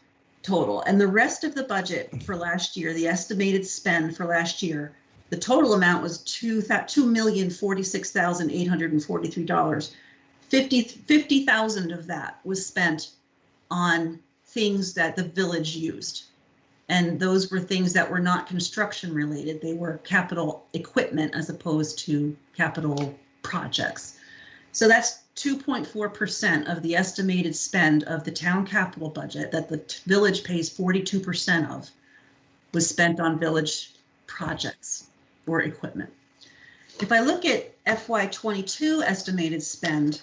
total. And the rest of the budget for last year, the estimated spend for last year, the total amount was $2,046,843. $50,000 of that was spent on things that the village used. And those were things that were not construction related. They were capital equipment as opposed to capital projects. So that's 2.4% of the estimated spend of the town capital budget that the village pays 42% of was spent on village projects or equipment. If I look at FY22 estimated spend,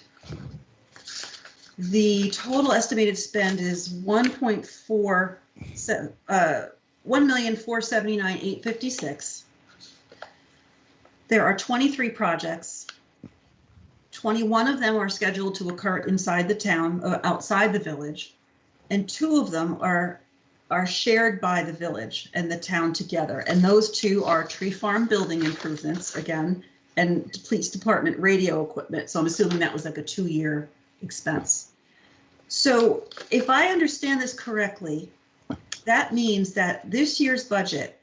the total estimated spend is $1,479,856. There are 23 projects. 21 of them are scheduled to occur inside the town, outside the village, and 2 of them are shared by the village and the town together. And those 2 are tree farm building improvements, again, and police department radio equipment. So I'm assuming that was like a 2-year expense. So if I understand this correctly, that means that this year's budget,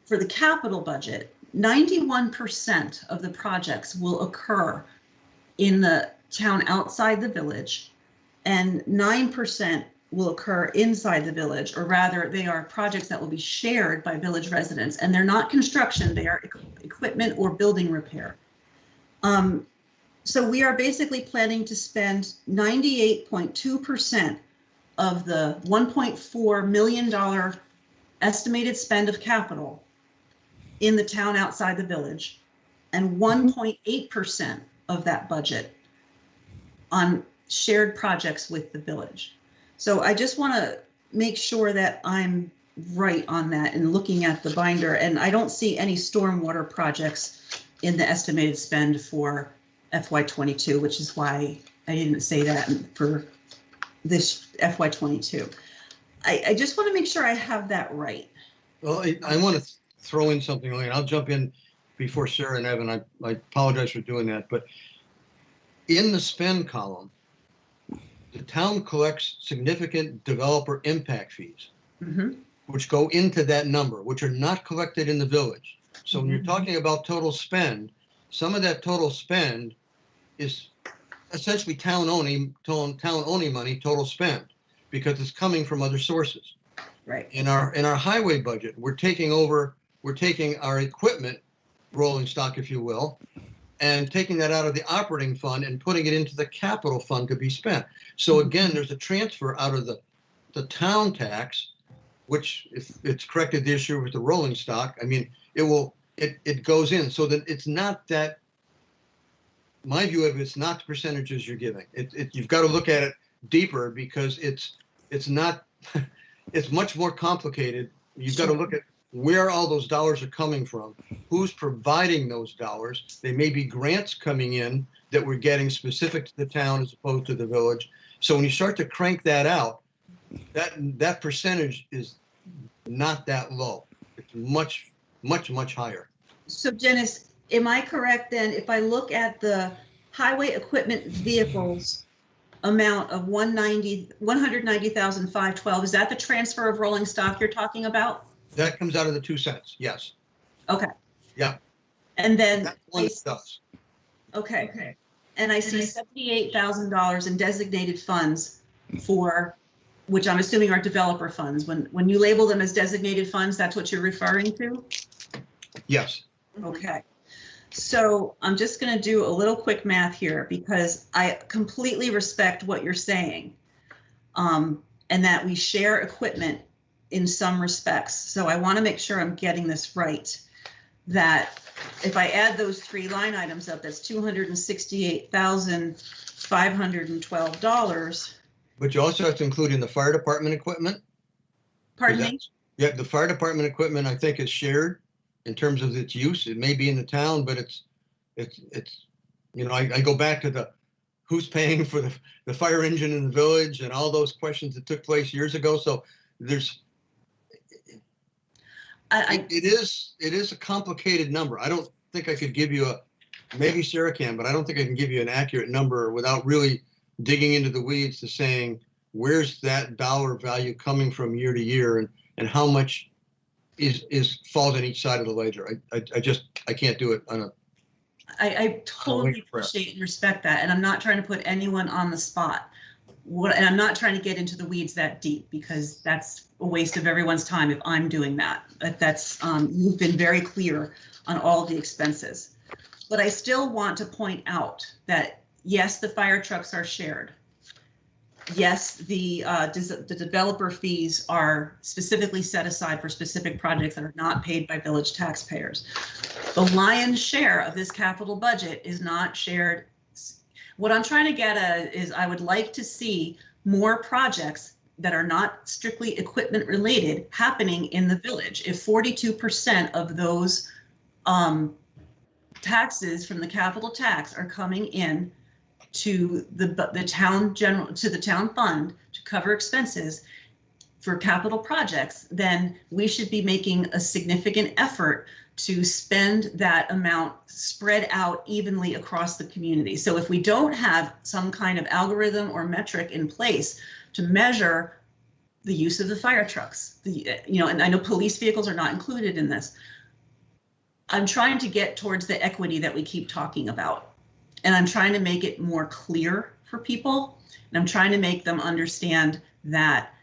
for the capital budget, 91% of the projects will occur in the town outside the village, and 9% will occur inside the village, or rather they are projects that will be shared by village residents, and they're not construction, they are equipment or building repair. So we are basically planning to spend 98.2% of the $1.4 million estimated spend of capital in the town outside the village, and 1.8% of that budget on shared projects with the village. So I just want to make sure that I'm right on that and looking at the binder, and I don't see any stormwater projects in the estimated spend for FY22, which is why I didn't say that for this FY22. I just want to make sure I have that right. Well, I want to throw in something, and I'll jump in before Sarah and Evan. I apologize for doing that, but in the spend column, the town collects significant developer impact fees, which go into that number, which are not collected in the village. So when you're talking about total spend, some of that total spend is essentially town-only money, total spend, because it's coming from other sources. Right. In our highway budget, we're taking our equipment rolling stock, if you will, and taking that out of the operating fund and putting it into the capital fund to be spent. So again, there's a transfer out of the town tax, which if it's corrected this year with the rolling stock, I mean, it goes in, so that it's not that, my view of it's not the percentages you're giving. You've got to look at it deeper, because it's not, it's much more complicated. You've got to look at where all those dollars are coming from, who's providing those dollars. They may be grants coming in that we're getting specific to the town as opposed to the village. So when you start to crank that out, that percentage is not that low. It's much, much, much higher. So Dennis, am I correct then, if I look at the highway equipment vehicles amount of 190,512, is that the transfer of rolling stock you're talking about? That comes out of the 2 cents, yes. Okay. Yeah. And then, That's one that does. okay. And I see $78,000 in designated funds for, which I'm assuming are developer funds. When you label them as designated funds, that's what you're referring to? Yes. Okay. So I'm just going to do a little quick math here because I completely respect what you're saying, and that we share equipment in some respects. So I want to make sure I'm getting this right. That if I add those 3 line items up, that's $268,512. But you also have to include in the fire department equipment. Pardon me? Yeah, the fire department equipment, I think, is shared in terms of its use. It may be in the town, but it's, you know, I go back to the who's paying for the fire engine in the village and all those questions that took place years ago. So there's, it is a complicated number. I don't think I could give you maybe Sarah can, but I don't think I can give you an accurate number without really digging into the weeds to saying, where's that dollar value coming from year to year and how much is falls on each side of the ledger. I can't do it on a. I totally appreciate and respect that. And I'm not trying to put anyone on the spot. And I'm not trying to get into the weeds that deep because that's a waste of everyone's time if I'm doing that. But that's, you've been very clear on all of the expenses. But I still want to point out that, yes, the fire trucks are shared. Yes, the developer fees are specifically set aside for specific projects that are not paid by village taxpayers. The lion's share of this capital budget is not shared. What I'm trying to get at is I would like to see more projects that are not strictly equipment related happening in the village. If 42% of those taxes from the capital tax are coming in to the town fund to cover expenses for capital projects, then we should be making a significant effort to spend that amount spread out evenly across the community. So if we don't have some kind of algorithm or metric in place to measure the use of the fire trucks, and I know police vehicles are not included in this. I'm trying to get towards the equity that we keep talking about. And I'm trying to make it more clear for people. And I'm trying to make them understand that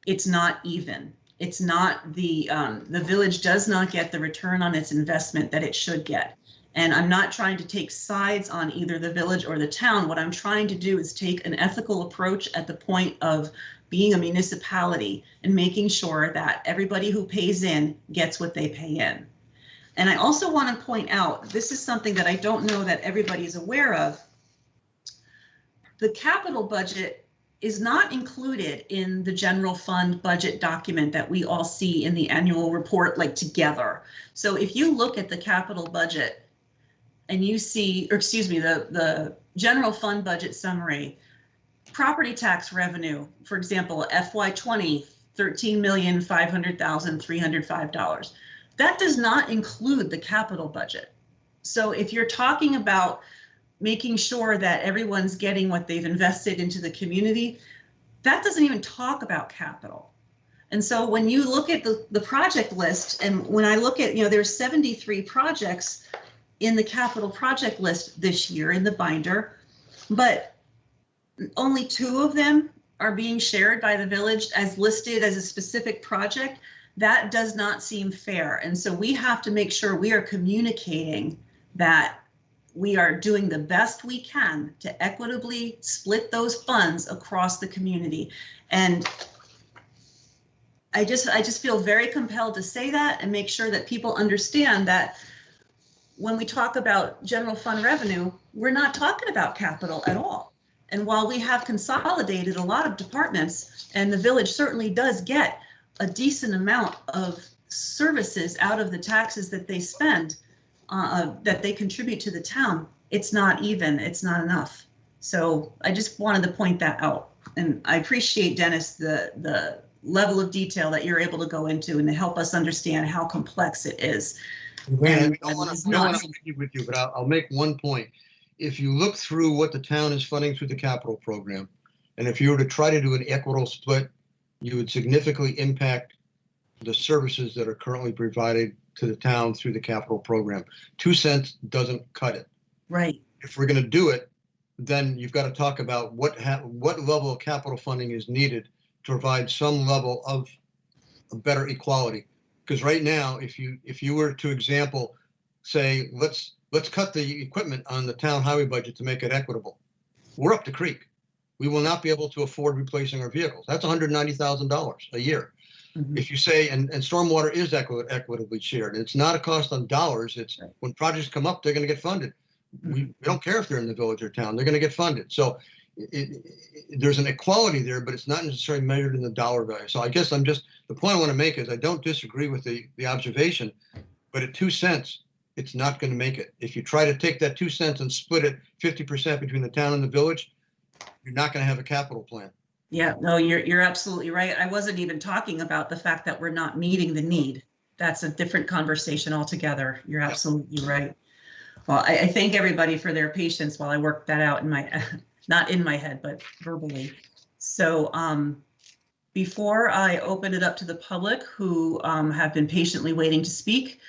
it's not even. It's not the village does not get the return on its investment that it should get. And I'm not trying to take sides on either the village or the town. What I'm trying to do is take an ethical approach at the point of being a municipality and making sure that everybody who pays in gets what they pay in. And I also want to point out, this is something that I don't know that everybody is aware of. The capital budget is not included in the general fund budget document that we all see in the annual report, like together. So if you look at the capital budget and you see, or excuse me, the general fund budget summary, property tax revenue, for example, FY20, $13,500,305. That does not include the capital budget. So if you're talking about making sure that everyone's getting what they've invested into the community, that doesn't even talk about capital. And so when you look at the project list, and when I look at, there's 73 projects in the capital project list this year in the binder, but only 2 of them are being shared by the village as listed as a specific project. That does not seem fair. And so we have to make sure we are communicating that we are doing the best we can to equitably split those funds across the community. And I just feel very compelled to say that and make sure that people understand that when we talk about general fund revenue, we're not talking about capital at all. And while we have consolidated a lot of departments, and the village certainly does get a decent amount of services out of the taxes that they spend, that they contribute to the town, it's not even, it's not enough. So I just wanted to point that out. And I appreciate, Dennis, the level of detail that you're able to go into and to help us understand how complex it is. Man, I And don't want it's to not- argue with you, but I'll make one point. If you look through what the town is funding through the capital program, and if you were to try to do an equitable split, you would significantly impact the services that are currently provided to the town through the capital program. 2 cents doesn't cut it. Right. If we're going to do it, then you've got to talk about what level of capital funding is needed to provide some level of a better equality. Because right now, if you were to example, say, let's cut the equipment on the town highway budget to make it equitable, we're up the creek. We will not be able to afford replacing our vehicles. That's $190,000 a year. Mhm. If you say, and stormwater is equitably shared, it's not a cost on dollars. It's when projects come up, they're going to get funded. We don't care if they're in the village or town, they're going to get funded. So there's an equality there, but it's not necessarily measured in the dollar value. So I guess the point I want to make is I don't disagree with the observation, but at 2 cents, it's not going to make it. If you try to take that 2 cents and split it 50% between the town and the village, you're not going to have a capital plan. Yeah, no, you're absolutely right. I wasn't even talking about the fact that we're not meeting the need. That's a different conversation altogether. You're absolutely right. Well, I thank everybody for their patience while I work that out in my, not in my head, but verbally. So before I open it up to the public who have been patiently waiting to speak,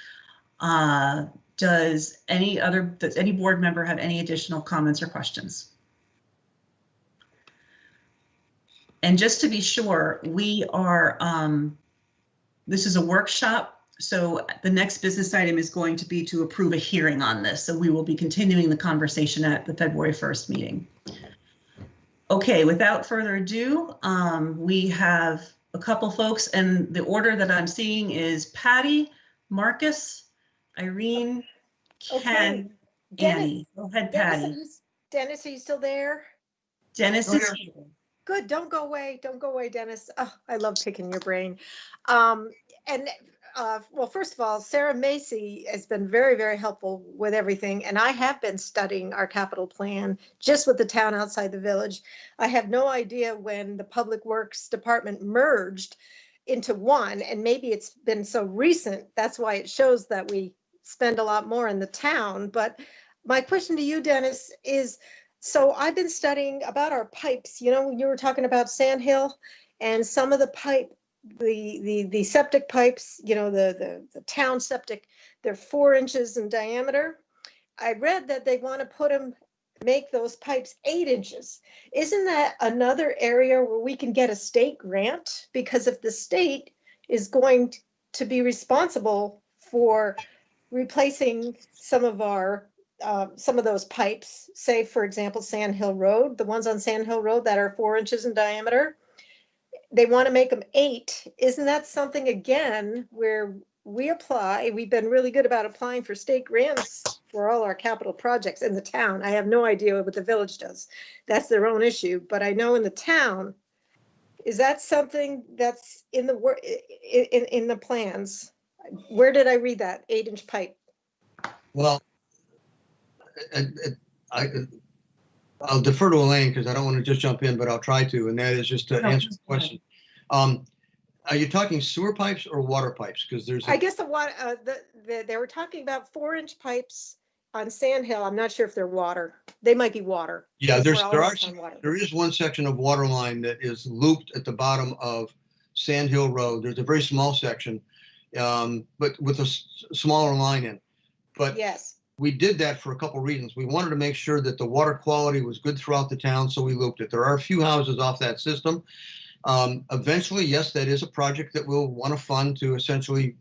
does any board member have any additional comments or questions? And just to be sure, we are, this is a workshop, so the next business item is going to be to approve a hearing on this. So we will be continuing the conversation at the February 1st meeting. Okay, without further ado, we have a couple folks, and the order that I'm seeing is Patty, Marcus, Irene, Ken, Annie. Go ahead, Patty. Dennis, are you still there? Dennis is here. Good. Don't go away. Don't go away, Dennis. Oh, I love picking your brain. Well, first of all, Sarah Macy has been very, very helpful with everything. And I have been studying our capital plan just with the town outside the village. I have no idea when the Public Works Department merged into one, and maybe it's been so recent. That's why it shows that we spend a lot more in the town. But my question to you, Dennis, is, so I've been studying about our pipes. You know, you were talking about Sand Hill and some of the pipe, the septic pipes, you know, the town septic, they're 4 inches in diameter. I read that they want to make those pipes 8 inches. Isn't that another area where we can get a state grant? Because if the state is going to be responsible for replacing some of those pipes, say, for example, Sand Hill Road, the ones on Sand Hill Road that are 4 inches in diameter, they want to make them 8. Isn't that something, again, where we apply? We've been really good about applying for state grants for all our capital projects in the town. I have no idea what the village does. That's their own issue. But I know in the town, is that something that's in the plans? Where did I read that 8-inch pipe? Well, I'll defer to Elaine because I don't want to just jump in, but I'll try to, and that is just to answer the question. Are you talking sewer pipes or water pipes? Because I guess the water, they were talking about 4-inch pipes on Sand Hill. I'm not sure if they're water. They might be water. Yeah, there is one section of water line that is looped at the bottom of Sand Hill Road. There's a very small section, but with a smaller line in. But yes, we did that for a couple of reasons. We wanted to make sure that the water quality was good throughout the town, so we looped it. There are a few houses off that system. Eventually, yes, that is a project that we'll want to fund to essentially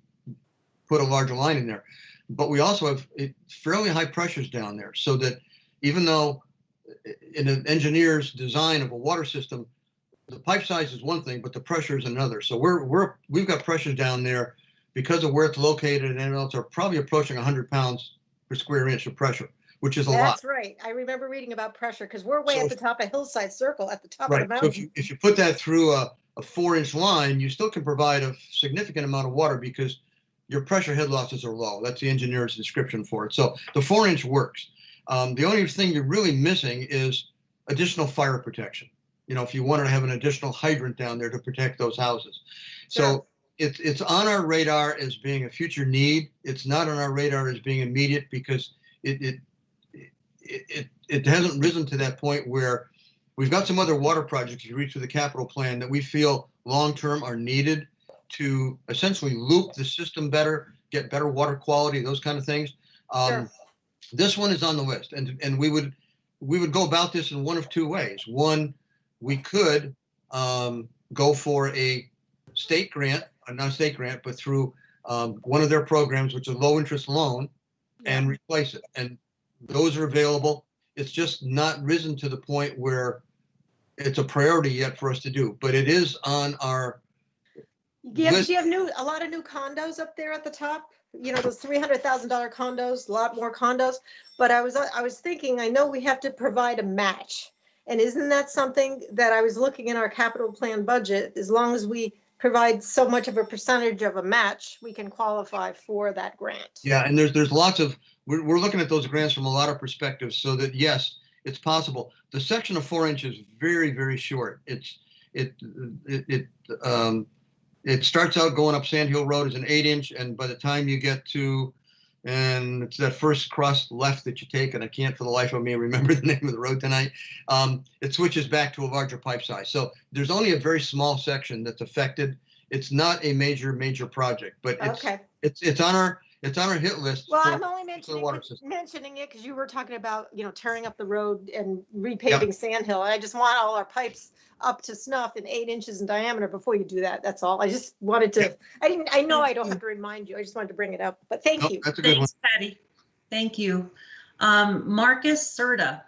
put a larger line in there. But we also have fairly high pressures down there, so that even though in an engineer's design of a water system, the pipe size is one thing, but the pressure is another. So we've got pressures down there because of where it's located, and else are probably approaching 100 pounds per square inch of pressure, which is a lot. That's right. I remember reading about pressure because we're way at the top of Hillside Circle, at the top of the mountain. So if you put that through a 4-inch line, you still can provide a significant amount of water because your pressure head losses are low. That's the engineer's description for it. So the 4-inch works. The only thing you're really missing is additional fire protection. you know, if you wanted to have an additional hydrant down there to protect those houses. So it's on our radar as being a future need. It's not on our radar as being immediate because it hasn't risen to that point where we've got some other water projects you reach through the capital plan that we feel long-term are needed to essentially loop the system better, get better water quality, those kind of things. This one is on the list, and we would go about this in one of two ways. One, we could go for a state grant, not a state grant, but through one of their programs, which is a low interest loan, and replace it. And those are available. It's just not risen to the point where it's a priority yet for us to do, but it is on our list. Do you have a lot of new condos up there at the top? You know, those $300,000 condos, a lot more condos. But I was thinking, I know we have to provide a match. And isn't that something that I was looking in our capital plan budget? As long as we provide so much of a percentage of a match, we can qualify for that grant. Yeah, and there's lots of, we're looking at those grants from a lot of perspectives, so that yes, it's possible. The section of 4 inches is very, very short. It starts out going up Sand Hill Road as an 8-inch, and by the time you get to, and it's that first cross left that you take, and I can't for the life of me remember the name of the road tonight, it switches back to a larger pipe size. So there's only a very small section that's affected. It's not a major project, but it's on our hit list. Well, I'm only mentioning it because you were talking about, you know, tearing up the road and repaving Sand Hill. I just want all our pipes up to snuff and 8 inches in diameter before you do that. That's all. I just wanted to, I know I don't have to remind you. I just wanted to bring it up, but thank you. That's a good one. Thanks, Patty. Thank you. Marcus Serta.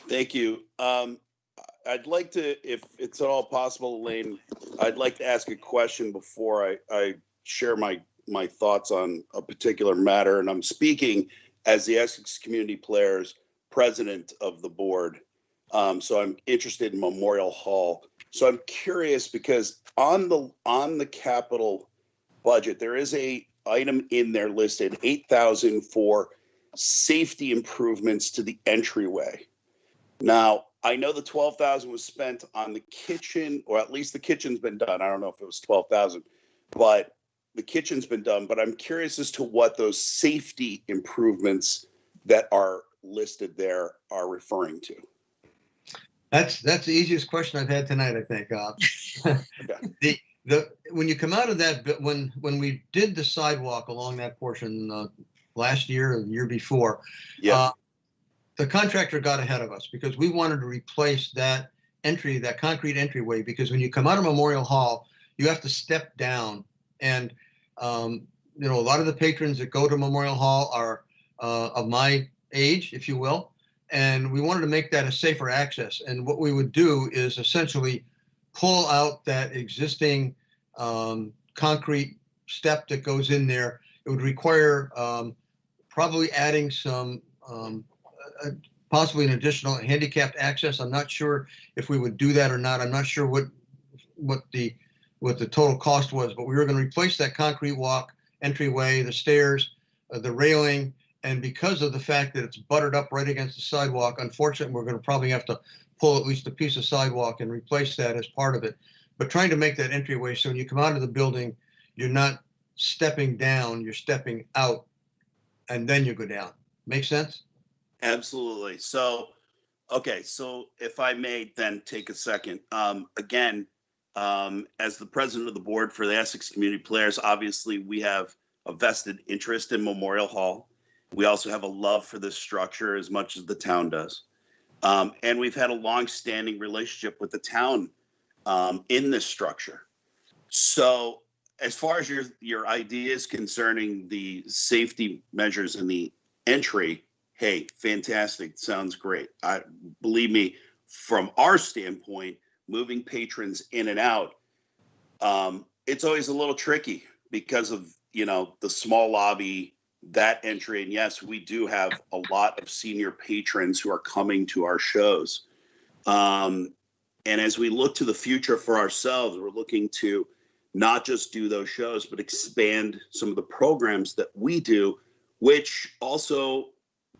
Thank you. I'd like to, if it's at all possible, Elaine, I'd like to ask a question before I share my thoughts on a particular matter. And I'm speaking as the Essex Community Players president of the board. So I'm interested in Memorial Hall. So I'm curious because on the capital budget, there is a item in there listed 8,000 for safety improvements to the entryway. Now, I know the 12,000 was spent on the kitchen, or at least the kitchen's been done. I don't know if it was 12,000, but the kitchen's been done. But I'm curious as to what those safety improvements that are listed there are referring to. That's the easiest question I've had tonight, I think. When you come out of that, when we did the sidewalk along that portion last year or the year before, the contractor got ahead of us because we wanted to replace that concrete entryway, because when you come out of Memorial Hall, you have to step down. And, you know, a lot of the patrons that go to Memorial Hall are of my age, if you will. And we wanted to make that a safer access. And what we would do is essentially pull out that existing concrete step that goes in there. It would require probably adding some, possibly an additional handicapped access. I'm not sure if we would do that or not. I'm not sure what the total cost was, but we were going to replace that concrete walk, entryway, the stairs, the railing. And because of the fact that it's buttered up right against the sidewalk, unfortunately, we're going to probably have to pull at least a piece of sidewalk and replace that as part of it. But trying to make that entryway so when you come out of the building, you're not stepping down, you're stepping out, and then you go down. Make sense? Absolutely. So, okay. So if I may then take a second, again, as the president of the board for the Essex Community Players, obviously we have a vested interest in Memorial Hall. We also have a love for this structure as much as the town does. And we've had a long-standing relationship with the town in this structure. So as far as your ideas concerning the safety measures in the entry, hey, fantastic. Sounds great. Believe me, from our standpoint, moving patrons in and out, it's always a little tricky because of, you know, the small lobby, that entry. And yes, we do have a lot of senior patrons who are coming to our shows. And as we look to the future for ourselves, we're looking to not just do those shows, but expand some of the programs that we do, which also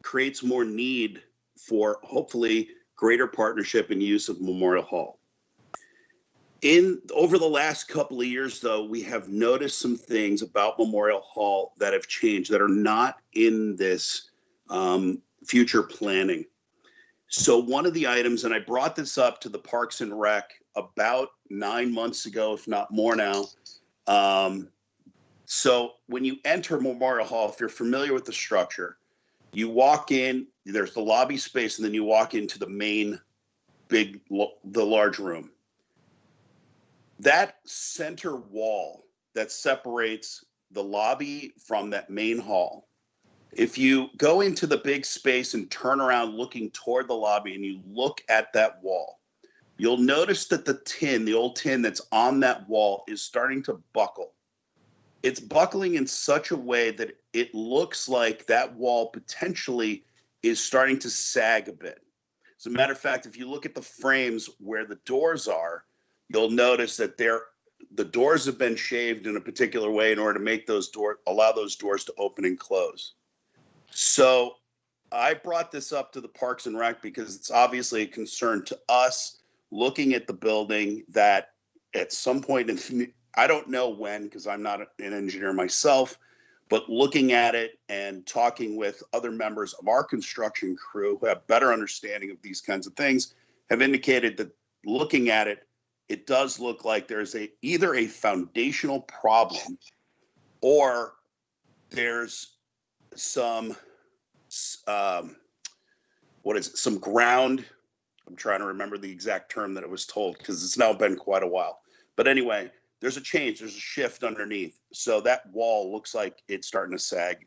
creates more need for hopefully greater partnership and use of Memorial Hall. Over the last couple of years, though, we have noticed some things about Memorial Hall that have changed that are not in this future planning. So one of the items, and I brought this up to the Parks and Rec about 9 months ago, if not more now. So when you enter Memorial Hall, if you're familiar with the structure, you walk in, there's the lobby space, and then you walk into the main the large room. That center wall that separates the lobby from that main hall, if you go into the big space and turn around looking toward the lobby and you look at that wall, you'll notice that the old tin that's on that wall is starting to buckle. It's buckling in such a way that it looks like that wall potentially is starting to sag a bit. As a matter of fact, if you look at the frames where the doors are, you'll notice that the doors have been shaved in a particular way in order to make allow those doors to open and close. So I brought this up to the Parks and Rec because it's obviously a concern to us looking at the building that at some point I don't know when, because I'm not an engineer myself, but looking at it and talking with other members of our construction crew who have better understanding of these kinds of things have indicated that looking at it, it does look like there's either a foundational problem or there's some some ground. I'm trying to remember the exact term that it was told because it's now been quite a while. But anyway, there's a change, there's a shift underneath. So that wall looks like it's starting to sag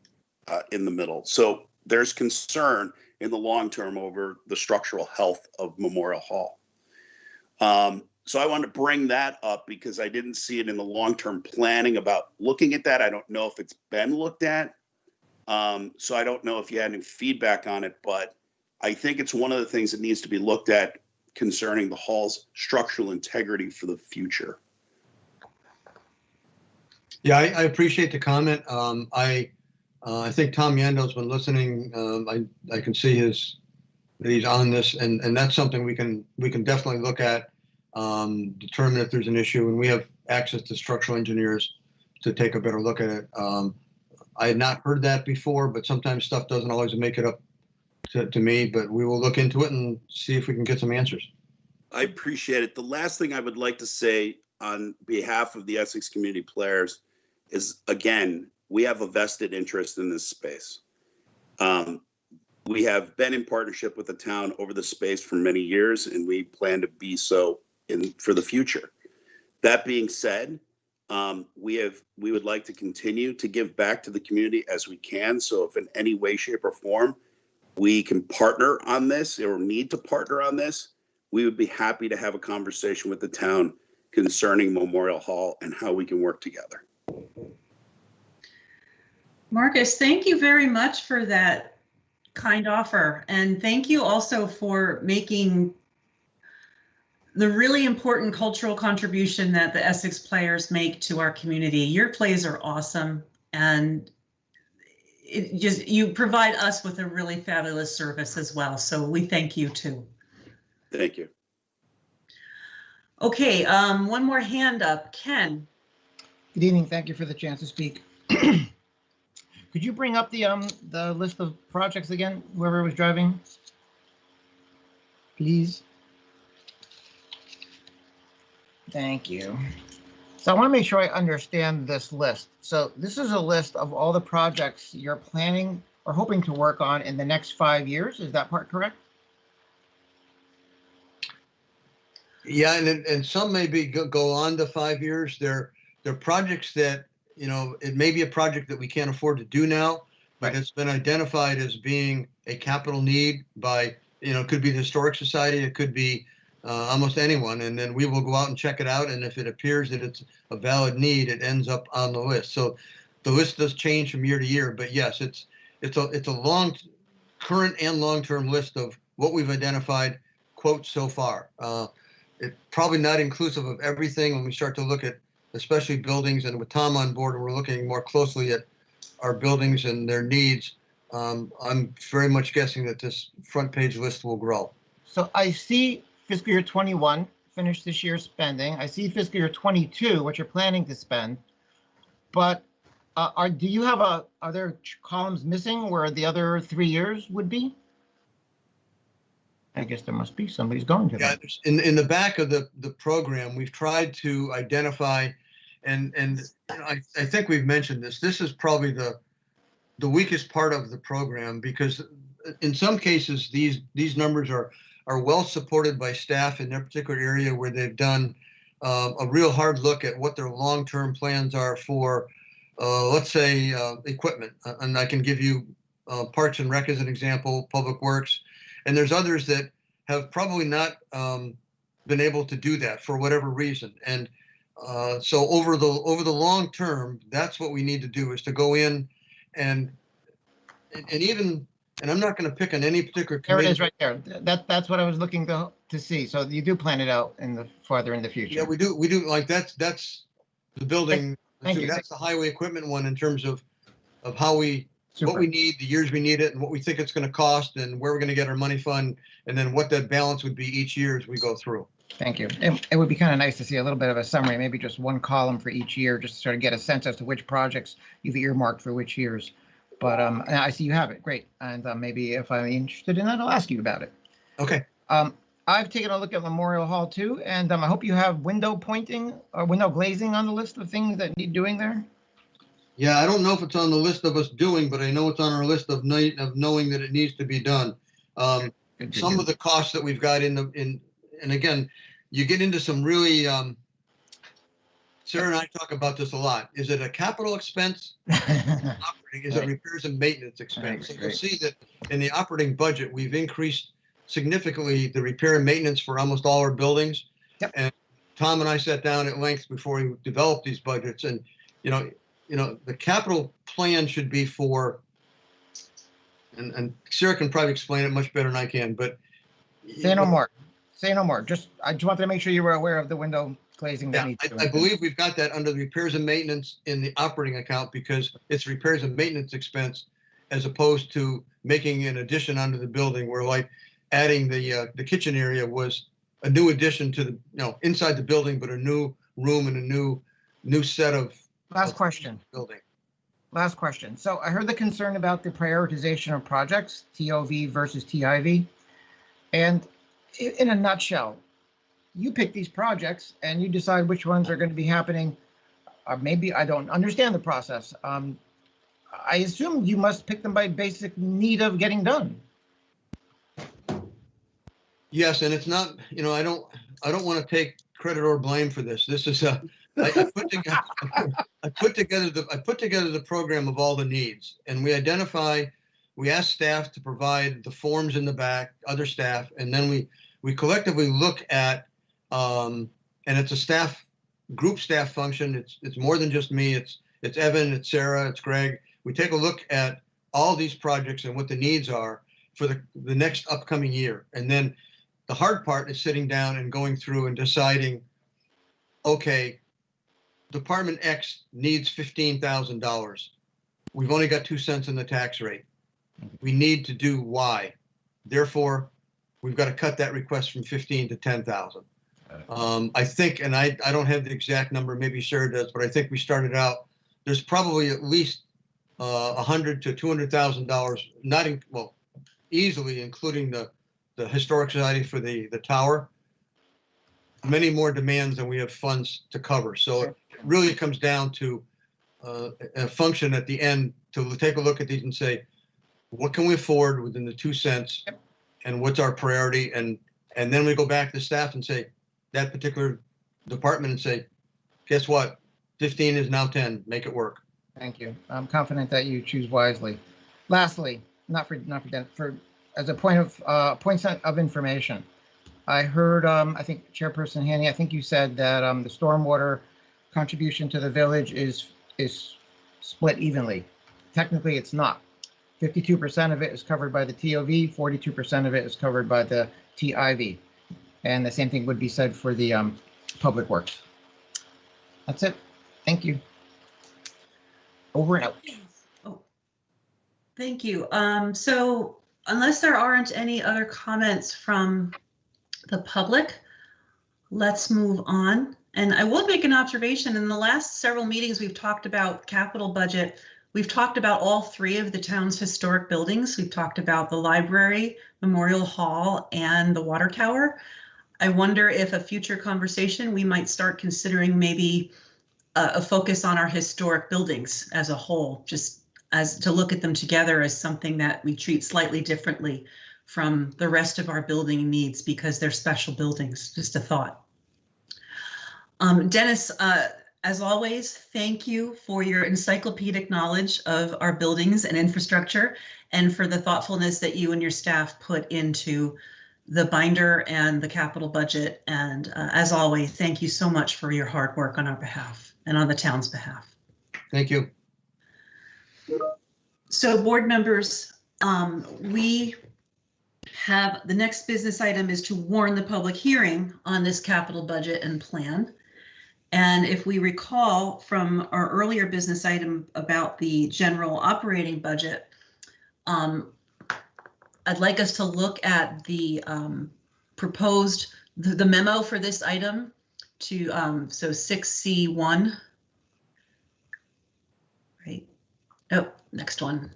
in the middle. So there's concern in the long term over the structural health of Memorial Hall. So I wanted to bring that up because I didn't see it in the long-term planning about looking at that. I don't know if it's been looked at. So I don't know if you had any feedback on it, but I think it's one of the things that needs to be looked at concerning the hall's structural integrity for the future. Yeah, I appreciate the comment. I think Tom Yando's been listening. I can see that he's on this, and that's something we can definitely look at. Determine if there's an issue, and we have access to structural engineers to take a better look at it. I had not heard that before, but sometimes stuff doesn't always make it up to me, but we will look into it and see if we can get some answers. I appreciate it. The last thing I would like to say on behalf of the Essex community players is, again, we have a vested interest in this space. We have been in partnership with the town over the space for many years, and we plan to be so for the future. That being said, we would like to continue to give back to the community as we can. So if in any way, shape, or form we can partner on this or need to partner on this, we would be happy to have a conversation with the town concerning Memorial Hall and how we can work together. Marcus, thank you very much for that kind offer. And thank you also for making the really important cultural contribution that the Essex players make to our community. Your plays are awesome, and you provide us with a really fabulous service as well. So we thank you too. Thank you. Okay, one more hand up, Ken. Good evening. Thank you for the chance to speak. Could you bring up the list of projects again, whoever was driving, please? Thank you. So I want to make sure I understand this list. So this is a list of all the projects you're planning or hoping to work on in the next 5 years. Is that part correct? Yeah, and some maybe go on to 5 years. They're projects that, you know, it may be a project that we can't afford to do now, but it's been identified as being a capital need by, you know, it could be the Historic Society, it could be almost anyone, and then we will go out and check it out, and if it appears that it's a valid need, it ends up on the list. So the list does change from year to year, but yes, it's a long, current and long-term list of what we've identified, quotes so far. It's probably not inclusive of everything when we start to look at especially buildings, and with Tom on board, we're looking more closely at our buildings and their needs. I'm very much guessing that this front page list will grow. So I see fiscal year 21, finished this year's spending. I see fiscal year 22, what you're planning to spend. But do you have are there columns missing where the other 3 years would be? I guess there must be, somebody's going to Yeah, that. in the back of the program, we've tried to identify, and you know, I think we've mentioned this. This is probably the weakest part of the program, because in some cases these numbers are well supported by staff in their particular area, where they've done a real hard look at what their long-term plans are for, let's say, equipment. And I can give you Parks and Rec as an example, Public Works, and there's others that have probably not been able to do that for whatever reason. And so over the long term, that's what we need to do, is to go in and even, and I'm not going to pick on any particular There committee. it is right there. That's what I was looking to see. So you do plan it out farther in the future. Yeah, we do. Like that's the building. Thank you. That's the highway equipment one, in terms of how what we need, the years we need it, and what we think it's going to cost, and where we're going to get our money from, and then what that balance would be each year as we go through. Thank you. It would be kind of nice to see a little bit of a summary, maybe just one column for each year, just to sort of get a sense as to which projects you've earmarked for which years. But I see you have it. Great. And maybe if I'm interested in that, I'll ask you about it. Okay. I've taken a look at Memorial Hall too, and I hope you have window pointing or window glazing on the list of things that need doing there. Yeah, I don't know if it's on the list of us doing, but I know it's on our list of knowing that it needs to be done. Some of the costs that we've got and again, you get into some really, Sarah and I talk about this a lot. Is it a capital expense? Operating? Is it repairs and maintenance expense? So you'll see that in the operating budget, we've increased significantly the repair and maintenance for almost all our buildings. Yep. And Tom and I sat down at length before we developed these budgets, and you know, the capital plan should be for, and Sarah can probably explain it much better than I can, but say no more. Say no more. I just wanted to make sure you were aware of the window glazing that needs doing. I believe we've got that under the repairs and maintenance in the operating account, because it's repairs and maintenance expense, as opposed to making an addition onto the building, where like adding the kitchen area was a new addition to the, inside the building, but a new room and a new set of. Last question. Building. Last question. So I heard the concern about the prioritization of projects, TOV versus TIV. And in a nutshell, you pick these projects and you decide which ones are going to be happening. Or maybe I don't understand the process. I assume you must pick them by basic need of getting done. Yes, and it's not, I don't want to take credit or blame for this. This is I put together the program of all the needs, and we ask staff to provide the forms in the back, other staff, and then we collectively look at, and it's a group staff function. It's more than just me. It's Evan, it's Sarah, it's Greg. We take a look at all these projects and what the needs are for the next upcoming year. And then the hard part is sitting down and going through and deciding, okay, Department X needs $15,000. We've only got 2 cents in the tax rate. We need to do Y. Therefore, we've got to cut that request from 15 to 10,000. I think, and I don't have the exact number, maybe Sarah does, but I think we started out, there's probably at least $100,000 to $200,000, easily including the Historic Society for the tower. Many more demands than we have funds to cover. So it really comes down to a function at the end to take a look at these and say, what can we afford within the 2 cents, and what's our priority? And then we go back to the staff and say, that particular department, and say, guess what? 15 is now 10, make it work. Thank you. I'm confident that you choose wisely. Lastly, as a point of information, I heard, I think Chairperson Haney, I think you said that the stormwater contribution to the village is split evenly. Technically, it's not. 52% of it is covered by the TOV, 42% of it is covered by the TIV. And the same thing would be said for the Public Works. That's it. Thank you. Over and out. Oh, thank you. So unless there aren't any other comments from the public, let's move on. And I will make an observation. In the last several meetings, we've talked about capital budget. We've talked about all three of the town's historic buildings. We've talked about the library, Memorial Hall, and the water tower. I wonder if a future conversation, we might start considering maybe a focus on our historic buildings as a whole, just as to look at them together as something that we treat slightly differently from the rest of our building needs because they're special buildings. Just a thought. Dennis, as always, thank you for your encyclopedic knowledge of our buildings and infrastructure and for the thoughtfulness that you and your staff put into the binder and the capital budget. And as always, thank you so much for your hard work on our behalf and on the town's behalf. Thank you. So board members, we have the next business item is to warn the public hearing on this capital budget and plan. And if we recall from our earlier business item about the general operating budget, I'd like us to look at the proposed, the memo for this item to, so 6C1. Right. Oh, next one.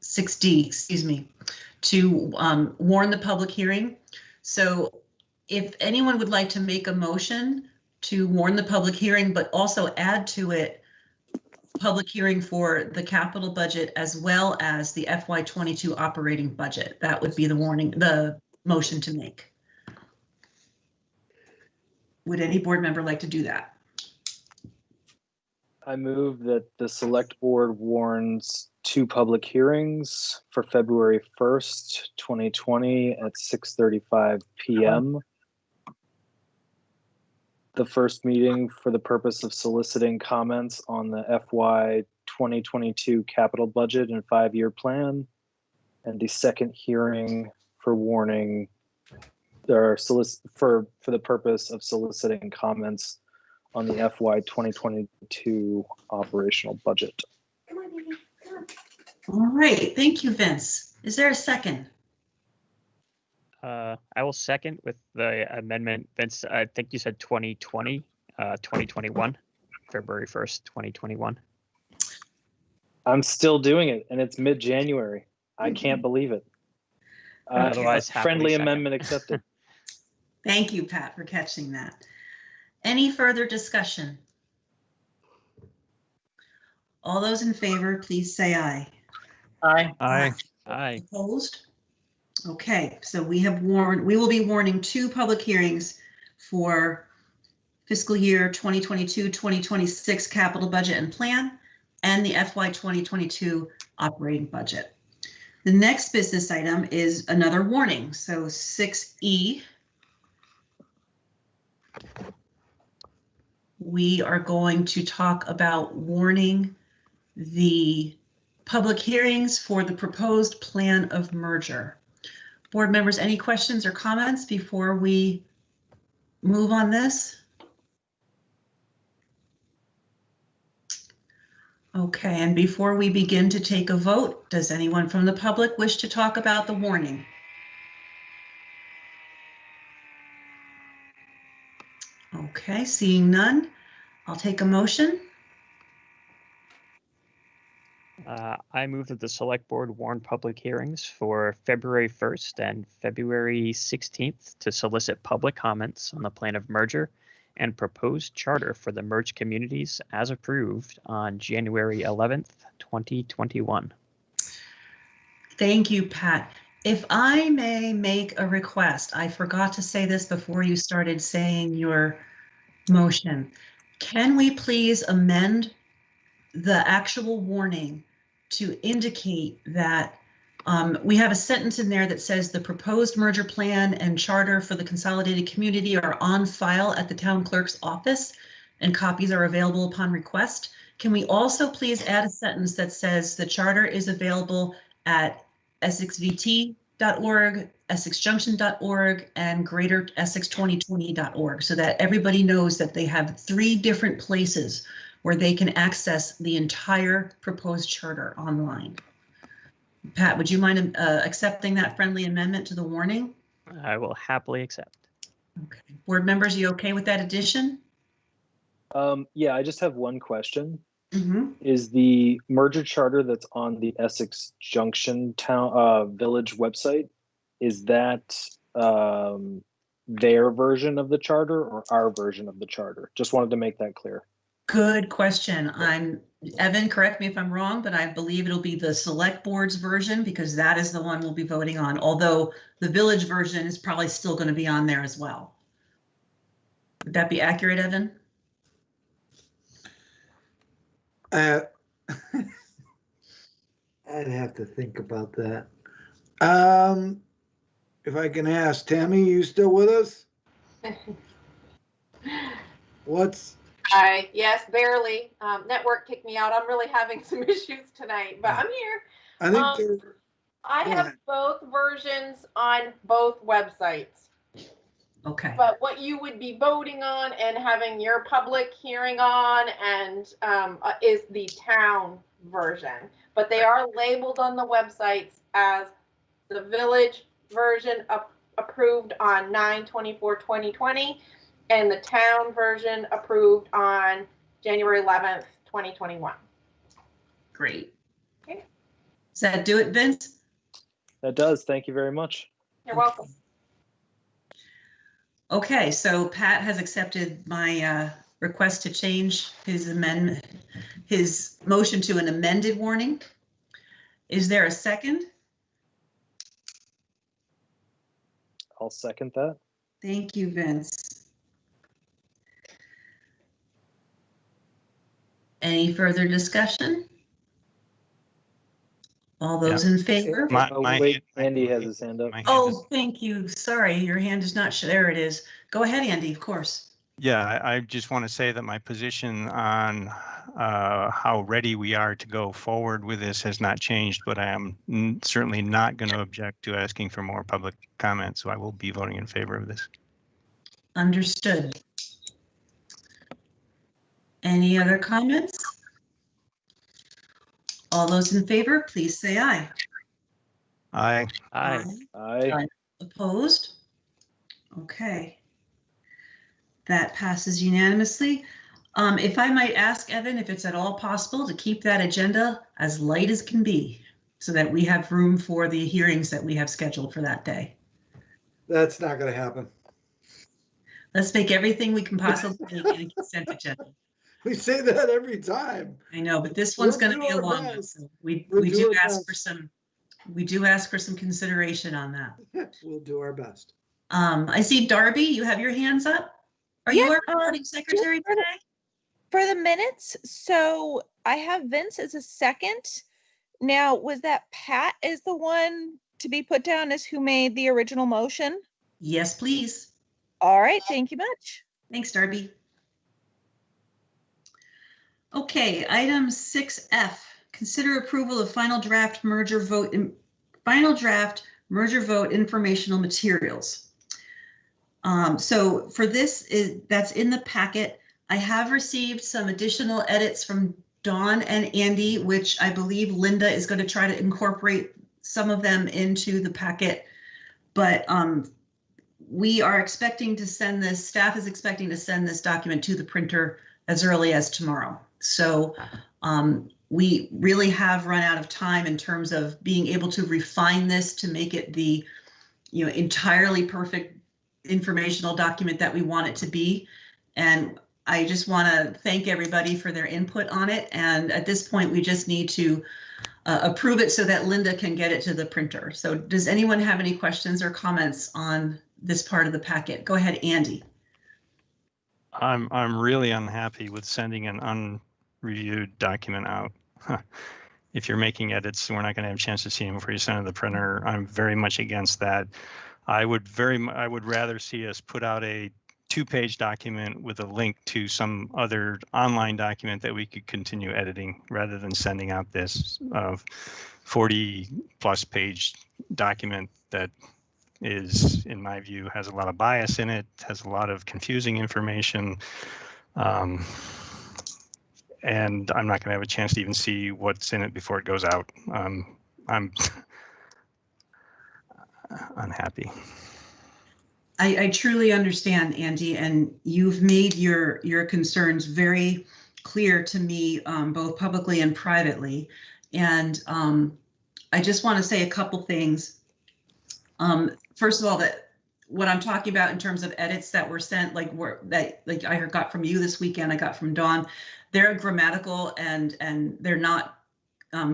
6D, excuse me, to warn the public hearing. So if anyone would like to make a motion to warn the public hearing, but also add to it public hearing for the capital budget as well as the FY22 operating budget, that would be the motion to make. Would any board member like to do that? I move that the select board warns 2 public hearings for February 1st, 2020 at 6:35 p.m. The first meeting for the purpose of soliciting comments on the FY 2022 capital budget and 5-year plan, and the second hearing for warning or for the purpose of soliciting comments on the FY 2022 operational budget. All right, thank you, Vince. Is there a second? I will second with the amendment. Vince, I think you said 2020, 2021, February 1st, 2021. I'm still doing it, and it's mid-January. I can't believe it. Otherwise, friendly second. amendment accepted. Thank you, Pat, for catching that. Any further discussion? All those in favor, please say aye. Aye. Aye. Aye. Opposed? Okay, so we will be warning 2 public hearings for fiscal year 2022-2026 capital budget and plan and the FY 2022 operating budget. The next business item is another warning. So 6E. We are going to talk about warning the public hearings for the proposed plan of merger. Board members, any questions or comments before we move on this? Okay, and before we begin to take a vote, does anyone from the public wish to talk about the warning? Okay, seeing none, I'll take a motion. I move that the select board warn public hearings for February 1st and February 16th to solicit public comments on the plan of merger and proposed charter for the merged communities as approved on January 11th, 2021. Thank you, Pat. If I may make a request, I forgot to say this before you started saying your motion. Can we please amend the actual warning to indicate that we have a sentence in there that says the proposed merger plan and charter for the consolidated community are on file at the town clerk's office and copies are available upon request. Can we also please add a sentence that says the charter is available at essexvt.org, essexjunction.org, and greateressex2020.org so that everybody knows that they have 3 different places where they can access the entire proposed charter online. Pat, would you mind accepting that friendly amendment to the warning? I will happily accept. Okay. Board members, are you okay with that addition? Yeah, I just have one question. Mm-hmm. Is the merger charter that's on the Essex Junction town village website, is that their version of the charter or our version of the charter? Just wanted to make that clear. Good question. Evan, correct me if I'm wrong, but I believe it'll be the select board's version because that is the one we'll be voting on. Although the village version is probably still going to be on there as well. Would that be accurate, Evan? I'd have to think about that. If I can ask, Tammy, you still with us? Yes, barely. Network kicked me out. I'm really having some issues tonight, but I'm here. I think I have both versions on both websites. Okay. But what you would be voting on and having your public hearing on and is the town version. But they are labeled on the websites as the village version approved on 9/24/2020 and the town version approved on January 11th, 2021. Great. Okay. Does that do it, Vince? That does. Thank you very much. You're welcome. Okay, so Pat has accepted my request to change his amendment, his motion to an amended warning. Is there a second? I'll second that. Thank you, Vince. Any further discussion? All those in favor? Wait, Andy has his hand up. Oh, thank you. Sorry, your hand is not, there it is. Go ahead, Andy, of course. Yeah, I just want to say that my position on how ready we are to go forward with this has not changed, but I am certainly not going to object to asking for more public comment, so I will be voting in favor of this. Understood. Any other comments? All those in favor, please say aye. Aye. Aye. Aye. Opposed? Okay. That passes unanimously. If I might ask, Evan, if it's at all possible to keep that agenda as light as can be so that we have room for the hearings that we have scheduled for that day. That's not going to happen. Let's make everything we can possibly make in a consent agenda. We say that every time. I know, but this one's going to be a long one. So we do ask for some consideration on that. We'll do our best. I see Darby, you have your hands up. Are you our recording secretary today? For the minutes, so I have Vince as a second. Now, was that Pat is the one to be put down as who made the original motion? Yes, please. All right, thank you much. Thanks, Darby. Okay, item 6F, consider approval of final draft merger vote informational materials. So for this, that's in the packet. I have received some additional edits from Dawn and Andy, which I believe Linda is going to try to incorporate some of them into the packet. But we are expecting to send this, staff is expecting to send this document to the printer as early as tomorrow. So we really have run out of time in terms of being able to refine this to make it the, entirely perfect informational document that we want it to be. And I just want to thank everybody for their input on it. And at this point, we just need to approve it so that Linda can get it to the printer. So does anyone have any questions or comments on this part of the packet? Go ahead, Andy. I'm really unhappy with sending an unreviewed document out. If you're making edits, we're not going to have a chance to see them before you send it to the printer. I'm very much against that. I would rather see us put out a 2-page document with a link to some other online document that we could continue editing rather than sending out this 40+ page document that is, in my view, has a lot of bias in it, has a lot of confusing information. And I'm not going to have a chance to even see what's in it before it goes out. I'm unhappy. I truly understand, Andy, and you've made your concerns very clear to me, both publicly and privately. And I just want to say a couple things. First of all, that what I'm talking about in terms of edits that were sent, like I got from you this weekend, I got from Dawn, they're grammatical and they're not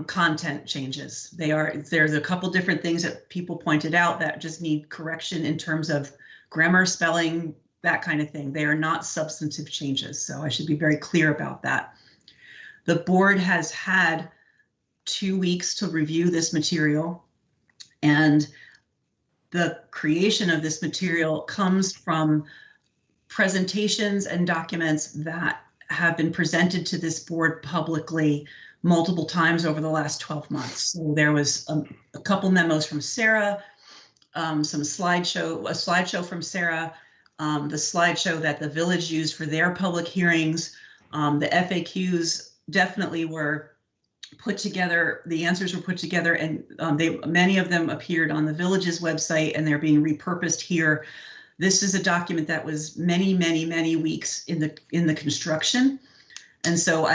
content changes. There's a couple different things that people pointed out that just need correction in terms of grammar, spelling, that kind of thing. They are not substantive changes. So I should be very clear about that. The board has had 2 weeks to review this material, and the creation of this material comes from presentations and documents that have been presented to this board publicly multiple times over the last 12 months. So there was a couple memos from Sarah, a slideshow from Sarah, the slideshow that the village used for their public hearings. The FAQs definitely were put together, the answers were put together, and many of them appeared on the village's website, and they're being repurposed here. This is a document that was many, many, many weeks in the construction. And so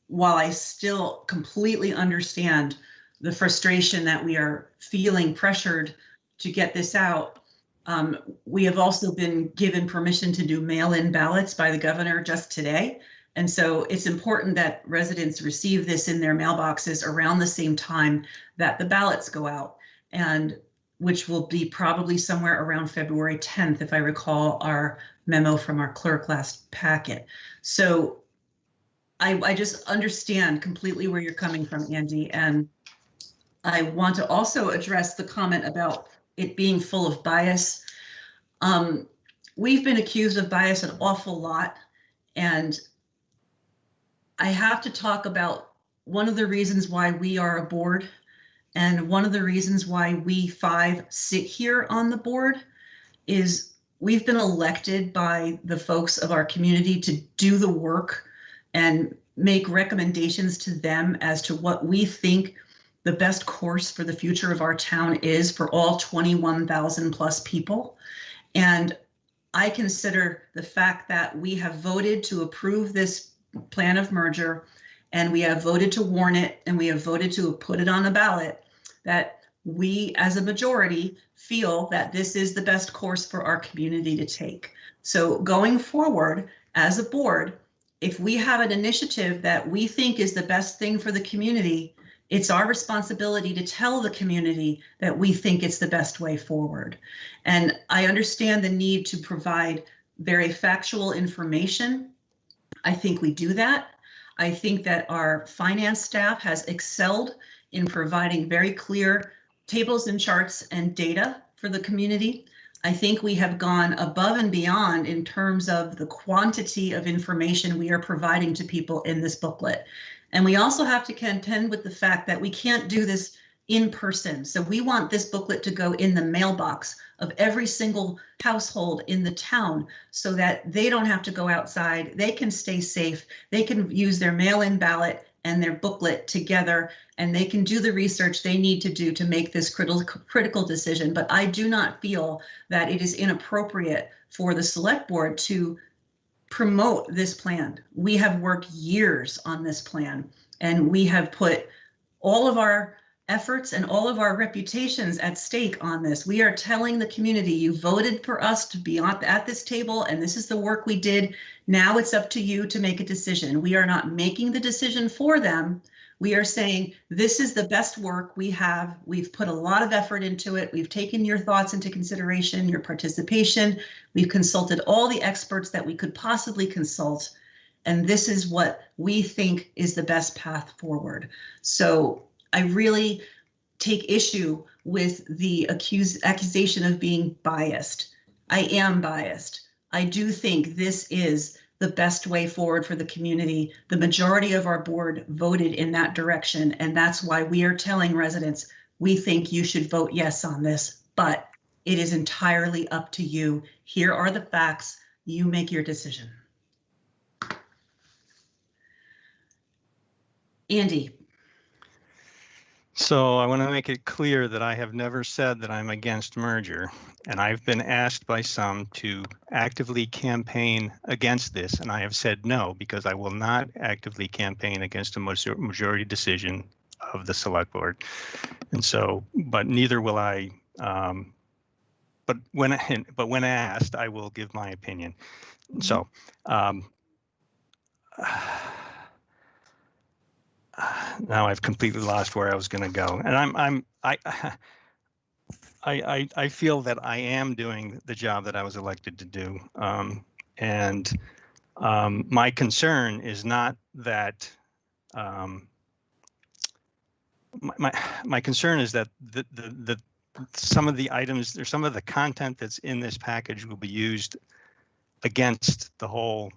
while I still completely understand the frustration that we are feeling pressured to get this out, we have also been given permission to do mail-in ballots by the governor just today. And so it's important that residents receive this in their mailboxes around the same time that the ballots go out, and which will be probably somewhere around February 10th, if I recall our memo from our clerk last packet. So I just understand completely where you're coming from, Andy. And I want to also address the comment about it being full of bias. We've been accused of bias an awful lot. And I have to talk about one of the reasons why we are a board, and one of the reasons why we 5 sit here on the board is we've been elected by the folks of our community to do the work and make recommendations to them as to what we think the best course for the future of our town is for all 21,000 plus people. And I consider the fact that we have voted to approve this plan of merger, and we have voted to warn it, and we have voted to put it on the ballot, that we as a majority feel that this is the best course for our community to take. So going forward as a board, if we have an initiative that we think is the best thing for the community, it's our responsibility to tell the community that we think it's the best way forward. And I understand the need to provide very factual information. I think we do that. I think that our finance staff has excelled in providing very clear tables and charts and data for the community. I think we have gone above and beyond in terms of the quantity of information we are providing to people in this booklet. And we also have to contend with the fact that we can't do this in person. So we want this booklet to go in the mailbox of every single household in the town so that they don't have to go outside. They can stay safe. They can use their mail-in ballot and their booklet together, and they can do the research they need to do to make this critical decision. But I do not feel that it is inappropriate for the select board to promote this plan. We have worked years on this plan, and we have put all of our efforts and all of our reputations at stake on this. We are telling the community, you voted for us to be at this table, and this is the work we did. Now it's up to you to make a decision. We are not making the decision for them. We are saying, this is the best work we have. We've put a lot of effort into it. We've taken your thoughts into consideration, your participation. We've consulted all the experts that we could possibly consult. And this is what we think is the best path forward. So I really take issue with the accusation of being biased. I am biased. I do think this is the best way forward for the community. The majority of our board voted in that direction, and that's why we are telling residents, we think you should vote yes on this, but it is entirely up to you. Here are the facts. You make your decision. Andy. So I want to make it clear that I have never said that I'm against merger, and I've been asked by some to actively campaign against this, and I have said no, because I will not actively campaign against a majority decision of the select board. And so, but neither will I, but when asked, I will give my opinion. So, now I've completely lost where I was going to go, and I feel that I am doing the job that I was elected to do, and my concern is not that my concern is that the some of the items or some of the content that's in this package will be used against the whole.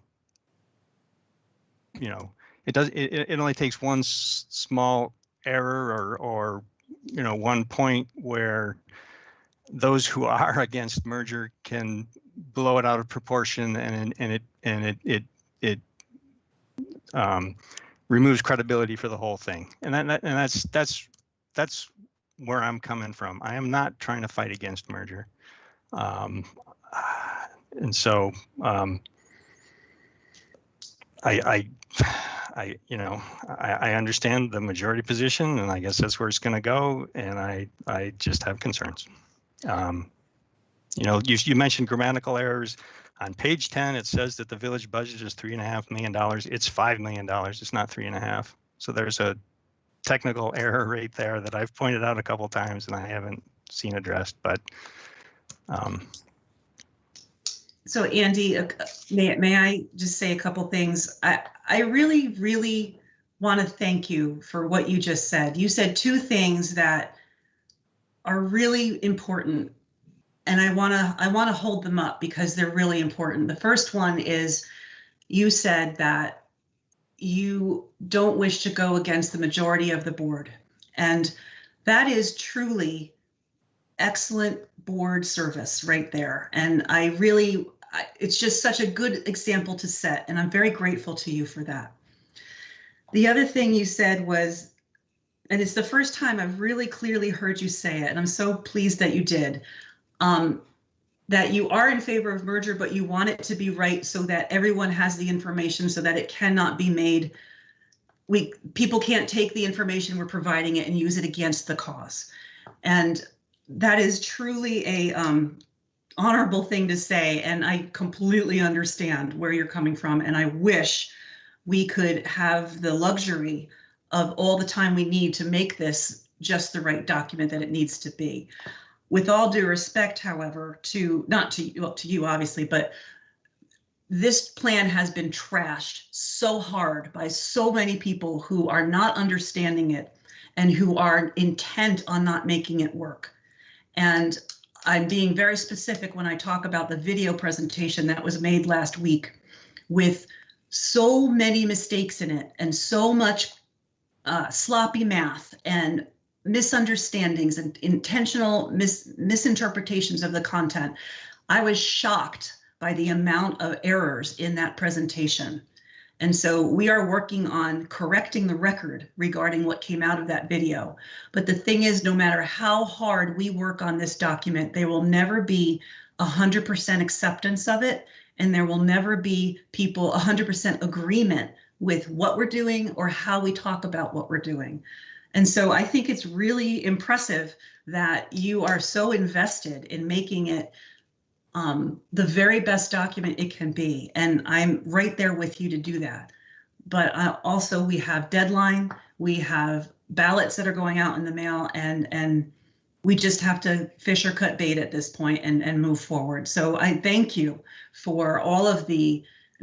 You know, it only takes one small error or one point where those who are against merger can blow it out of proportion, and it removes credibility for the whole thing. And that's where I'm coming from. I am not trying to fight against merger, and so I understand the majority position, and I guess that's where it's going to go. And I just have concerns. You mentioned grammatical errors. On page 10, it says that the village budget is $3.5 million. It's $5 million. It's not 3.5. So there's a technical error right there that I've pointed out a couple times and I haven't seen addressed. But so Andy, may I just say a couple things? I really, really want to thank you for what you just said. You said two things that are really important, and I want to hold them up because they're really important. The first one is you said that you don't wish to go against the majority of the board, and that is truly excellent board service right there. And it's just such a good example to set, and I'm very grateful to you for that. The other thing you said was, and it's the first time I've really clearly heard you say it, and I'm so pleased that you did, that you are in favor of merger, but you want it to be right so that everyone has the information so that it cannot be made. People can't take the information we're providing it and use it against the cause. And that is truly a honorable thing to say, and I completely understand where you're coming from, and I wish we could have the luxury of all the time we need to make this just the right document that it needs to be. With all due respect, however, not to you obviously, but this plan has been trashed so hard by so many people who are not understanding it and who are intent on not making it work. And I'm being very specific when I talk about the video presentation that was made last week with so many mistakes in it and so much sloppy math and misunderstandings and intentional misinterpretations of the content. I was shocked by the amount of errors in that presentation. And so we are working on correcting the record regarding what came out of that video. But the thing is, no matter how hard we work on this document, there will never be 100% acceptance of it. And there will never be 100% agreement with what we're doing or how we talk about what we're doing. And so I think it's really impressive that you are so invested in making it the very best document it can be. And I'm right there with you to do that. But also we have deadline, we have ballots that are going out in the mail, and we just have to fish or cut bait at this point and move forward. So I thank you for all of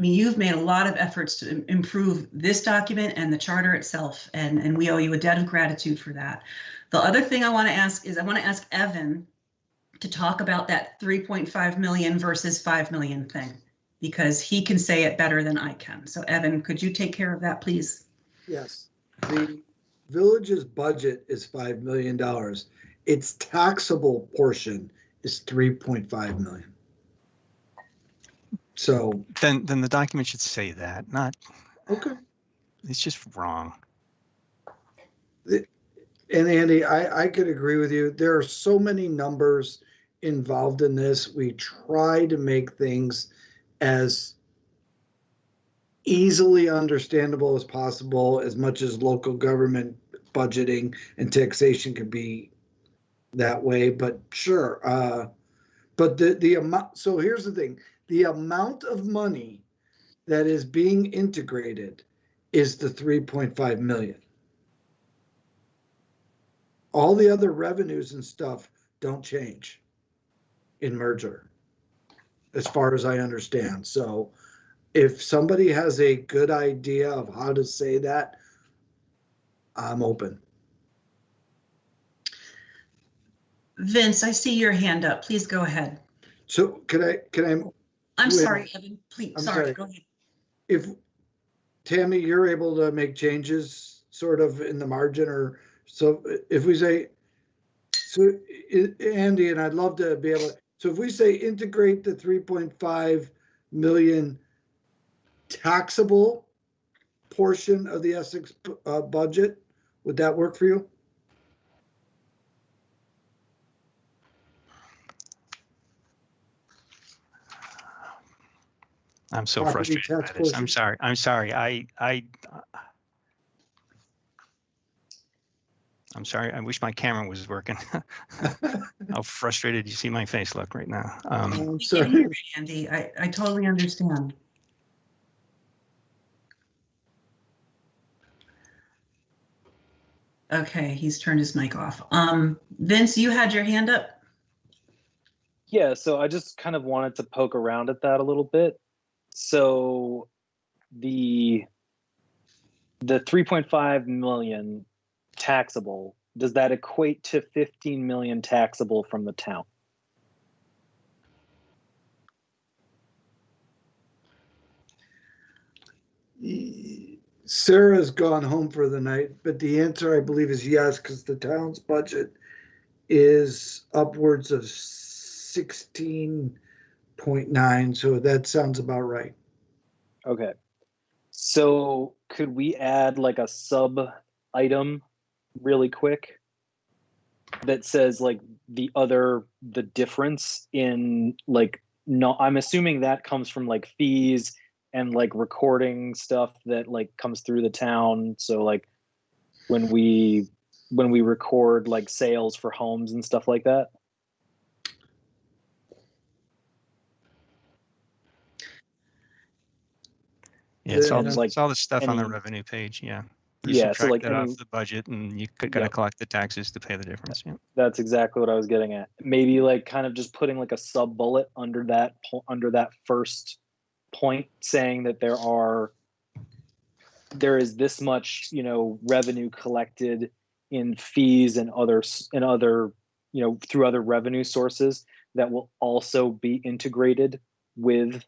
you've made a lot of efforts to improve this document and the charter itself, and we owe you a debt of gratitude for that. The other thing I want to ask is Evan to talk about that 3.5 million versus 5 million thing, because he can say it better than I can. So Evan, could you take care of that, please? Yes, the village's budget is $5 million. Its taxable portion is 3.5 million. So then the document should say that, not. Okay. It's just wrong. And Andy, I could agree with you. There are so many numbers involved in this. We try to make things as easily understandable as possible, as much as local government budgeting and taxation can be that way, but sure. But the amount, so here's the thing, the amount of money that is being integrated is the 3.5 million. All the other revenues and stuff don't change in merger, as far as I understand. So if somebody has a good idea of how to say that, I'm open. Vince, I see your hand up. Please go ahead. So can I? I'm sorry, Evan, please, I'm sorry, sorry. go ahead. If Tammy, you're able to make changes sort of in the margin, or so if we say, so Andy, and I'd love to be able, so if we say integrate the 3.5 million taxable portion of the Essex budget, would that work for you? I'm so Property frustrated tax by this. portion? I'm sorry. I'm sorry. I wish my camera was working. How frustrated you see my face look right now. I'm We can hear sorry. you, Andy. I totally understand. Okay, he's turned his mic off. Vince, you had your hand up? Yeah, so I just kind of wanted to poke around at that a little bit. So the 3.5 million taxable, does that equate to 15 million taxable from the town? Sarah's gone home for the night, but the answer I believe is yes, because the town's budget is upwards of 16.9, so that sounds about right. Okay. So could we add like a sub item really quick that says like the difference in like, no, I'm assuming that comes from like fees and like recording stuff that like comes through the town. So like when we record like sales for homes and stuff like that. Yeah, it's all, like it's all the stuff on the any- revenue page. Yeah. You Yeah, so subtract like that any- off the budget and you got to collect the taxes to pay the difference. Yeah. That's exactly what I was getting at. Maybe like kind of just putting like a sub bullet under that first point, saying that there is this much, revenue collected in fees and other, through other revenue sources that will also be integrated with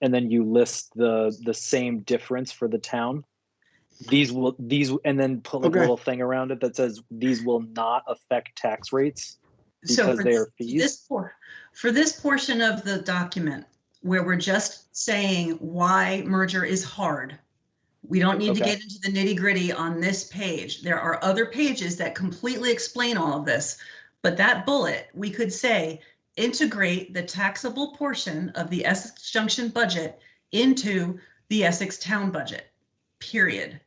and then you list the same difference for the town. These and then put like a little thing around it that says these will not affect tax rates because they are fees. For this portion of the document where we're just saying why merger is hard, we don't need to get into the nitty gritty on this page. There are other pages that completely explain all of this, but that bullet, we could say, integrate the taxable portion of the Essex Junction budget into the Essex Town budget, period.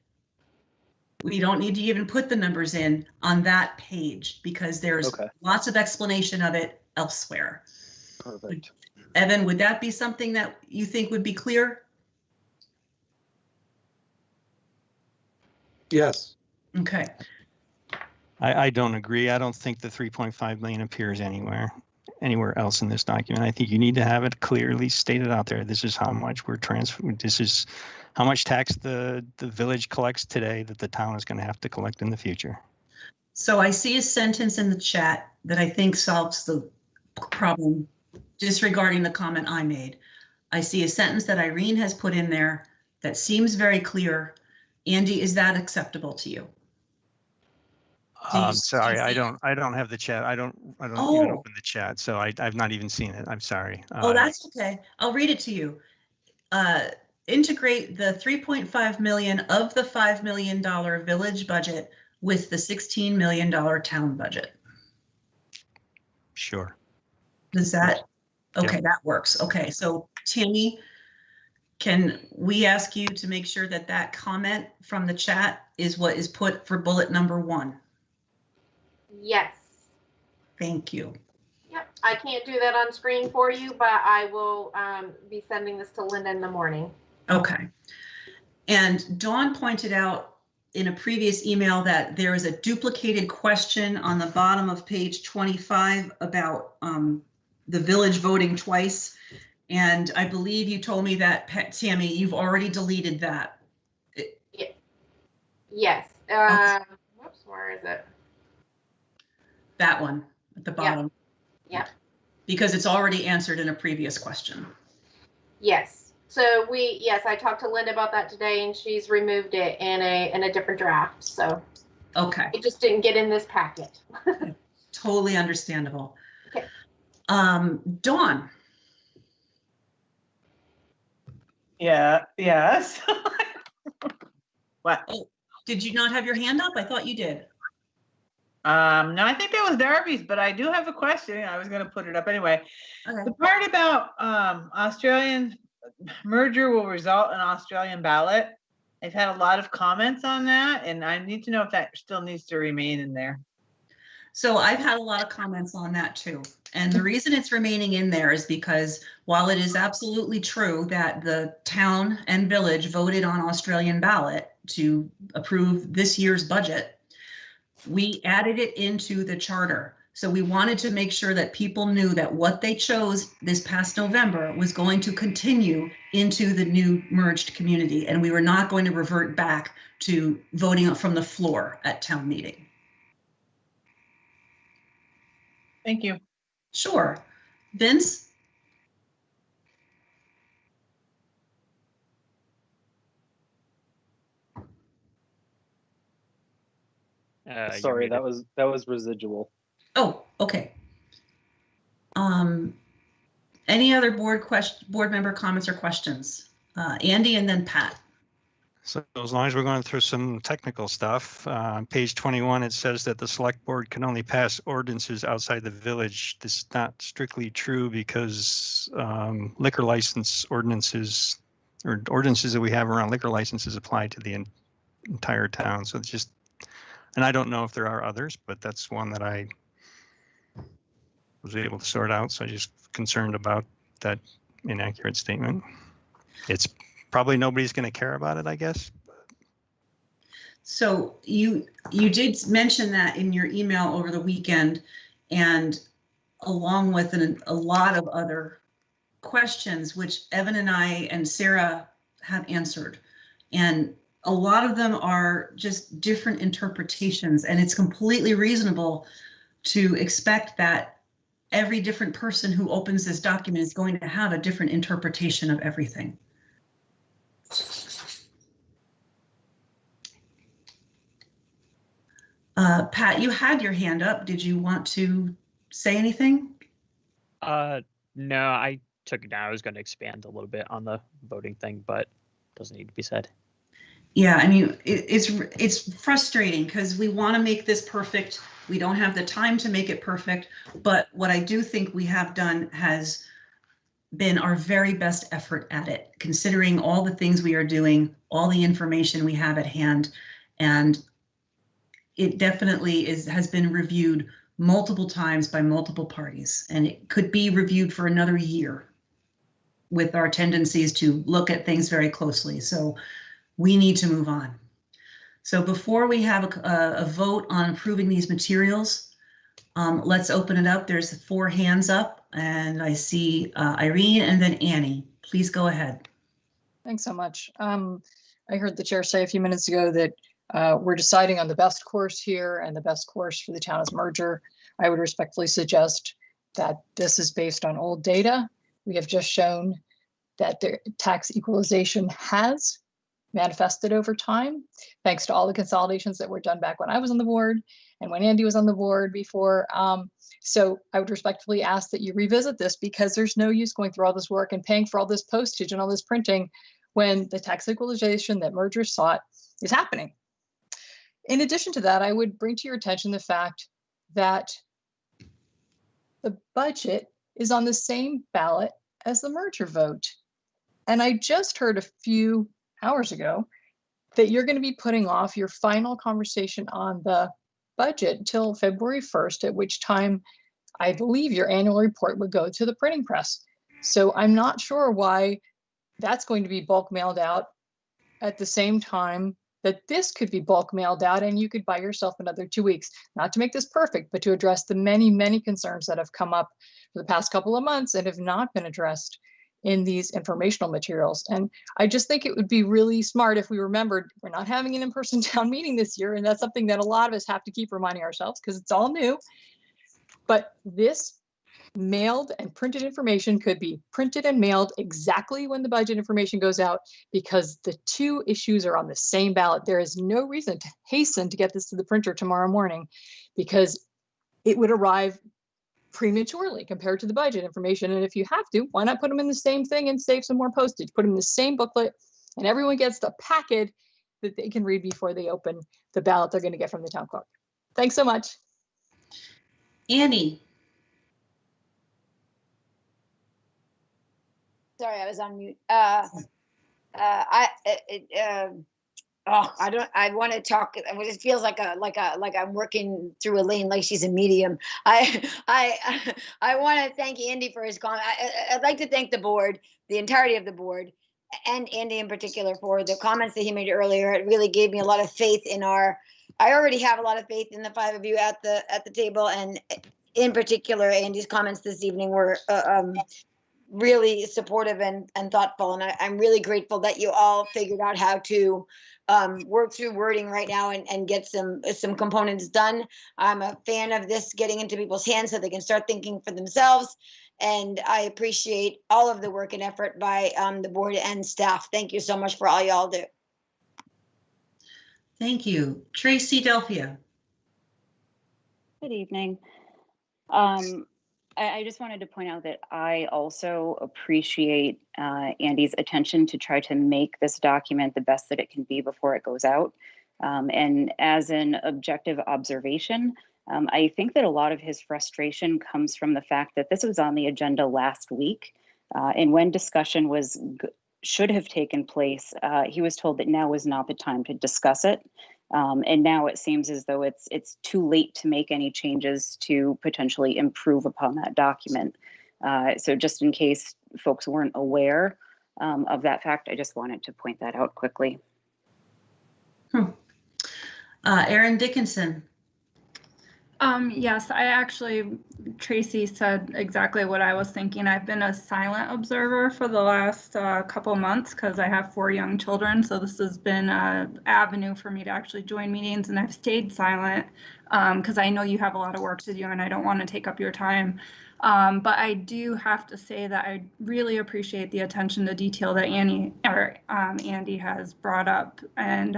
We don't need to even put the numbers in on that page because there's lots of explanation of it elsewhere. Perfect. Evan, would that be something that you think would be clear? Yes. Okay. I don't agree. I don't think the 3.5 million appears anywhere else in this document. I think you need to have it clearly stated out there. This is how much we're transferring. This is how much tax the village collects today that the town is going to have to collect in the future. So I see a sentence in the chat that I think solves the problem, disregarding the comment I made. I see a sentence that Irene has put in there that seems very clear. Andy, is that acceptable to you? Sorry, I don't have the chat. I don't even open the chat, so I've not even seen it. I'm sorry. Oh, that's okay. I'll read it to you. Integrate the 3.5 million of the $5 million village budget with the $16 million town budget. Sure. Does that, okay, Yeah. that works. Okay, so Tammy, can we ask you to make sure that that comment from the chat is what is put for bullet number 1? Yes. Thank you. Yep. I can't do that on screen for you, but I will be sending this to Linda in the morning. Okay. And Dawn pointed out in a previous email that there is a duplicated question on the bottom of page 25 about the village voting twice. And I believe you told me that, Tammy, you've already deleted that. Yes. Whoops, where is it? That one at the bottom. Yeah. Because it's already answered in a previous question. Yes. So yes, I talked to Linda about that today, and she's removed it in a different draft. So okay, it just didn't get in this packet. Totally understandable. Okay. Dawn. Yeah. Yes. What? Oh, did you not have your hand up? I thought you did. No, I think that was Darby's, but I do have a question. I was going to put it up anyway. Okay. The part about Australian merger will result in Australian ballot. I've had a lot of comments on that, and I need to know if that still needs to remain in there. So I've had a lot of comments on that too. And the reason it's remaining in there is because while it is absolutely true that the town and village voted on Australian ballot to approve this year's budget, we added it into the charter. So we wanted to make sure that people knew that what they chose this past November was going to continue into the new merged community. And we were not going to revert back to voting from the floor at town meeting. Thank you. Sure. Vince? Sorry, that was residual. Oh, okay. Any other board member comments or questions? Andy and then Pat. So as long as we're going through some technical stuff, on page 21, it says that the select board can only pass ordinances outside the village. This is not strictly true because liquor license ordinances or ordinances that we have around liquor licenses apply to the entire town. So it's just, and I don't know if there are others, but that's one that I was able to sort out. So I'm just concerned about that inaccurate statement. It's probably nobody's going to care about it, I guess. So you did mention that in your email over the weekend, and along with a lot of other questions, which Evan and I and Sarah have answered. And a lot of them are just different interpretations, and it's completely reasonable to expect that every different person who opens this document is going to have a different interpretation of everything. Pat, you had your hand up. Did you want to say anything? No, I took it down. I was going to expand a little bit on the voting thing, but it doesn't need to be said. Yeah, I mean, it's frustrating because we want to make this perfect. We don't have the time to make it perfect, but what I do think we have done has been our very best effort at it, considering all the things we are doing, all the information we have at hand, and it definitely has been reviewed multiple times by multiple parties, and it could be reviewed for another year with our tendencies to look at things very closely. So we need to move on. So before we have a vote on approving these materials, let's open it up. There's 4 hands up, and I see Irene and then Annie. Please go ahead. Thanks so much. I heard the chair say a few minutes ago that we're deciding on the best course here, and the best course for the town is merger. I would respectfully suggest that this is based on old data. We have just shown that the tax equalization has manifested over time, thanks to all the consolidations that were done back when I was on the board and when Andy was on the board before. So I would respectfully ask that you revisit this, because there's no use going through all this work and paying for all this postage and all this printing when the tax equalization that mergers sought is happening. in addition to that, I would bring to your attention the fact that the budget is on the same ballot as the merger vote. And I just heard a few hours ago that you're going to be putting off your final conversation on the budget until February 1st, at which time I believe your annual report would go to the printing press. So I'm not sure why that's going to be bulk mailed out at the same time that this could be bulk mailed out, and you could buy yourself another 2 weeks, not to make this perfect, but to address the many, many concerns that have come up for the past couple of months and have not been addressed in these informational materials. And I just think it would be really smart if we remembered we're not having an in-person town meeting this year, and that's something that a lot of us have to keep reminding ourselves because it's all new. But this mailed and printed information could be printed and mailed exactly when the budget information goes out, because the two issues are on the same ballot. There is no reason to hasten to get this to the printer tomorrow morning, because it would arrive prematurely compared to the budget information. And if you have to, why not put them in the same thing and save some more postage? Put them in the same booklet, and everyone gets the packet that they can read before they open the ballot they're going to get from the town clerk. Thanks so much. Annie. Sorry, I was on mute. I want to talk. It feels like I'm working through a lane, like she's a medium. I want to thank Andy for his comment. I'd like to thank the board, the entirety of the board, and Andy in particular for the comments that he made earlier. It really gave me a lot of faith in I already have a lot of faith in the five of you at the table, and in particular, Andy's comments this evening were really supportive and thoughtful. And I'm really grateful that you all figured out how to work through wording right now and get some components done. I'm a fan of this getting into people's hands so they can start thinking for themselves. And I appreciate all of the work and effort by the board and staff. Thank you so much for all y'all do. Thank you. Tracy Delphia. Good evening. I just wanted to point out that I also appreciate Andy's attention to try to make this document the best that it can be before it goes out. And as an objective observation, I think that a lot of his frustration comes from the fact that this was on the agenda last week. And when discussion should have taken place, he was told that now was not the time to discuss it. And now it seems as though it's too late to make any changes to potentially improve upon that document. So just in case folks weren't aware of that fact, I just wanted to point that out quickly. Erin Dickinson. Yes, Tracy said exactly what I was thinking. I've been a silent observer for the last couple months because I have 4 young children. So this has been an avenue for me to actually join meetings, and I've stayed silent because I know you have a lot of work to do and I don't want to take up your time. But I do have to say that I really appreciate the attention to detail that Andy has brought up, and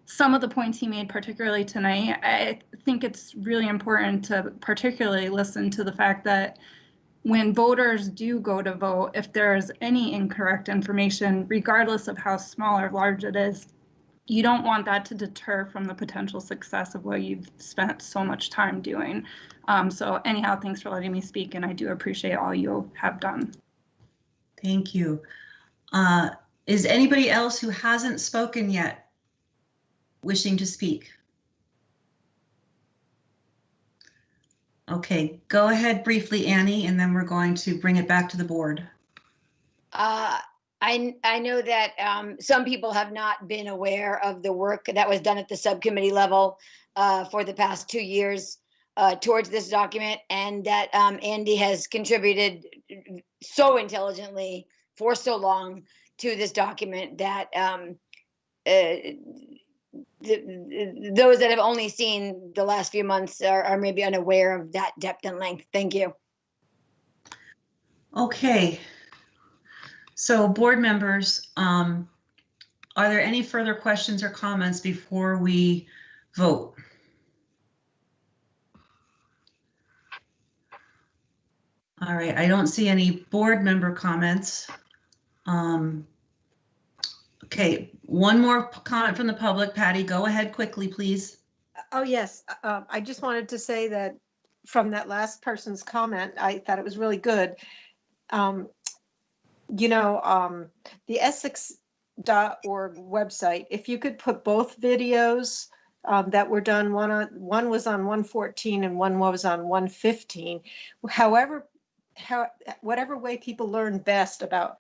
some of the points he made, particularly tonight. I think it's really important to particularly listen to the fact that when voters do go to vote, if there's any incorrect information, regardless of how small or large it is, you don't want that to deter from the potential success of what you've spent so much time doing. So anyhow, thanks for letting me speak, and I do appreciate all you have done. Thank you. Is anybody else who hasn't spoken yet wishing to speak? Okay, go ahead briefly, Annie, and then we're going to bring it back to the board. I know that some people have not been aware of the work that was done at the subcommittee level for the past 2 years towards this document, and that Andy has contributed so intelligently for so long to this document that those that have only seen the last few months are maybe unaware of that depth and length. Thank you. Okay. So board members, are there any further questions or comments before we vote? All right, I don't see any board member comments. Okay, one more comment from the public. Patty, go ahead quickly, please. Oh, yes. I just wanted to say that from that last person's comment, I thought it was really good. The Essex.org website, if you could put both videos that were done, one was on 114 and one was on 115. Whatever way people learn best about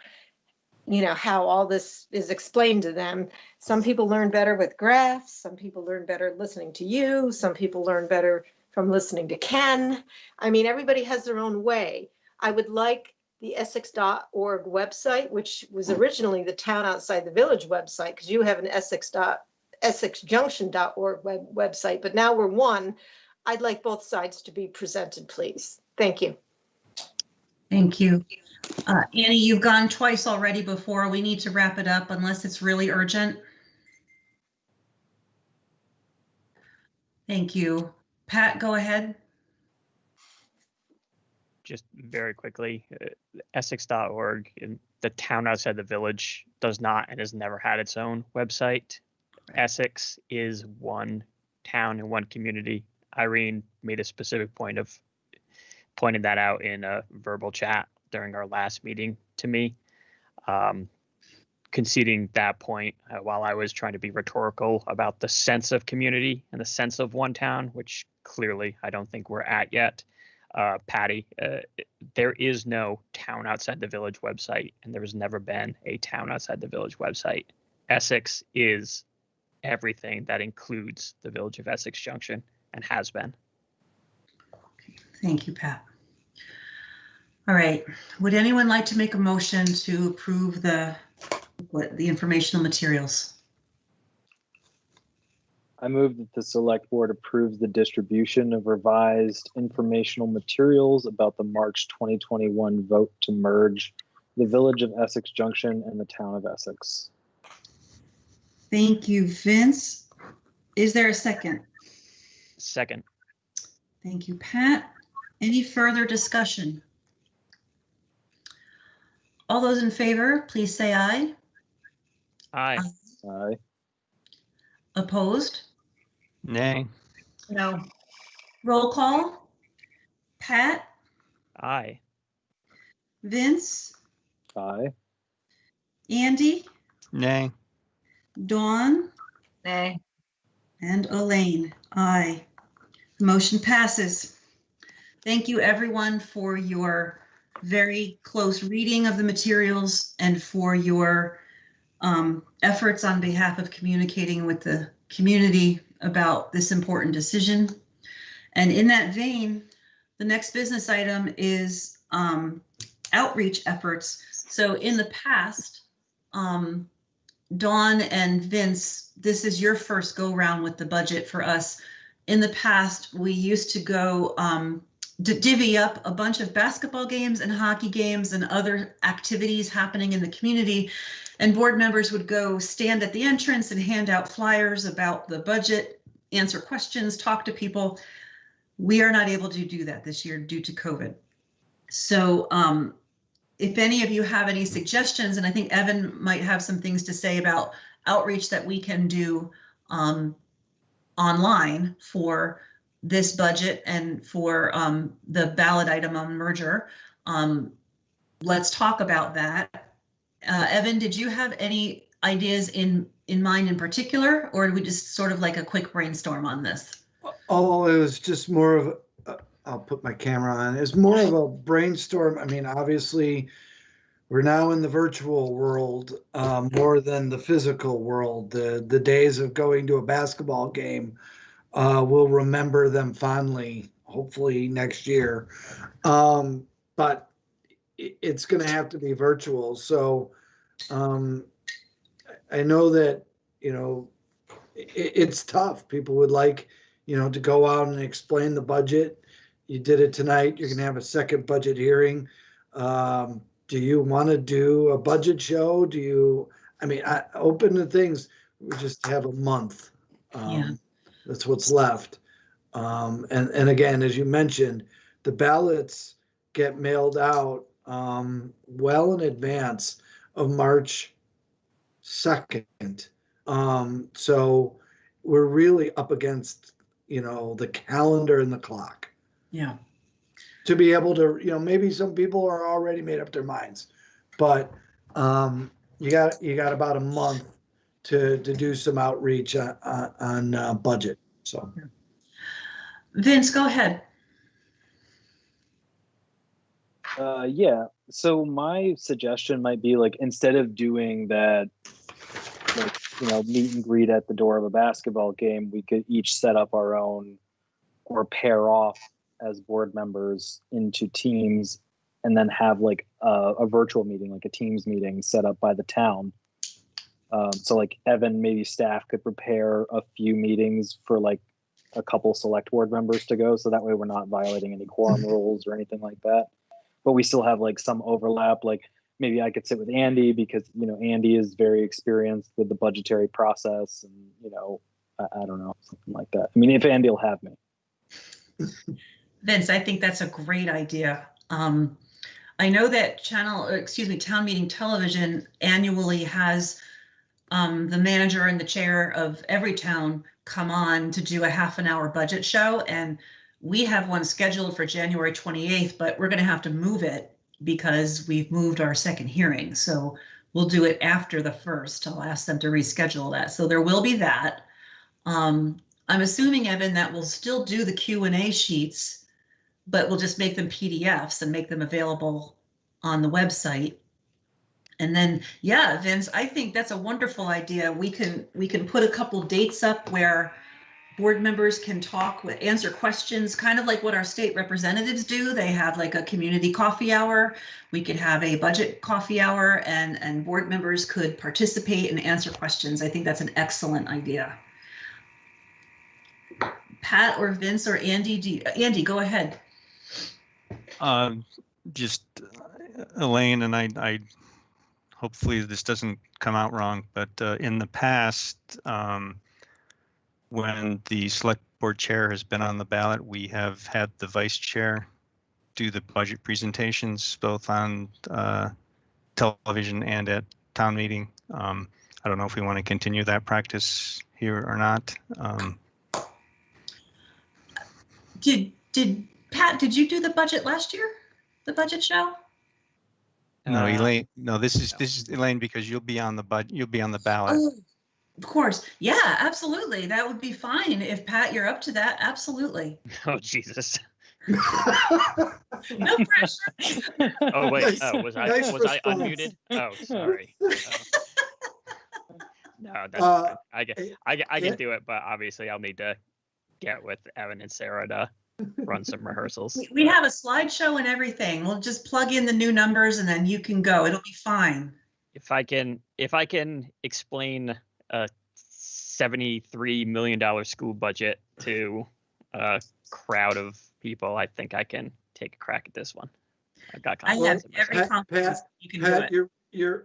how all this is explained to them. Some people learn better with graphs. Some people learn better listening to you. Some people learn better from listening to Ken. I mean, everybody has their own way. I would like the Essex.org website, which was originally the Town Outside the Village website, because you have an EssexJunction.org website, but now we're one. I'd like both sides to be presented, please. Thank you. Thank you. Annie, you've gone twice already before. We need to wrap it up unless it's really urgent. Thank you. Pat, go ahead. Just very quickly, Essex.org, in the Town Outside the Village, does not and has never had its own website. Essex is one town and one community. Irene made a specific point of pointing that out in a verbal chat during our last meeting to me, conceding that point while I was trying to be rhetorical about the sense of community and the sense of one town, which clearly I don't think we're at yet. Patty, there is no Town Outside the Village website, and there has never been a Town Outside the Village website. Essex is everything that includes the village of Essex Junction and has been. Thank you, Pat. All right. Would anyone like to make a motion to approve the informational materials? I move that the Select Board approves the distribution of revised informational materials about the March 2021 vote to merge the Village of Essex Junction and the Town of Essex. Thank you, Vince. Is there a second? Second. Thank you, Pat. Any further discussion? All those in favor, please say aye. Aye. Aye. Opposed? Nay. No. Roll call. Pat? Aye. Vince? Aye. Andy? Nay. Dawn? Nay. And Elaine? Aye. The motion passes. Thank you, everyone, for your very close reading of the materials and for your efforts on behalf of communicating with the community about this important decision. And in that vein, the next business item is outreach efforts. So in the past, Dawn and Vince, this is your first go round with the budget for us. In the past, we used to go to divvy up a bunch of basketball games and hockey games and other activities happening in the community. And board members would go stand at the entrance and hand out flyers about the budget, answer questions, talk to people. We are not able to do that this year due to COVID. So if any of you have any suggestions, and I think Evan might have some things to say about outreach that we can do online for this budget and for the ballot item on merger. Let's talk about that. Evan, did you have any ideas in mind in particular, or did we just sort of like a quick brainstorm on this? Oh, it was just more of I'll put my camera on. It's more of a brainstorm. I mean, obviously, we're now in the virtual world more than the physical world. The days of going to a basketball game, we'll remember them fondly, hopefully next year. But it's going to have to be virtual. So I know that, it's tough. People would like, to go out and explain the budget. You did it tonight. You're going to have a second budget hearing. Do you want to do a budget show? I open the things. We just have a month. Yeah. That's what's left. And again, as you mentioned, the ballots get mailed out well in advance of March 2nd. So we're really up against, the calendar and the clock. Yeah. To be able to, maybe some people are already made up their minds, but you got about a month to do some outreach on budget. So, Vince, go ahead. Yeah. So my suggestion might be like, instead of doing that, like, meet and greet at the door of a basketball game, we could each set up our own or pair off as board members into teams and then have like a virtual meeting, like a Teams meeting set up by the town. So like Evan, maybe staff could prepare a few meetings for like a couple select board members to go. So that way we're not violating any quorum rules or anything like that. But we still have like some overlap. Like maybe I could sit with Andy because, Andy is very experienced with the budgetary process and, I don't know, something like that. I mean, if Andy will have me. Vince, I think that's a great idea. I know that Town Meeting Television annually has the manager and the chair of every town come on to do a half-an-hour budget show. And we have one scheduled for January 28th, but we're going to have to move it because we've moved our second hearing. So we'll do it after the 1st. I'll ask them to reschedule that. So there will be that. I'm assuming, Evan, that we'll still do the Q&A sheets, but we'll just make them PDFs and make them available on the website. And then, yeah, Vince, I think that's a wonderful idea. We can put a couple dates up where board members can answer questions, kind of like what our state representatives do. They have like a community coffee hour. We could have a budget coffee hour and board members could participate and answer questions. I think that's an excellent idea. Pat or Vince or Andy, Andy, go ahead. Just Elaine, and I hopefully this doesn't come out wrong, but in the past, when the select board chair has been on the ballot, we have had the vice chair do the budget presentations both on television and at town meeting. I don't know if we want to continue that practice here or not. Did Pat, did you do the budget last year? The budget show? No, Elaine. No, this is Elaine, because you'll be on the ballot. Oh, of course. Yeah, absolutely. That would be fine if Pat, you're up to that. Absolutely. Oh, Jesus. No pressure. Oh, wait. Nice- Oh, was I nice response. unmuted? Oh, sorry. No, that's fine. I can do it, but obviously I'll need to get with Evan and Sarah to run some rehearsals. We have a slideshow and everything. We'll just plug in the new numbers and then you can go. It'll be fine. If I can explain a $73 million school budget to a crowd of people, I think I can take a crack at this one. I've got I have every confidence you can do Pat, it.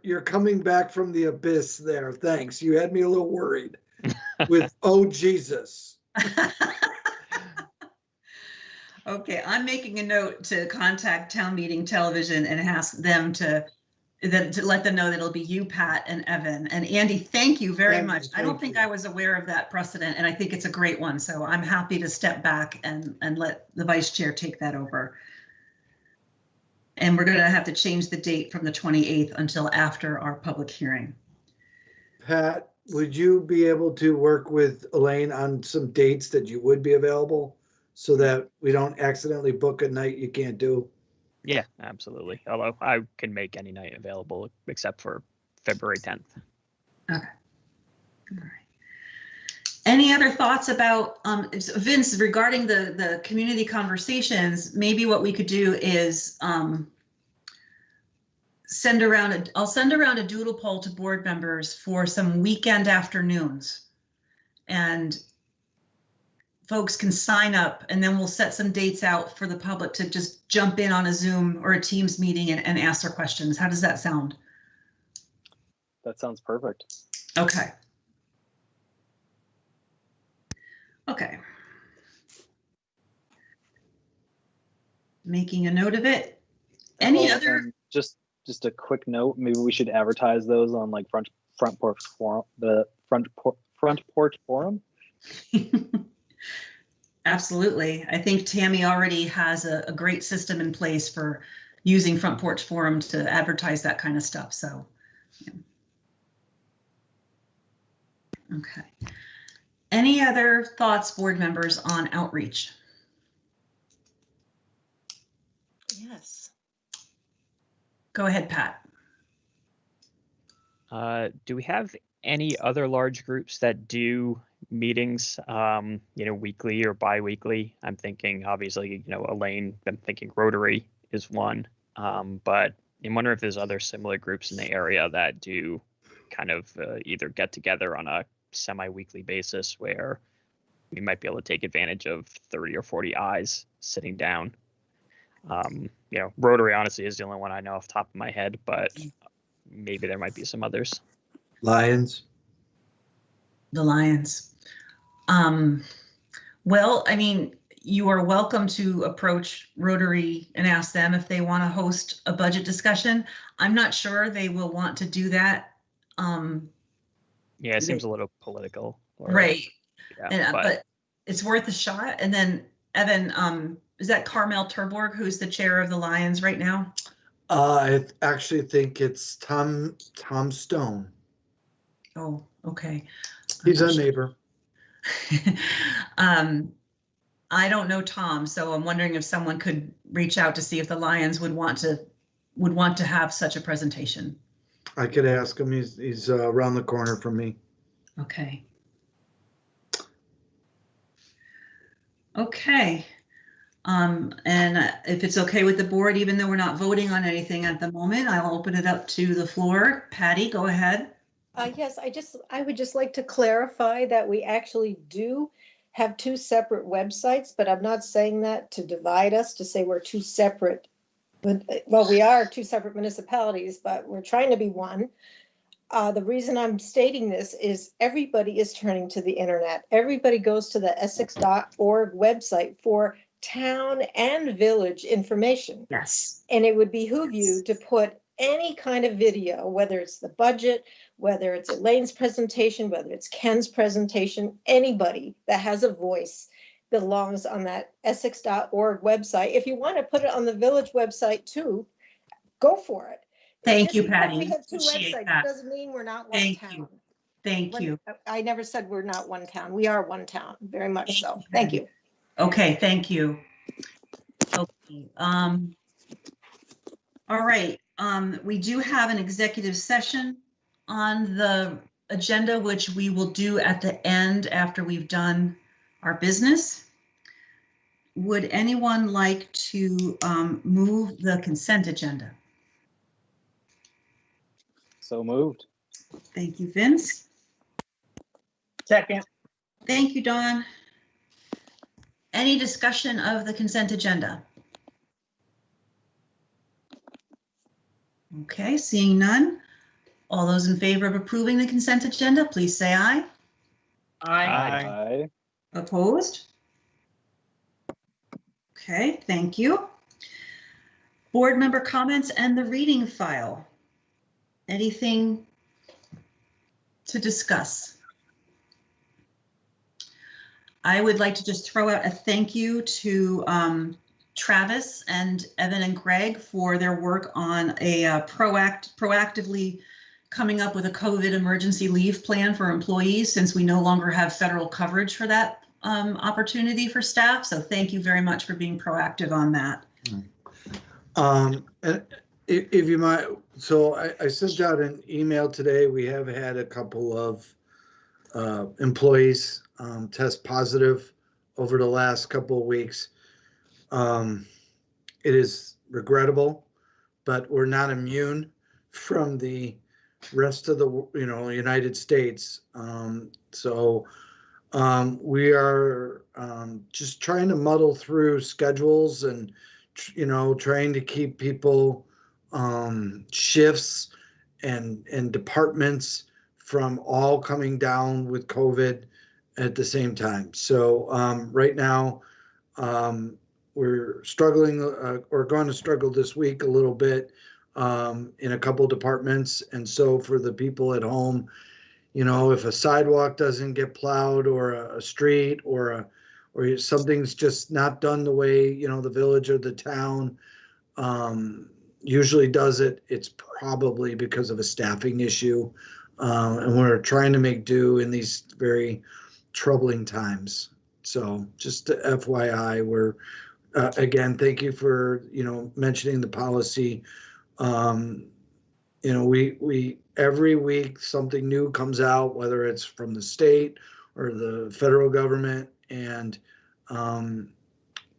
you're coming back from the abyss there. Thanks. You had me a little worried with, oh, Jesus. Okay, I'm making a note to contact Town Meeting Television and ask them to let them know that it'll be you, Pat, and Evan. And Andy, thank you very Thank much. you, I don't thank think you. I was aware of that precedent, and I think it's a great one. So I'm happy to step back and let the vice chair take that over. And we're going to have to change the date from the 28th until after our public hearing. Pat, would you be able to work with Elaine on some dates that you would be available so that we don't accidentally book a night you can't do? Yeah, absolutely. Although I can make any night available except for February 10th. Okay. All right. Any other thoughts about, Vince, regarding the community conversations? Maybe what we could do is I'll send around a doodle poll to board members for some weekend afternoons. And folks can sign up, and then we'll set some dates out for the public to just jump in on a Zoom or a Teams meeting and ask their questions. How does that sound? That sounds perfect. Okay. Okay. Making a note of it. Any other? Just a quick note, maybe we should advertise those on like front porch forum, front porch forum. Absolutely. I think Tammy already has a great system in place for using Front Porch Forum to advertise that kind of stuff. So, yeah. Okay. Any other thoughts, board members, on outreach? Yes. Go ahead, Pat. Do we have any other large groups that do meetings, weekly or bi-weekly? I'm thinking, obviously, Elaine, I'm thinking Rotary is one, but I wonder if there's other similar groups in the area that do kind of either get together on a semi-weekly basis where we might be able to take advantage of 30 or 40 eyes sitting down. Rotary honestly is the only one I know off the top of my head, but maybe there might be some others. Lions. The Lions. Well, I mean, you are welcome to approach Rotary and ask them if they want to host a budget discussion. I'm not sure they will want to do that. Yeah, it seems a little political. Right. Yeah, but it's worth a shot. And then Evan, is that Carmel Terborg, who's the chair of the Lions right now? I actually think it's Tom Stone. Oh, okay. He's a neighbor. I don't know Tom, so I'm wondering if someone could reach out to see if the Lions would want to have such a presentation. I could ask him. He's around the corner from me. Okay. Okay. And if it's okay with the board, even though we're not voting on anything at the moment, I'll open it up to the floor. Patty, go ahead. Yes, I would just like to clarify that we actually do have two separate websites, but I'm not saying that to divide us, to say we're two separate. Well, we are two separate municipalities, but we're trying to be one. The reason I'm stating this is everybody is turning to the internet. Everybody goes to the Essex.org website for town and village information. Yes. And it would behoove you to put any kind of video, whether it's the budget, whether it's Elaine's presentation, whether it's Ken's presentation, anybody that has a voice belongs on that Essex.org website. If you want to put it on the village website too, go for it. Thank you, Patty. We have two Appreciate websites. that. It doesn't mean we're not one town. Thank you. I never said we're not one town. We are one town, very much so. You, thank you. Okay, thank you. Okay. All right. We do have an executive session on the agenda, which we will do at the end after we've done our business. Would anyone like to move the consent agenda? So moved. Thank you, Vince. Second. Thank you, Dawn. Any discussion of the consent agenda? Okay, seeing none. All those in favor of approving the consent agenda, please say aye. Aye. Opposed? Okay, thank you. Board member comments and the reading file. Anything to discuss? I would like to just throw out a thank you to Travis and Evan and Greg for their work on a proactively coming up with a COVID emergency leave plan for employees, since we no longer have federal coverage for that opportunity for staff. So thank you very much for being proactive on that. And if you might, so I sent out an email today. We have had a couple of employees test positive over the last couple of weeks. It is regrettable, but we're not immune from the rest of the United States. So we are just trying to muddle through schedules and trying to keep people shifts and departments from all coming down with COVID at the same time. So right now we're struggling or going to struggle this week a little bit in a couple departments. And so for the people at home, you know, if a sidewalk doesn't get plowed or a street or something's just not done the way, you know, the village or the town usually does it, it's probably because of a staffing issue. And we're trying to make do in these very troubling times. So just to FYI, we're, again, thank you for, you know, mentioning the policy. You know, we every week something new comes out, whether it's from the state or the federal government, and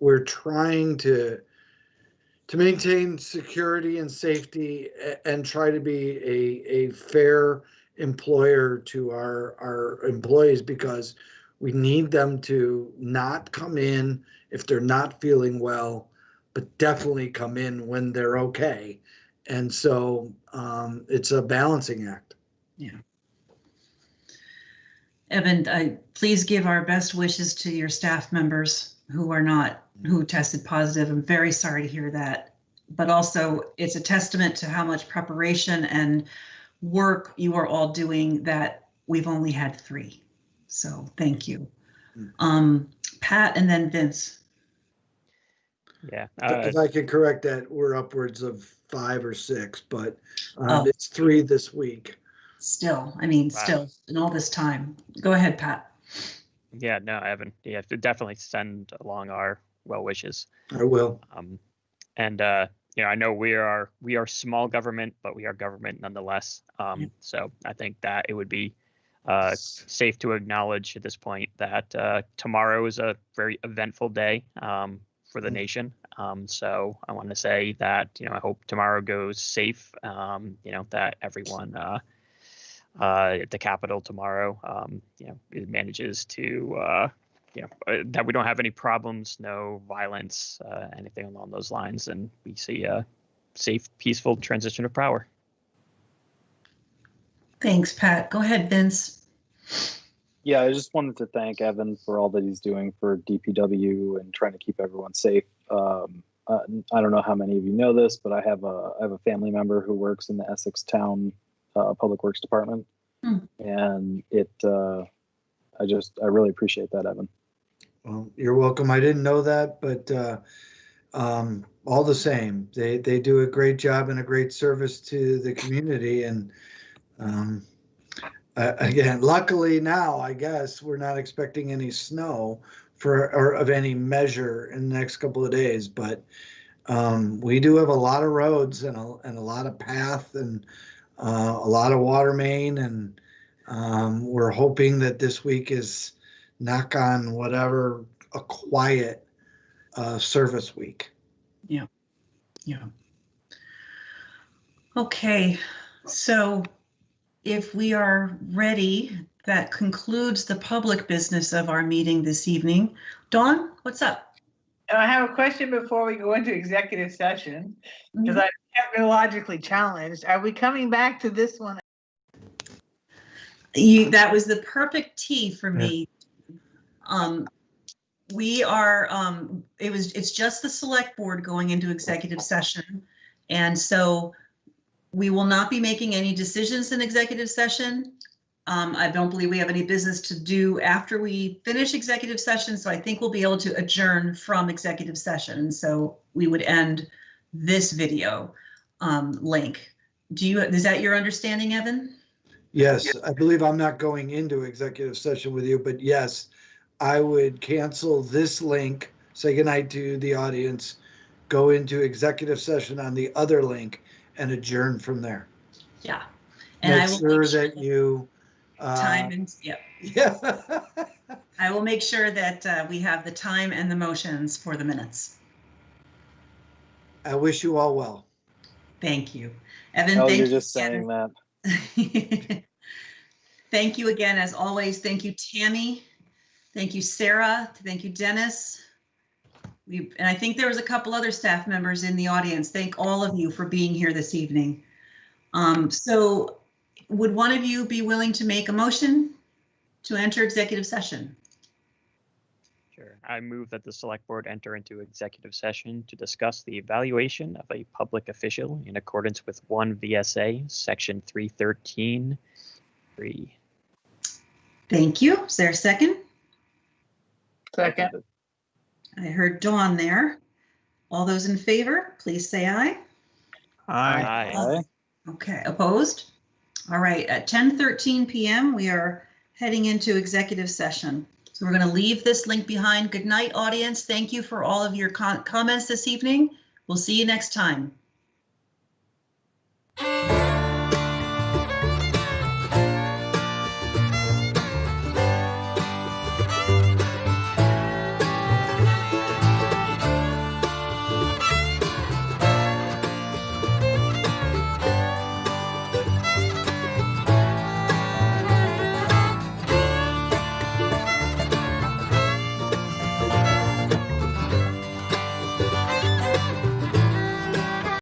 we're trying to maintain security and safety and try to be a fair employer to our employees, because we need them to not come in if they're not feeling well, but definitely come in when they're okay. And so it's a balancing act. Yeah. Evan, please give our best wishes to your staff members who tested positive. I'm very sorry to hear that, but also it's a testament to how much preparation and work you are all doing that we've only had 3. So thank you. Pat and then Vince. Yeah. If I could correct that, we're upwards of 5 or 6, but it's 3 this week. Still, I mean, Wow. still in all this time. Go ahead, Pat. Yeah, no, Evan, you have to definitely send along our well wishes. I will. And you know, I know we are small government, but we are government nonetheless. So I think that it would be safe to acknowledge at this point that tomorrow is a very eventful day for the nation. So I want to say that, you know, I hope tomorrow goes safe. You know, that everyone at the Capitol tomorrow, you know, it manages to, you know, that we don't have any problems, no violence, anything along those lines, and we see a safe, peaceful transition of power. Thanks, Pat. Go ahead, Vince. Yeah, I just wanted to thank Evan for all that he's doing for DPW and trying to keep everyone safe. I don't know how many of you know this, but I have a family member who works in the Essex Town Public Works Department, and I really appreciate that, Evan. Well, you're welcome. I didn't know that, but all the same, they do a great job and a great service to the community. And again, luckily now, I guess we're not expecting any snow or of any measure in the next couple of days, but we do have a lot of roads and a lot of path and a lot of water main, and we're hoping that this week is, knock on whatever, a quiet service week. Yeah. Yeah. Okay. So if we are ready, that concludes the public business of our meeting this evening. Dawn, what's up? I have a question before we go into executive session, because I'm technologically challenged. Are we coming back to this one? That was the perfect tee for me. We are, it's just the select board going into executive session. And so we will not be making any decisions in executive session. I don't believe we have any business to do after we finish executive session. So I think we'll be able to adjourn from executive session. And so we would end this video link. Is that your understanding, Evan? Yes, I believe I'm not going into executive session with you, but yes, I would cancel this link, say goodnight to the audience, go into executive session on the other link and adjourn from there. Yeah. And make sure that you time and yeah. I will make sure that we have the time and the motions for the minutes. I wish you all well. Thank you. Evan, Oh, thank you're you just saying that. Thank you again, as always. Thank you, Tammy. Thank you, Sarah. Thank you, Dennis. And I think there was a couple other staff members in the audience. Thank all of you for being here this evening. So would one of you be willing to make a motion to enter executive session? Sure. I move that the select board enter into executive session to discuss the evaluation of a public official in accordance with 1 VSA section 313(3). Thank you. Is there a second? Second. I heard Dawn there. All those in favor, please say aye. Aye. Okay, opposed? All right, at 10:13 p.m., we are heading into executive session. So we're going to leave this link behind. Good night, audience. Thank you for all of your comments this evening. We'll see you next time.